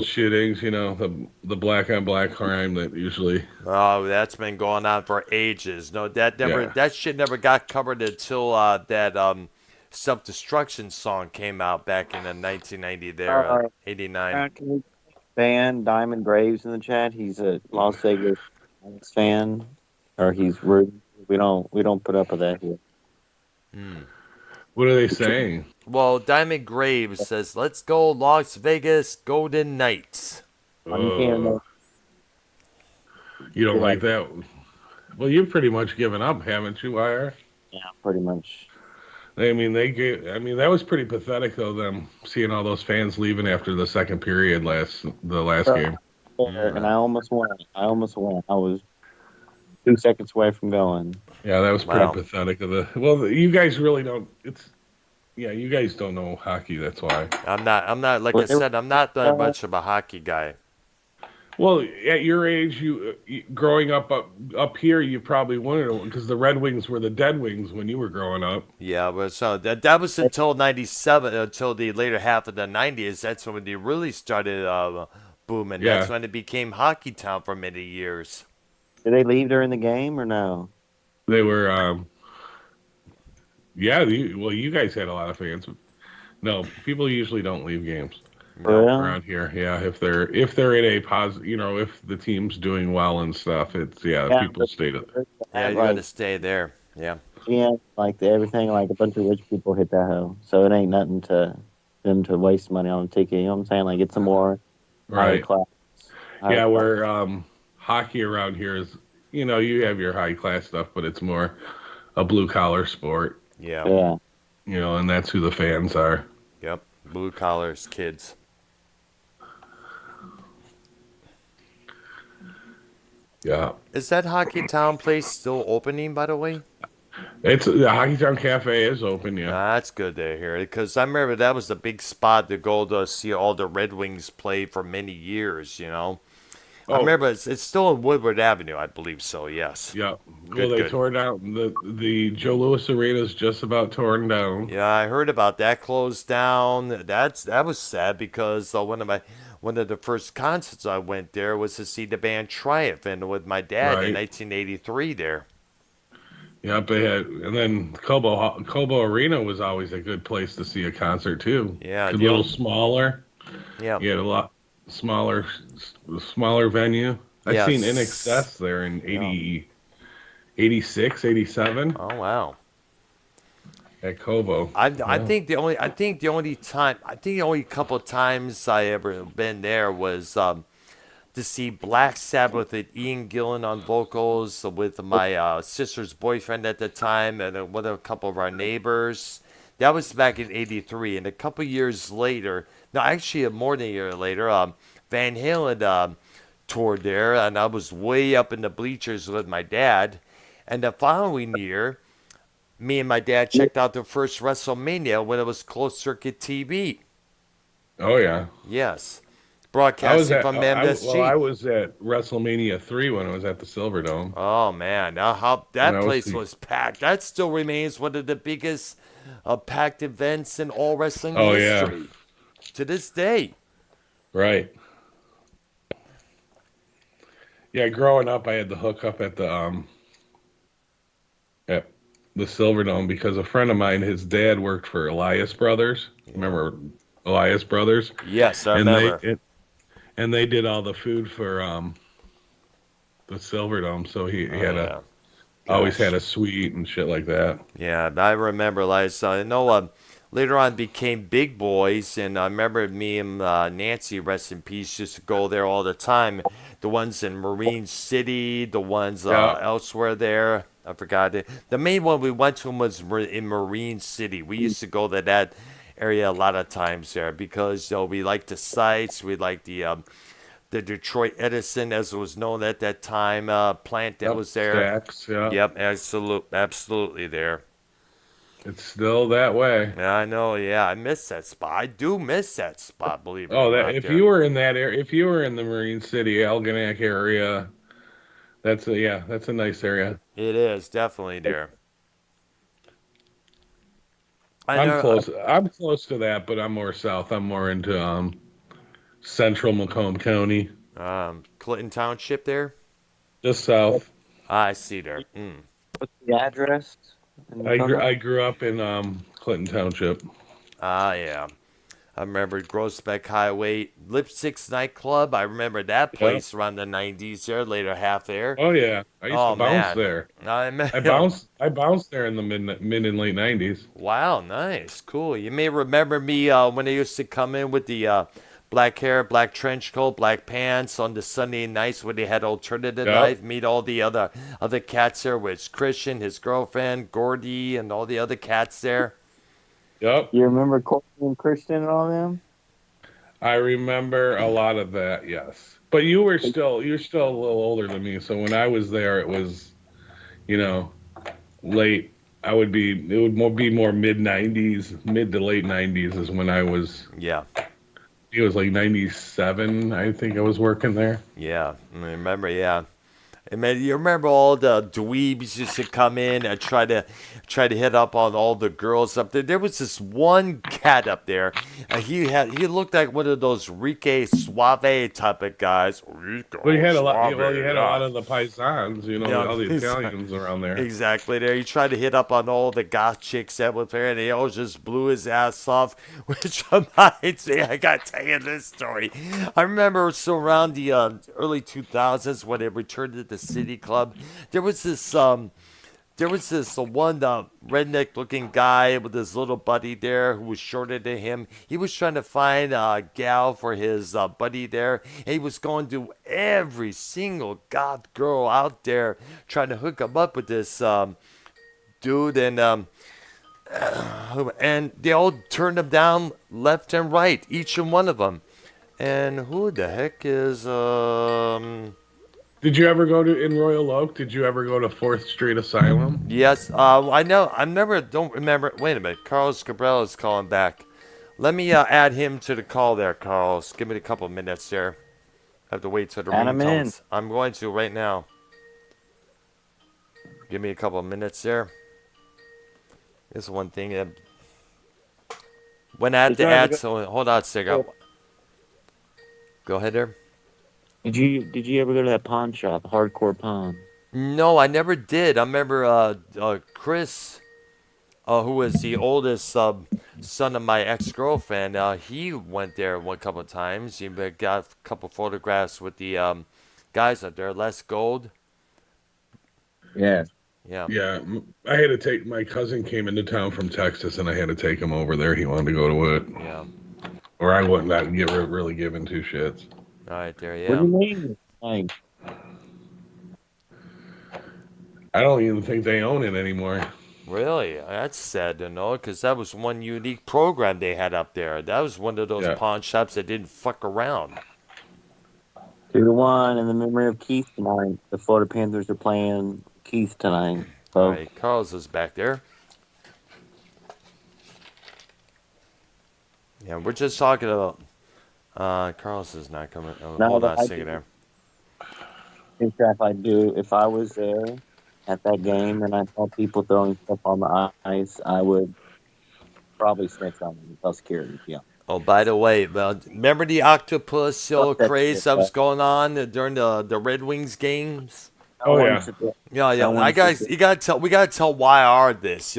shootings, the black on black crime that usually, Oh, that's been going on for ages. No, yeah. that shit never got covered until that self destruction song came out back in the 1990 there, Uh, 89. can we ban Diamond Graves in the chat? He's a Las Vegas Giants fan, or he's rude. We don't put up with that here. Hmm. What are they saying? Well, Diamond Graves says, "Let's go Las Vegas Golden Knights." You can't. You don't like that? Well, you've pretty much given up, haven't you, YR? Yeah, pretty much. That was pretty pathetic, though, them seeing all those fans leaving after the second period the last Uh, game. And I almost went. I was 2 seconds away from going. Yeah, that was pretty Wow. pathetic. You guys really don't. You guys don't know hockey. That's why. I'm not. Like Well, I said, I'm not that much of a hockey guy. Well, at your age, you growing up here, you probably wouldn't, because the Red Wings were the Dead Wings when you were growing up. Yeah, but so that was until '97, until the later half of the '90s. That's when they really started booming. That's Yeah, when it became Hockey Town for many years. Did they leave during the game or no? they were. Yeah, you guys had a lot of fans. No, people usually don't leave games For No. real? around here. Yeah, if they're in a positive, if the team's doing well and stuff, Yeah, people stay to. Yeah, you got to stay there. Yeah. yeah, everything, like a bunch of rich people hit that hoe. So it ain't nothing to them to waste money on a ticket. You know what I'm saying? Like it's a more higher Right. class. Yeah, where hockey around here is, you have your high class stuff, but it's more a blue collar sport, Yeah. Yeah. and that's who the fans are. Yep. Blue collars, kids. Yeah. Is that Hockey Town place still opening, by the way? It's the Hockey Town Cafe is open, yeah. That's good to hear. Because I remember that was the big spot to go to see all the Red Wings play for many years, I Oh, remember it's still in Woodward Avenue, I believe so, yes. yeah. Good, Well, they good. tore down the Joe Louis Arena is just about torn down. Yeah, I heard about that closed down. That was sad because one of the first concerts I went there was to see the band Triumph and with my dad in Right. 1983 there. Yep, they had, and then Cobo Arena was always a good place to see a concert too. Yeah, A little smaller. yeah. You had a lot smaller venue. I've seen In Yes. Excess there in Yeah. 86, 87 Oh wow. at Cobo. I Yeah. think the only couple of times I ever been there was to see Black Sabbath with Ian Gillan on vocals with my sister's boyfriend at the time and with a couple of our neighbors. That was back in '83, and a couple years later, no, actually more than a year later, Van Halen toured there, and I was way up in the bleachers with my dad. And the following year, me and my dad checked out the first WrestleMania when it was closed circuit TV. Oh yeah. Yes, I was broadcasting at from I MSG. was at WrestleMania 3 when I was at the Silverdome. Oh man, now how And that I was place was packed. That still remains one of the biggest packed events in all wrestling Oh yeah. history to this day. Right. Yeah, growing up I had the hookup at the Silverdome because a friend of mine, his dad worked for Elias Brothers. Remember Elias Brothers? Yes, I And remember. and they did all the food for the Silverdome, so he Oh, had yeah. always had Gosh. a suite and shit like that. Yeah, I remember. Like, so I know. Later on, became big boys, and I remember me and Nancy, rest in peace, used to go there all the time. The ones in Marine City, the ones Yeah, elsewhere there. I forgot it. The main one we went to was in Marine City. We used to go to that area a lot of times there because we liked the sights. We liked the Detroit Edison, as it was known at that time, plant that yep, was there. stacks. Yeah, Yep, absolutely there. it's still that way. Yeah, I know. Yeah, I miss that spot. I do miss that spot. Believe it or Oh, that not, if there. you were in that area, if you were in the Marine City, Algonac area, that's a nice area. It is definitely there. I I'm know. close. I'm close to that, but I'm more south. I'm more into central Macomb County, Clinton Township there. just south. I see there. What's the address? in I Macomb? grew up in Clinton Township. Yeah. I remember Grossbeck Highway, Lipstick's nightclub. I remember that Yeah. place around the 90's there, later half there. Oh yeah, I used to Oh bounce man. there. I I remember. bounced. I bounced there in the mid and late '90s. Wow, nice, cool. You may remember me when I used to come in with the black hair, black trench coat, black pants on the Sunday nights when they had alternative Yep. night. Meet all the other cats there, with Christian, his girlfriend, Gordy, and all the other cats there. Yep. You remember Courtney and Christian and all them? I remember a lot of that. Yes, but you're still a little older than me. So when I was there, it was, you know, late. It would be more mid '90s, mid to late '90s is when I was. Yeah, It was like '97, I think I was working there. yeah. I remember, yeah. And man, you remember all the dweebs used to come in and try to hit up on all the girls up there. There was this one cat up there, and he looked like one of those Rique Suave type of guys. Rico Well, Suave, you had a lot of the paisans, yeah, all the Italians around there. exactly. There, he tried to hit up on all the goth chicks that were there, and they all just blew his ass off. Which reminds me, I got to tell you this story. I remember so around the early 2000s when it returned to the City Club, there was this one redneck looking guy with his little buddy there who was shorter than him. He was trying to find a gal for his buddy there, and he was going to every single goth girl out there trying to hook him up with this dude, and they all turned him down left and right, each and one of them. And who the heck is Did you ever go to in Royal Oak? Did you ever go to 4th Street Asylum? Yes, I know. Don't remember. Wait a minute. Carlos Cabral is calling back. Let me add him to the call there, Carlos. Give me a couple minutes there. I have to wait till the Add him in. ringtones. I'm going to right now. Give me a couple minutes there. This one thing. When I had to add, so hold on a second. Go ahead there. Did you ever go to that pawn shop, Hardcore Pawn? No, I never did. I remember Chris, who was the oldest son of my ex-girlfriend. He went there one couple of times. He got a couple photographs with the guys up there. Les Gold. Yeah. Yeah. Yeah, I had to take my cousin came into town from Texas, and I had to take him over there. He wanted to go to it, Yeah. or I wouldn't not give really giving two shits. All right, there. What Yeah. do you mean? Like, I don't even think they own it anymore. Really? That's sad to know, because that was one unique program they had up there. That was one of those Yeah. pawn shops that didn't fuck around. 2-1 in the memory of Keith tonight. The Florida Panthers are playing Keith tonight. So All right, Carlos is back there. Yeah, we're just talking about. Carlos is not coming. No, Hold but on a I second do. there. if I was there at that game and I saw people throwing stuff on the ice, I would probably snitch on them and tell security. Yeah. Oh, by the way, remember the octopus Fuck that craze shit, that was going on during the Red Wings games? Oh, No yeah. one should do it. Yeah, yeah. No one I guys, should- we gotta tell YR this.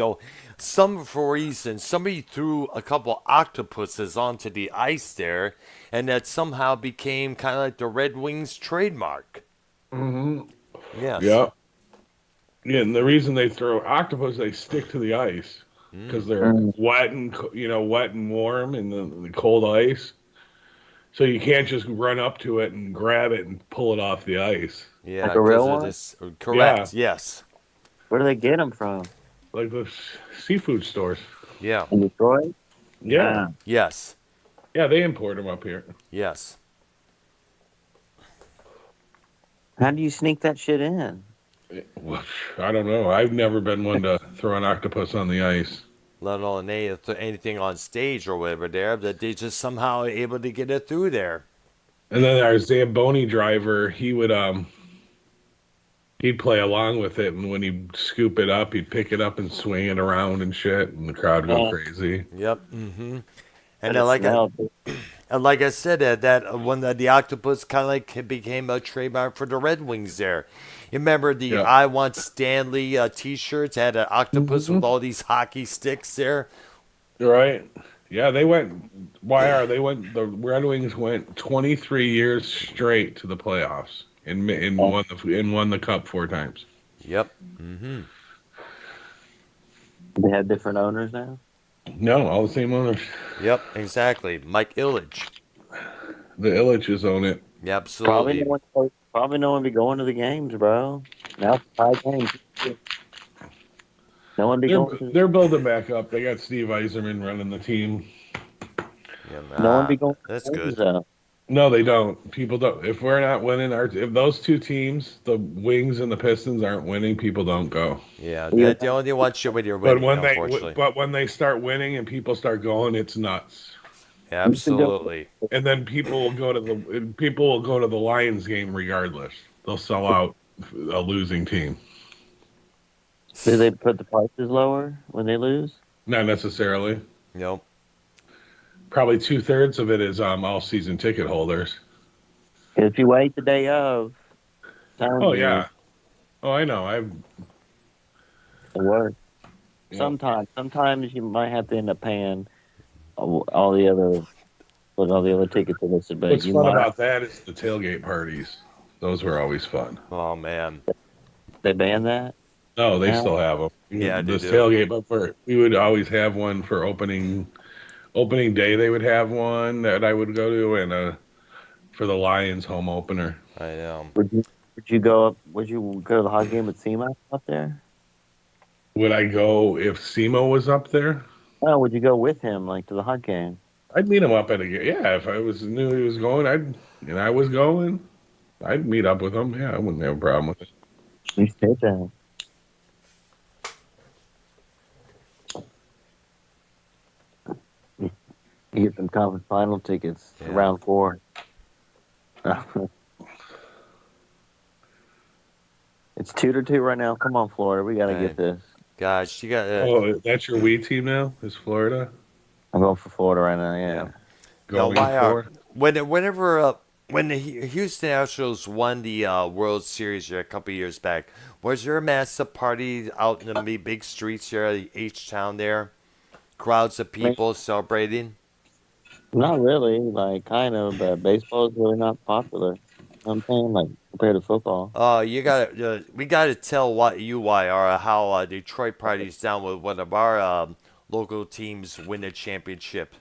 some for reason somebody threw a couple octopuses onto the ice there, and that somehow became kind of like the Red Wings trademark. Hmm. Yes. Yeah. Yeah, and the reason they throw octopus, they stick to the ice because Mm. they're wet and wet and warm in the cold ice. So you can't just run up to it and grab it and pull it off the ice. Like Yeah, a because real of one? this. Yeah, Correct. Yes. Where do they get them from? like the seafood stores. Yeah. In Detroit? Yeah, Ah. Yes. yeah, they import them up here. Yes. How do you sneak that shit in? Well, I don't know. I've never been one to throw an octopus on the ice. Let alone anything on stage or whatever there, that they just somehow able to get it through there. And then our Zamboni driver, he'd play along with it, and when he'd scoop it up, he'd pick it up and swing it around and shit, and the crowd would go Oh, crazy. Yep. Mm-hmm. And but then it smelled. like I said, that when the octopus kind of like became a trademark for the Red Wings there. You remember the Yeah. "I Want Stanley" T-shirts had an octopus Hmm. with all these hockey sticks there. Right. Yeah, they went YR. The Red Wings went 23 years straight to the playoffs Oh, and won the cup 4 times. Yep. Mm-hmm. they have different owners now? No, all the same owners. Yep. Exactly. Mike Ilitch. The Illiches own it. Yeah, Probably no absolutely. one. Probably no one be going to the games, bro. Now it's 5 games. No one be They're going to. they're building back up. They got Steve Eiserman running the team. Yeah. No one be going to That's the games good. though. No, they don't. People don't. If we're not winning, if those two teams, the Wings and the Pistons, aren't winning, people don't go. Yeah. Even They only want you when you're But winning, unfortunately. when they start winning and people start going, it's nuts. used to go. Absolutely. And then people will go to the Lions game regardless. They'll sell out a losing team. Do they put the prices lower when they lose? Not necessarily. Nope. Probably 2/3 of it is all season ticket holders. If you wait the day of, telling Oh you, yeah. Oh, I know. I've it works. yeah. Sometimes you might have to end up paying all the other what all the other tickets are listed, but What's you fun might about that is the tailgate parties. Those were always fun. Oh man. they ban that No, they now. still have them. Yeah, they This do. tailgate, we would always have one for opening day. They would have one that I would go to, and for the Lions home opener. I know. Would you go up? Would you go to the hockey game with SEMA up there? Would I go if SEMO was up there? Oh, would you go with him like to the hockey game? I'd meet him up at a game. Yeah, if I knew he was going, I was going, I'd meet up with him. Yeah, I wouldn't have a problem with it. You stayed there. You get some conference final tickets Yeah. round 4. It's 2-2 right now. Come on, Florida. We got to Hey. get this. Gosh, you got Oh, that's your Wii team now? Is Florida I'm going for Florida right now. Yeah. Yeah. going why are for? when the Houston Astros won the World Series here a couple years back, was there a massive party out in the big streets here at H-Town there? Crowds of people celebrating? Not really. Like, kind of, but baseball is really not popular. I'm saying, like, compared to football. We gotta tell what UYR how Detroit parties down with one of our local teams win the championship.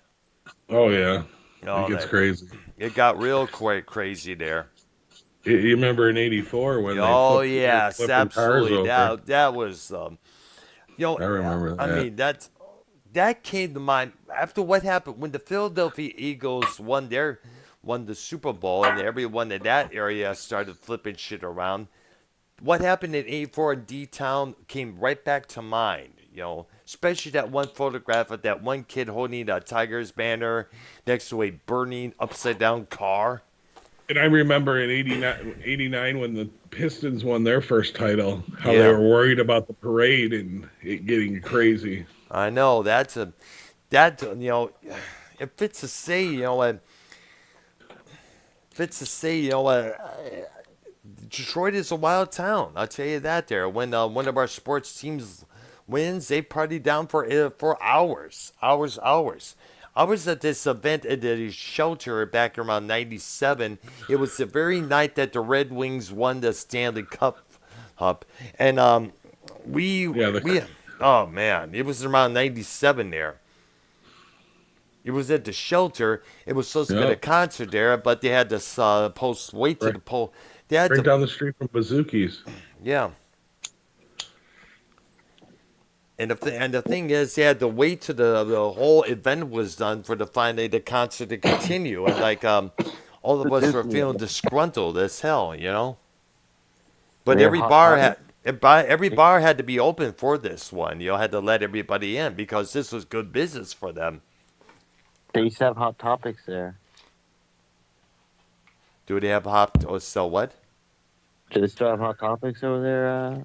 Oh yeah, Oh, it gets crazy. it got real quite crazy there. You remember in '84 when Oh they yes, flipping cars absolutely. over? That was I remember I that. mean that came to mind after what happened when the Philadelphia Eagles won the Super Bowl and everyone in that area started flipping shit around. What happened in '84 in D-Town came right back to mind, especially that one photograph of that one kid holding a Tigers banner next to a burning upside down car. And I remember in '89 when the Pistons won their first title, how they Yeah. were worried about the parade and it getting crazy. I know it fits to say, Detroit is a wild town. I'll tell you that there. When one of our sports teams wins. They partied down for hours. I was at this event at the shelter back around '97. It was the very night that the Red Wings won the Stanley Cup, and Yeah, we oh man, it was around '97 there. It was at the shelter. It was supposed to be a Yep. concert there, but they had to post wait to Right, the poll. They had right to, down the street from Bazooki's. yeah. And the thing is, they had to wait till the whole event was done for the concert to continue. And like all of us were feeling disgruntled as hell, you know. But They're hot topic. every bar had to be open for this one. You know, had to let everybody in because this was good business for them. They used to have Hot Topics there. Do they have hot or sell what? Do they still have Hot Topics over there?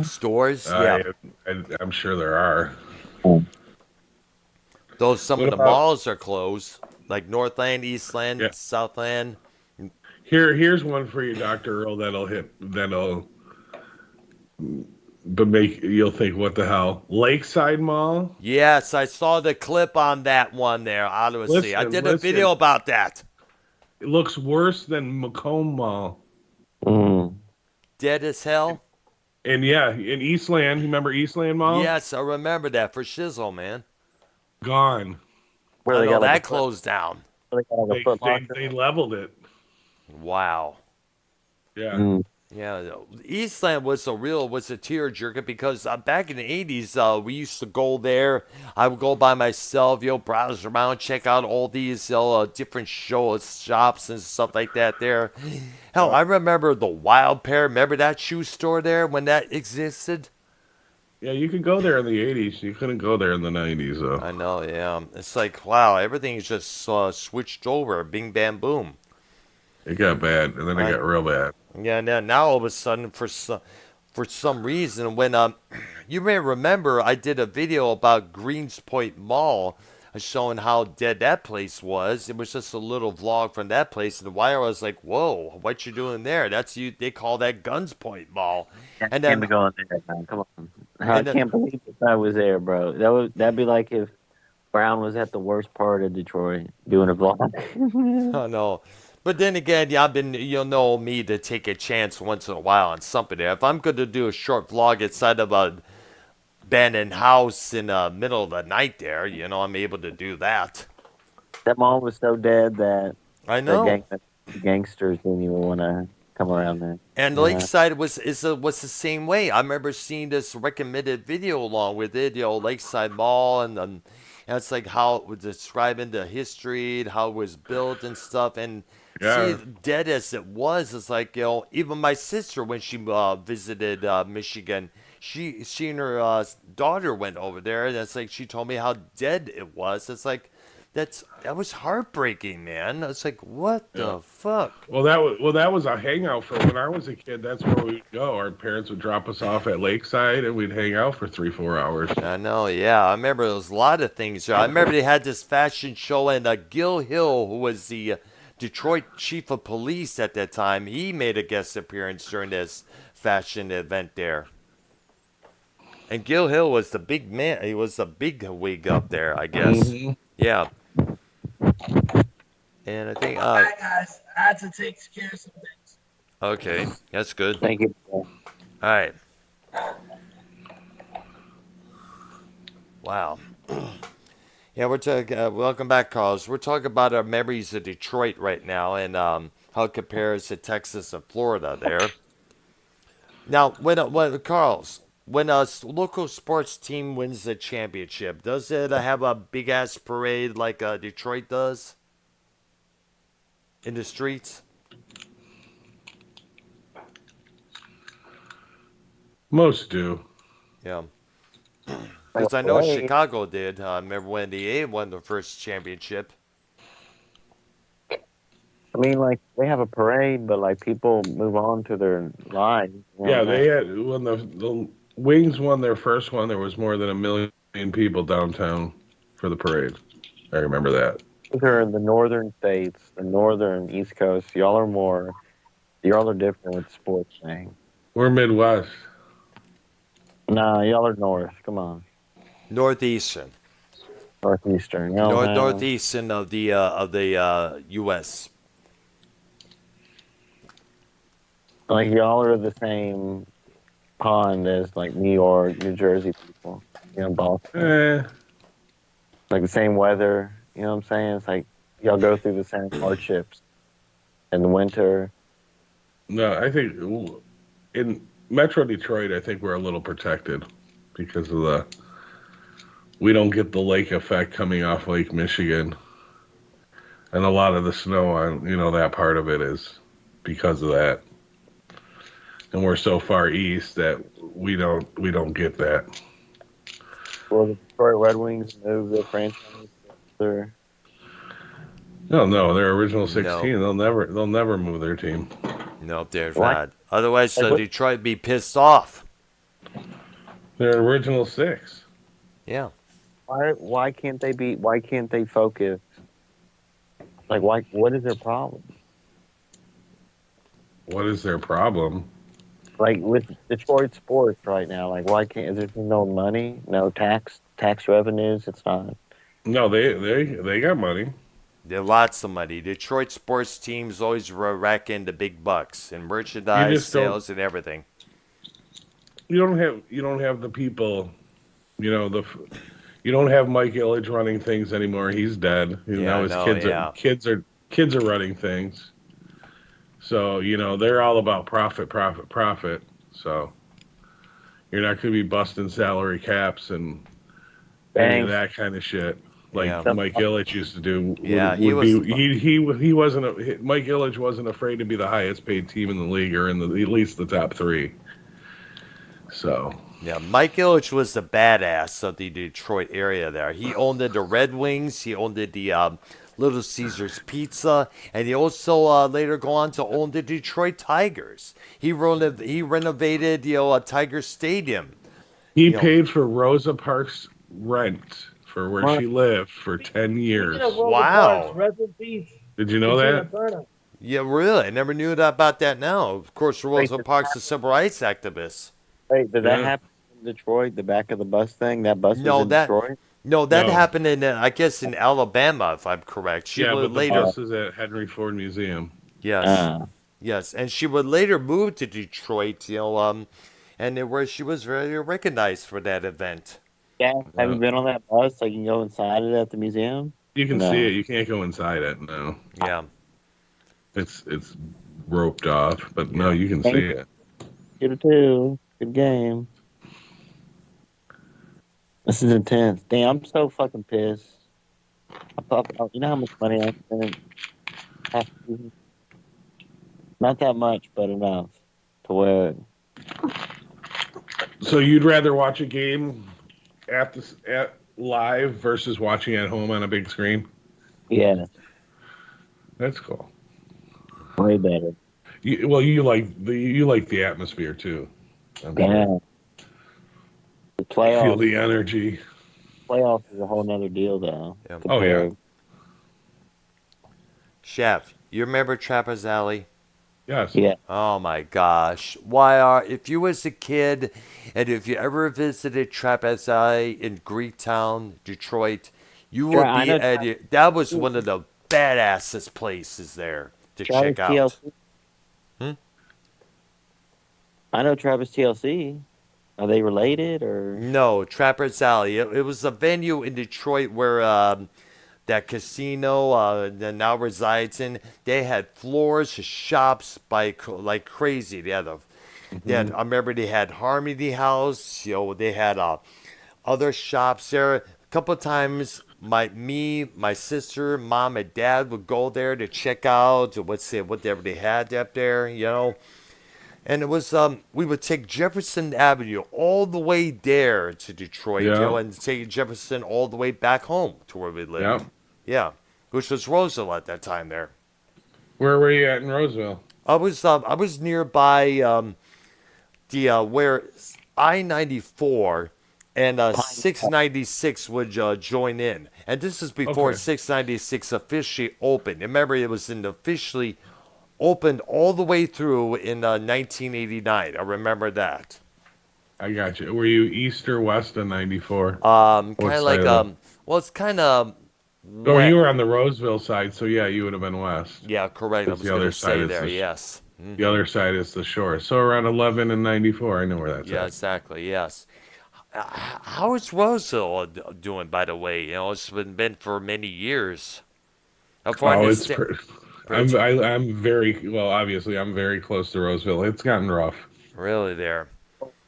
Stores? Yeah. I'm sure there are. Though some What of the about malls are closed, like Northland, Eastland, yeah? Southland. Here's one for you, Dr. Earl. But you'll think, what the hell? Lakeside Mall. Yes, I saw the clip on that one there, Odyssey. I did a Listen. video about that. It looks worse than Macomb Mall. Mm. Dead as hell? And yeah, in Eastland, you remember Eastland Mall? Yes, I remember that for shizzle, man. Gone. Where I they know got like that closed down. where they got like a Foot Locker. They leveled it. Wow. Yeah. Mm. Yeah, Eastland was a tearjerker because back in the '80s, we used to go there. I would go by myself, browse around, check out all these different shops and stuff like that. There, hell, I remember the Wild Pair. Remember that shoe store there when that existed? Yeah, you could go there in the 80s. You couldn't go there in the 90s, though. I know. Yeah, it's like wow, everything's just switched over. Bing, bam, boom. It got bad, and then it got real bad. Yeah, now all of a sudden, for some reason, when you may remember, I did a video about Greenspoint Mall, showing how dead that place was. It was just a little vlog from that place, and why I was like, "Whoa, what you doing there?" That's you. They call that Guns Point Mall. I And can't then be going there, man. Come on. I And then- can't believe if I was there, bro. That'd be like if Brown was at the worst part of Detroit doing a vlog. oh no. But then again, yeah, you'll know me to take a chance once in a while on something there. If I'm going to do a short vlog inside of a abandoned house in the middle of the night there, I'm able to do that. That mall was so dead that I know. the gangsters didn't even want to come around there. And Yeah. Lakeside was the same way. I remember seeing this recommended video along with it, Lakeside Mall, and it's like how it was describing the history, how it was built and stuff. And Yeah. see, dead as it was, it's like even my sister when she visited Michigan, she and her daughter went over there, and it's like she told me how dead it was. It's like that was heartbreaking, man. It's like what the fuck. Well, that was a hangout for when I was a kid. That's where we'd go. Our parents would drop us off at Lakeside, and we'd hang out for 3-4 hours. I know, yeah. I remember there was a lot of things there. I remember they had this fashion show, and Gil Hill, who was the Detroit chief of police at that time, he made a guest appearance during this fashion event there. And Gil Hill was the big man. He was a big wig up there, I guess. Mhm. Yeah. And I think, All right, guys, I had to take care of some things. okay, that's good. Thank you. All right. Wow. Yeah, we're talking. Welcome back, Carlos. We're talking about our memories of Detroit right now and how it compares to Texas and Florida there. Now, when Carlos, when a local sports team wins the championship, does it have a big ass parade like Detroit does in the streets? Most do. Yeah. Because I know Chicago did. I remember when the A won the first championship. I mean, like, they have a parade, but, like, people move on to their lives. Yeah, they had when the Wings won their first one. There was more than 1 million people downtown for the parade. I remember that. These are the northern states, the northern East Coast. Y'all are different with the sports thing. We're Midwest. Nah, y'all are north. Come on, Northeastern. northeastern. Y'all have Northeastern of the U.S. like y'all are the same pond as like New York, New Jersey people. Boston. Eh, Like the same weather. You know what I'm saying? It's like y'all go through the same hardships in the winter. no, I think in Metro Detroit, I think we're a little protected because of we don't get the lake effect coming off Lake Michigan, and a lot of the snow on that part of it is because of that. And we're so far east that we don't get that. Will the Detroit Red Wings move their franchise? Their No, they're original No, 16. They'll never move their team. no, they're why? not. Otherwise, Like what? Detroit be pissed off. They're original 6. Yeah. Why can't they be? Why can't they focus? Like why? What is their problem? What is their problem? Like with Detroit sports right now, like why can't? Is there no money, no tax revenues? It's not. No, they got money. There are lots of money. Detroit sports teams always rack in the big bucks in You merchandise just don't. sales and everything. You don't have the people. You know the. You don't have Mike Ilitch running things anymore. He's dead. Yeah, Now I his know. kids are Yeah. kids are running things. So they're all about profit, profit, profit. So you're not going to be busting salary caps and any of Thanks. that kind of shit like Yeah. Mike Ilitch used to do. Yeah, he Would was. be he wasn't Mike Ilitch wasn't afraid to be the highest paid team in the league or in at least the top 3. So Yeah, Mike Ilitch was the badass of the Detroit area there. He owned the Red Wings. He owned the Little Caesars Pizza, and he also later go on to own the Detroit Tigers. He renovated Tiger Stadium. he You know, paid for Rosa Parks' rent for where What? she lived for 10 Speaking of years. Rosa Parks, wow. rest in peace Did you know to Tina that? Turner. Yeah, really. I never knew that about that. Now, of course, Wait, Rosa Parks, a civil rights activist. did that Yeah. happen in Detroit? The back of the bus thing? That bus was No, in that Detroit? no, that No. happened in I guess in Alabama, if I'm correct. She Yeah, would but the later. Uh, bus is at Henry Ford Museum. Yes. uh, Yes, and she would later move to Detroit, where she was very recognized for that event. yeah. Have you Uh, been on that bus? Like you can go inside it at the museum? you can see No. it. You can't go inside it. No, Yeah, it's roped off, but no, yeah. you can see it. Get it too. Good game. This is intense. Damn, I'm so fucking pissed. You know how much money I spent? Half season? Not that much, but enough to where. So you'd rather watch a game at live versus watching at home on a big screen? Yeah, That's cool. way better. You like the atmosphere too. I'm Yeah, sure. the You feel playoffs. the energy. Playoffs is a whole nother deal, though. Yeah. Oh yeah. Compared. Chef, you remember Trapper's Alley? Yes. Yeah. Oh my gosh. YR, if you was a kid and if you ever visited Trapper's Alley in Greektown, Detroit, you would I be know at that was one of the badassest places there to Travis check out. TLC. Hmm? I know Travis TLC. Are they related or? No, Trapper's Alley. It was a venue in Detroit where that casino that now resides in. They had floors, shops like crazy. I remember they had Harmony House. They had other shops there. A couple of times, my sister, mom, and dad would go there to check out whatever they had up there. And it was we would take Jefferson Avenue all the way there to Detroit, Yeah. and take Jefferson all the way back home to where we Yeah. lived. Yeah, which was Roseville at that time there. Where were you at in Roseville? I was nearby the where I-94 and 696 would join in, and this is before Okay. 696 officially opened. Remember, it was officially opened all the way through in 1989. I remember that. I got you. Were you east or west of 94? Kind What of side like of the? well, it's kind of Oh, you wet. were on the Roseville side, so yeah, you would have been west. Yeah, correct. I Because was gonna say there. Yes. the other side is the shore. So around 11 and 94, I know where that's Yeah, at. exactly. Yes. How is Roseville doing, by the way? It's been for many years. How far in Oh, the it's state? pretty. I'm very well. Obviously, I'm very close to Roseville. It's gotten rough. Really there.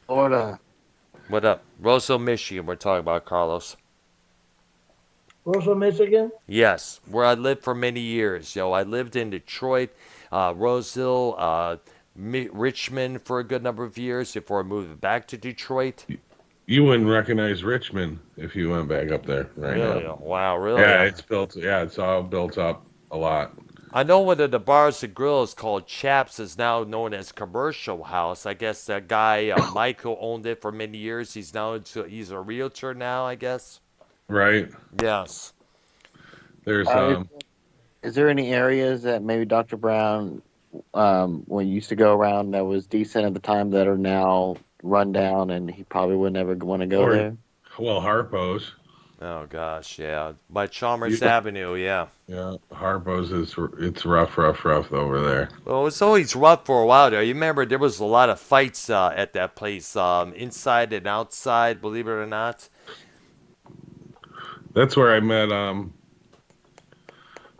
Florida. What up? Roseville, Michigan, we're talking about, Carlos. Roseville, Michigan. Yes, where I lived for many years. I lived in Detroit, Roseville, Richmond for a good number of years before I moved back to Detroit. You wouldn't recognize Richmond if you went back up there right Really? now. Wow, really? Yeah, it's built. Yeah, it's all built up a lot. I know one of the bars and grills called Chaps is now known as Commercial House. I guess that guy Mike who owned it for many years. He's a realtor now. I guess. Right. Yes. There's Uh, is there any areas that maybe Dr. Brown, when you used to go around, that was decent at the time that are now run down, and he probably would never want to go or there? well, Harpo's. Oh gosh, yeah. By Chalmers You, Avenue, yeah. yeah, Harpo's is it's rough over there. Well, it's always rough for a while there. You remember there was a lot of fights at that place, inside and outside. Believe it or not. That's where I met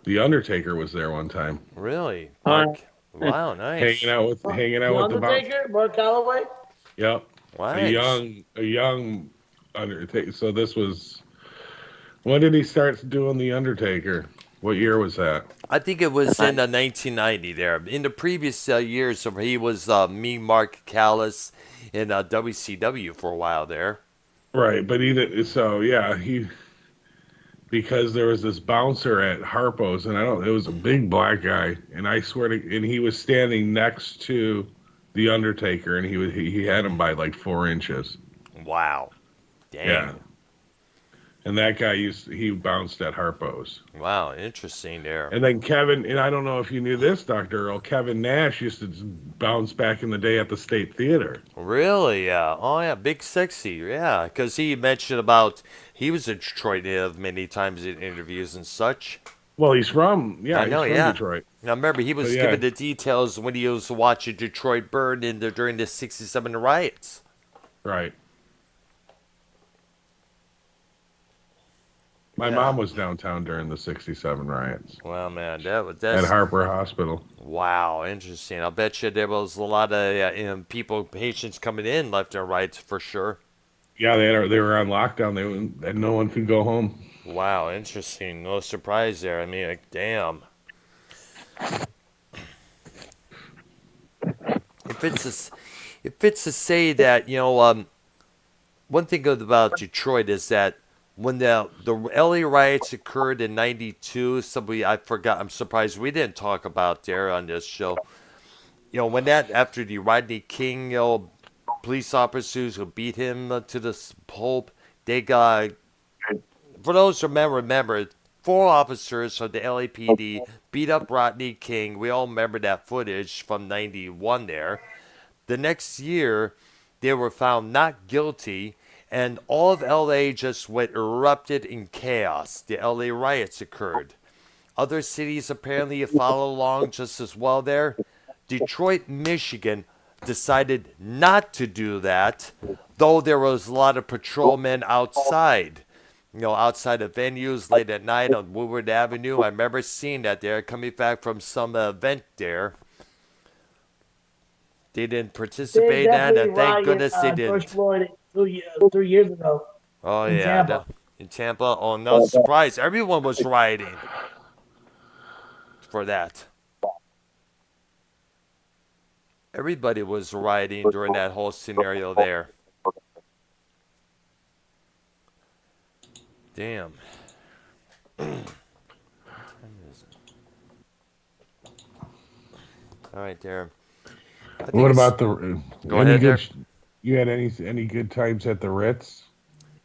the Undertaker was there one time, Really, Uh, Mark? Wow, nice. hanging The out with the bounce. Undertaker, Mark Calloway. Yep, Nice. a young Undertaker. So this was when did he start doing the Undertaker? What year was that? I think it was in 1990 there. In the previous years, so he was Mean Mark Callis in WCW for a while there. Right, but either so yeah he because there was this bouncer at Harpo's and I don't it was a big black guy and I swear to and he was standing next to the Undertaker and he had him by like 4 inches. Wow. Dang. Yeah. And that guy he bounced at Harpo's. Wow, interesting there. And then Kevin, and I don't know if you knew this, Dr. Earl, Kevin Nash used to bounce back in the day at the State Theater. Really? Yeah. Oh, yeah. Big Sexy. Yeah. Because he mentioned about he was a Detroit native many times in interviews and such. Well, he's from I know, he's from yeah. Detroit. Now, remember, he was But yeah, giving the details when he was watching Detroit burn during the 67 riots. right. My Yeah. mom was downtown during the 67 riots Well, man, at that's Harper Hospital. wow, interesting. I'll bet you there was a lot of people, patients coming in left and right for sure. Yeah, they were on lockdown. And no one could go home. Wow, interesting. No surprise there. I mean, like, damn. If it's to say that one thing good about Detroit is that when the LA riots occurred in '92, somebody I forgot. I'm surprised we didn't talk about there on this show. When that after the Rodney King, police officers who beat him to the pulp, they got. For those who remember, 4 officers of the LAPD beat up Rodney King. We all remember that footage from '91 there. The next year, they were found not guilty, and all of LA just went erupted in chaos. The LA riots occurred. Other cities apparently followed along just as well there. Detroit, Michigan decided not to do that, though there was a lot of patrolmen outside. Outside of venues late at night on Woodward Avenue. I remember seeing that there, coming back from some event there. They didn't They participate in that, definitely and thank riot, goodness they George didn't. Floyd 3 years ago Oh in yeah, Tampa. in Tampa. Oh no surprise, everyone was rioting for that. Everybody was rioting during that whole scenario there. Damn. What time is it? All right, there. I think What it's- about the Go any ahead there. good? You had any good times at the Ritz?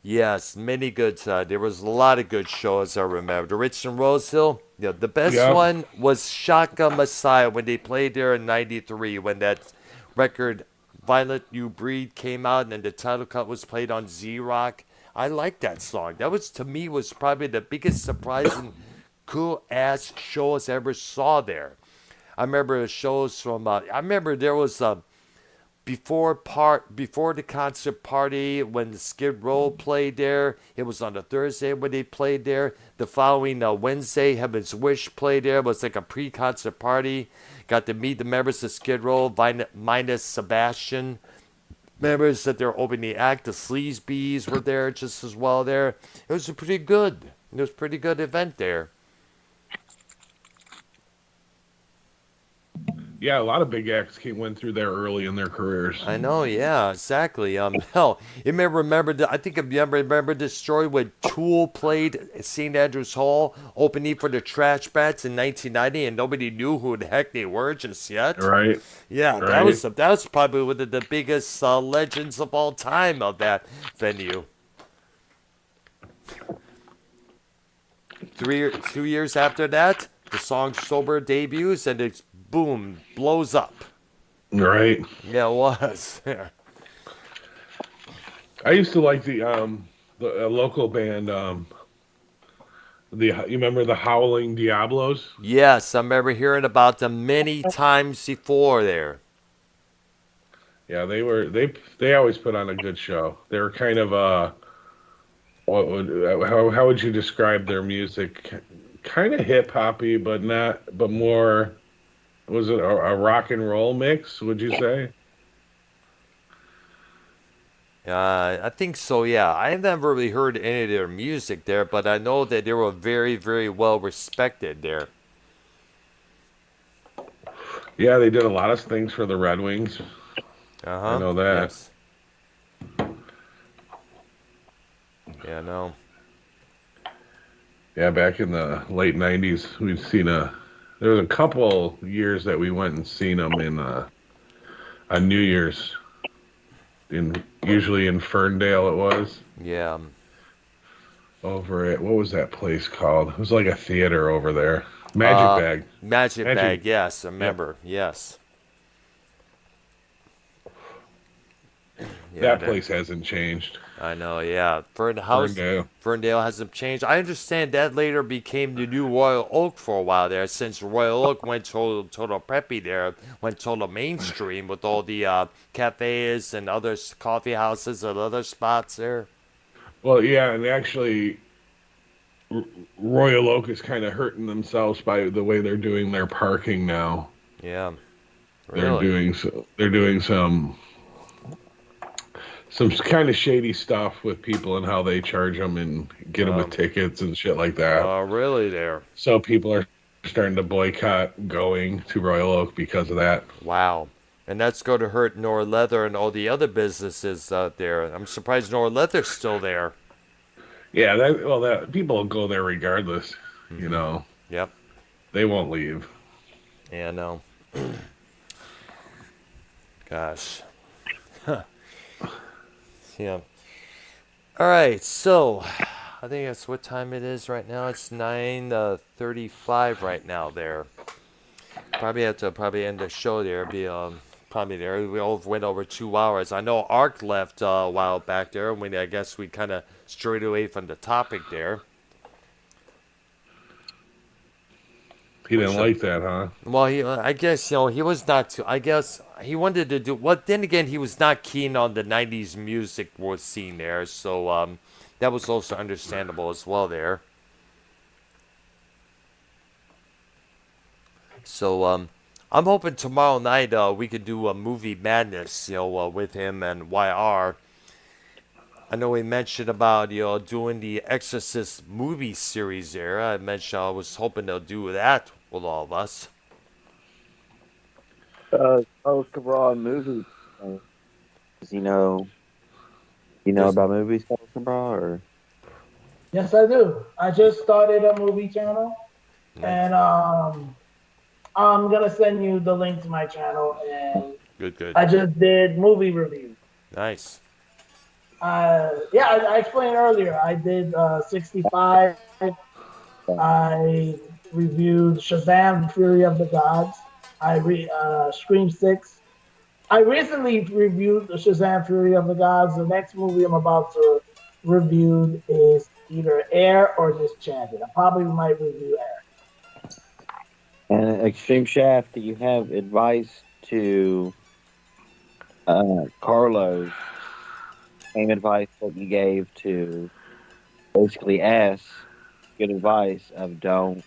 Yes, many good. There was a lot of good shows I remember. The Ritz and Rosehill. The best Yeah. one was Shaka Messiah when they played there in '93 when that record Violent You Breed came out, and then the title cut was played on Z Rock. I like that song. That was, to me, was probably the biggest surprise and cool ass shows I ever saw there. I remember shows from. I remember there was before the concert party when the Skid Row played there. It was on a Thursday when they played there. The following Wednesday, Heaven's Wish played there. It was like a pre-concert party. Got to meet the members of Skid Row, minus Sebastian. Members that they're opening act, the Sleaze Bees were there just as well there. It was a pretty good. It was a pretty good event there. Yeah, a lot of big acts went through there early in their careers. I know, yeah, exactly. Hell, you may remember. I think if you ever remember this story when Tool played at St. Andrews Hall, opening for the Trash Bats in 1990, and nobody knew who the heck they were just yet. Right. Yeah, Right. that was probably one of the biggest legends of all time of that venue. 2 years after that, the song "Sober" debuts, and it's boom, blows up. Right. Yeah, it was. I used to like the local band you remember the Howling Diablos? Yes, I remember hearing about them many times before there. Yeah, they always put on a good show. They were kind of how would you describe their music? Kind of hip hoppy, but more. Was it a rock and roll mix? Would you say? I think so, yeah. I've never really heard any of their music there, but I know that they were very, very well respected there. Yeah, they did a lot of things for the Red Wings. Uh-huh. I know that. Yes. Yeah, no. Yeah, back in the late '90s, we'd seen there was a couple years that we went and seen them in on New Year's, usually in Ferndale it was. Yeah. Over at, what was that place called? It was like a theater over there. Magic Bag. Magic Bag, yes, I remember. Yep. Yes. Yeah, that place hasn't changed. I know, yeah. Ferndale hasn't changed. I understand that later became the new Royal Oak for a while there, since Royal Oak went total preppy there, went total mainstream with all the cafes and other coffee houses and other spots there. Well, yeah, and actually, Royal Oak is kind of hurting themselves by the way they're doing their parking now. Yeah, really. They're doing some kind of shady stuff with people and how they charge them and get them with tickets and shit like that. Oh, really? There. So people are starting to boycott going to Royal Oak because of that. Wow. And that's going to hurt Nor Leather and all the other businesses out there. I'm surprised Nor Leather's still there. Yeah, that people will go there regardless. Mm-hmm. You know. Yep. They won't leave. Yeah, no. Gosh. Yeah. All right, so I think that's what time it is right now. It's 9:35 right now. There. Probably have to end the show there. Be probably there. We all went over 2 hours. I know Ark left a while back there. I guess we kind of strayed away from the topic there. He didn't like that, huh? Well, I guess, he was not too. I guess he wanted to do. Well, then again, he was not keen on the '90s music was scene there, so that was also understandable as well there. So I'm hoping tomorrow night we could do a movie madness, with him and YR. I know we mentioned about doing the Exorcist movie series there. I mentioned I was hoping they'll do that with all of us. Cabral and movies. You know about movies, Cabral, or? Yes, I do. I just started a movie channel, and I'm gonna send you the link to my channel. And Good. I just did movie reviews. Nice. I explained earlier. I did 65. I reviewed Shazam: Fury of the Gods. I Scream 6. I recently reviewed the Shazam Fury of the Gods. The next movie I'm about to review is either Air or Disenchanted. I probably might review Air. And Extreme Shaft, do you have advice to Carlos? Same advice that you gave to basically S. Good advice of don't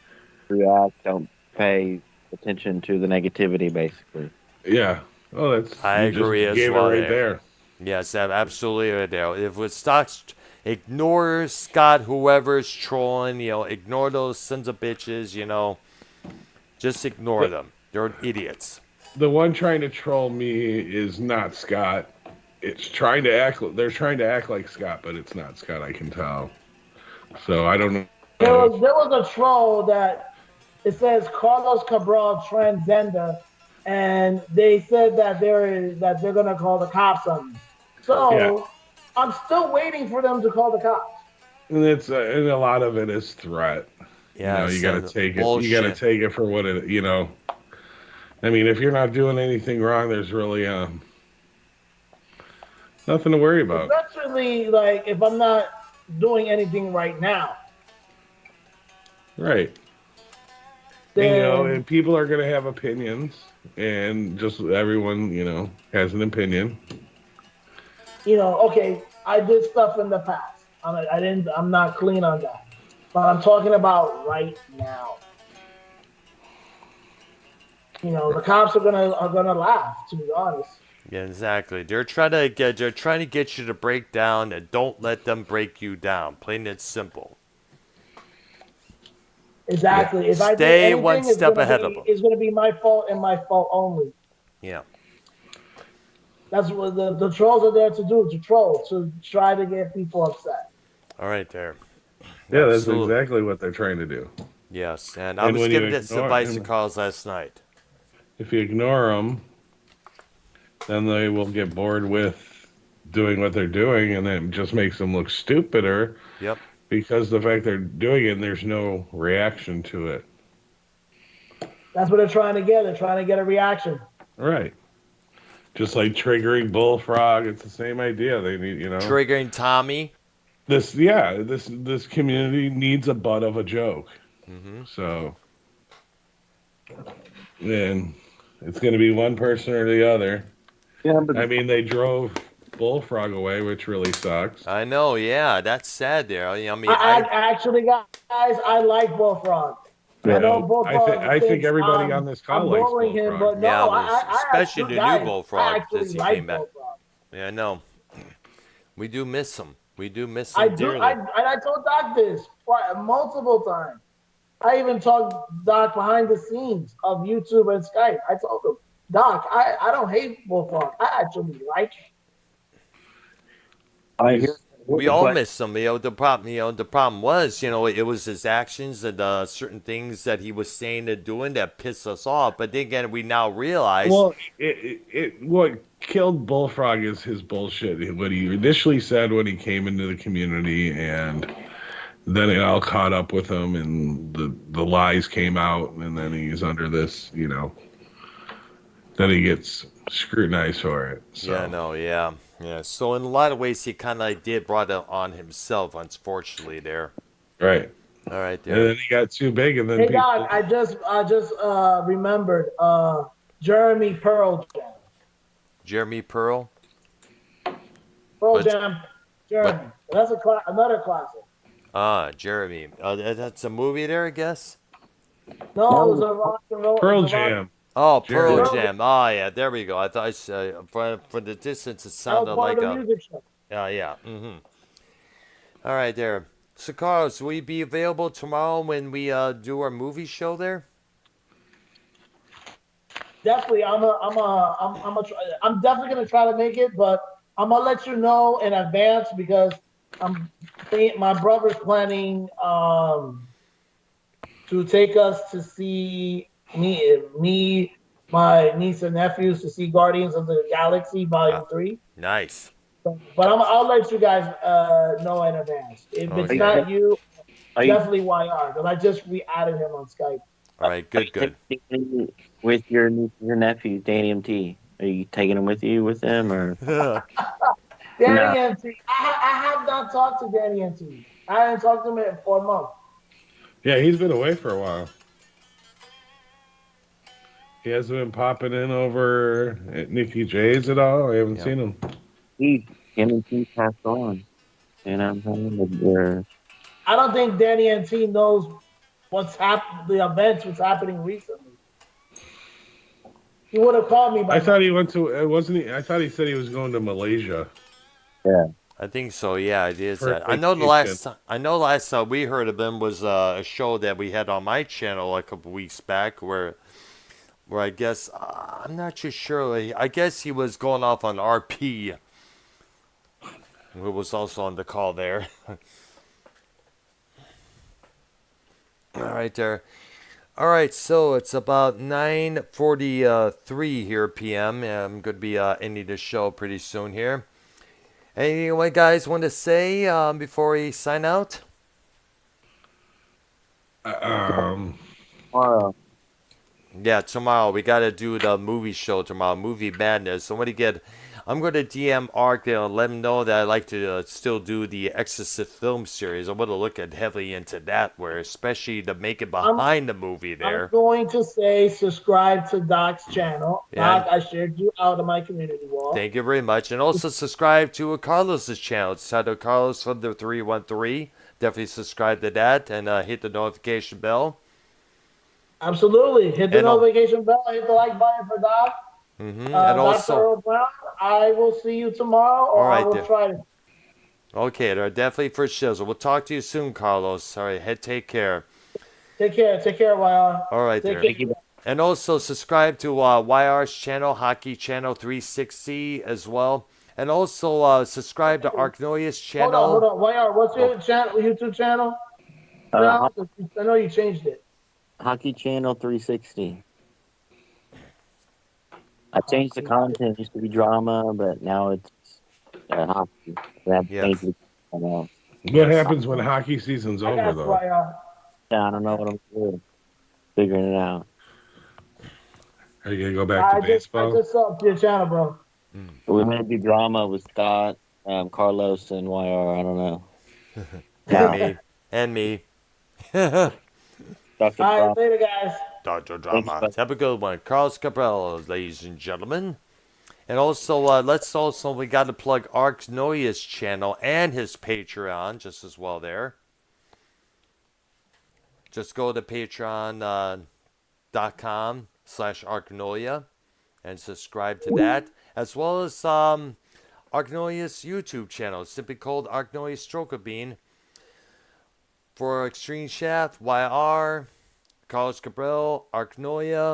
react, don't pay attention to the negativity, basically. Yeah. Oh, that's I you just agree as gave it well right there. there. Yes, absolutely right there. If it stocks, ignore Scott, whoever's trolling, ignore those sons of bitches, just ignore The, them. They're idiots. the one trying to troll me is not Scott. It's trying to act. They're trying to act like Scott, but it's not Scott. I can tell. So I don't There know. was there was a troll that it says Carlos Cabral transgender, and they said that they're gonna call the cops on me. Yeah, So I'm still waiting for them to call the cops. and and a lot of it is threat. You Yes, got to and take it. You got to bullshit. take it for what it. I mean, if you're not doing anything wrong, there's really nothing to worry about. Especially like if I'm not doing anything right now, Right. And then and people are gonna have opinions, and just everyone, has an opinion. okay, I did stuff in the past. I didn't. I'm not clean on that, but I'm talking about right now. The cops are gonna laugh. To be honest, Yeah, exactly. They're trying to get you to break down, and don't let them break you down. Plain and simple. Yeah. exactly. If I did Stay one anything, it's step gonna ahead of be them. it's gonna be my fault and my fault only. Yeah. That's what the trolls are there to do, to troll, to try to get people upset. All right, there. Yeah, that's Absolutely. exactly what they're trying to do. Yes, and I And was when you giving this ignore, advice to and Carlos last night. if you ignore them, then they will get bored with doing what they're doing, and it just makes them look stupider Yep. because the fact they're doing it, and there's no reaction to it. That's what they're trying to get. They're trying to get a reaction. Right. Just like triggering bullfrog, it's the same idea. They need, Triggering Tommy. this community needs a butt of a joke. Mm-hmm. So, and it's going to be one person or the other. Yeah, but I mean, they drove bullfrog away, which really sucks. I know. Yeah, that's sad. There. I mean, I actually, guys, I like Bullfrog. I know I Bullfrog think thinks everybody on this call I'm likes bullying him, bullfrog. but yeah, no, I especially actually, the new guys, I Bullfrog actually since he like came back. Bullfrog. Yeah, I know. We do miss him. We do miss I him do. dearly. And I told Doc this multiple times. I even talked Doc behind the scenes of YouTube and Skype. I told him, Doc, I don't hate Bullfrog. I actually like him. I hear We all but miss him. The problem was, it was his actions and certain things that he was saying and doing that pissed us off. But then again, we now realize, Well, what killed Bullfrog is his bullshit. What he initially said when he came into the community, and then it all caught up with him, and the lies came out, and then he's under this, then he gets scrutinized for it. So. yeah, no, yeah. Yeah, so in a lot of ways, he kind of did brought it on himself, unfortunately, there. Right. All right, And there. then he got too big, and then Hey, people. Doc, I just remembered Jeremy Pearl Jam. Jeremy Pearl. Pearl But- Jam. Jeremy. That's another classic. Jeremy. That's a movie there, I guess? No, it was a rock and roll. Pearl it was a rock- Jam. Oh, Pearl Jeremy. Jam. Oh, yeah, there we go. I thought from the distance it That was sounded part like of the music show. yeah. Mm-hmm. All right, there. So, Carlos, will you be available tomorrow when we do our movie show there? Definitely, I'm definitely gonna try to make it, but I'm gonna let you know in advance because my brother's planning to take us to see me, my niece and nephews to see Guardians of the Galaxy Volume 3. Nice. But I'll let you guys know in advance. If it's Okay. not you, are you definitely YR because I just re-added him on Skype. All right, good. with your nephew, Danny MT? Are you taking him with you with them or? Danny No. NT. I have not talked to Danny NT. I haven't talked to him in 4 months. Yeah, he's been away for a while. He hasn't been popping in over at Nikki J's at all. I haven't Yeah. seen him. Him and he passed on. You know what I'm saying? They're- I don't think Danny NT knows the events, what's happening recently. He would have called me by I now. thought he went to wasn't he? I thought he said he was going to Malaysia yeah. I think so. Yeah, it is. for I know the vacation. last time we heard of him was a show that we had on my channel a couple weeks back, where I guess I'm not too sure. I guess he was going off on RP, who was also on the call there. All right, there. All right, so it's about 9:43 here p.m. I'm going to be ending the show pretty soon here. Anything you guys want to say before we sign out? Um, Tomorrow. Yeah, tomorrow we got to do the movie show tomorrow, Movie Madness. So I'm going to DM Ark there and let him know that I'd like to still do the Exorcist film series. I'm going to look at heavily into that, where especially the making behind the movie I'm there. going to say subscribe to Doc's channel. Yeah. Doc, I shared you out of my community wall. Thank you very much. And also subscribe to Carlos's channel. It's titled Carlos from the 313. Definitely subscribe to that and hit the notification bell. Absolutely. Hit the And notification bell. Hit the like button for Doc. and Dr. also, Earl Brown, I will see you tomorrow, or all I right, will then. try to. Okay, they're definitely for shizzle. We'll talk to you soon, Carlos. All right, take care. Take care. Take care, YR. All right, Take there. care. And also subscribe to YR's channel, Hockey Channel 360 as well. And also subscribe to Arknoia's channel. Hold on. YR, what's your channel, YouTube channel? Ho- I know you changed it. Hockey Channel 360. I changed the content. It used to be drama, but now it's hockey. That Yeah. changed it. I know. what happens when hockey season's I over, got you, though? YR. Yeah, I don't know what I'm doing. Figuring it out. Are you gonna go back to I baseball? just subbed to your channel, bro. We may do drama with Scott, Carlos, and YR. I don't know. And me. And me. Dr. All Drama. right, later, guys. Dr. Thanks, Drama. bud. Have a good one. Carlos Cabral, ladies and gentlemen. And also, we got to plug Arknoia's channel and his Patreon just as well there. Just go to patreon.com/Arknoia and subscribe to that, as well as Arknoia's YouTube channel. It's simply called Arknoia Stroker Bean. For Extreme Shaft, YR, Carlos Cabral, Arknoia,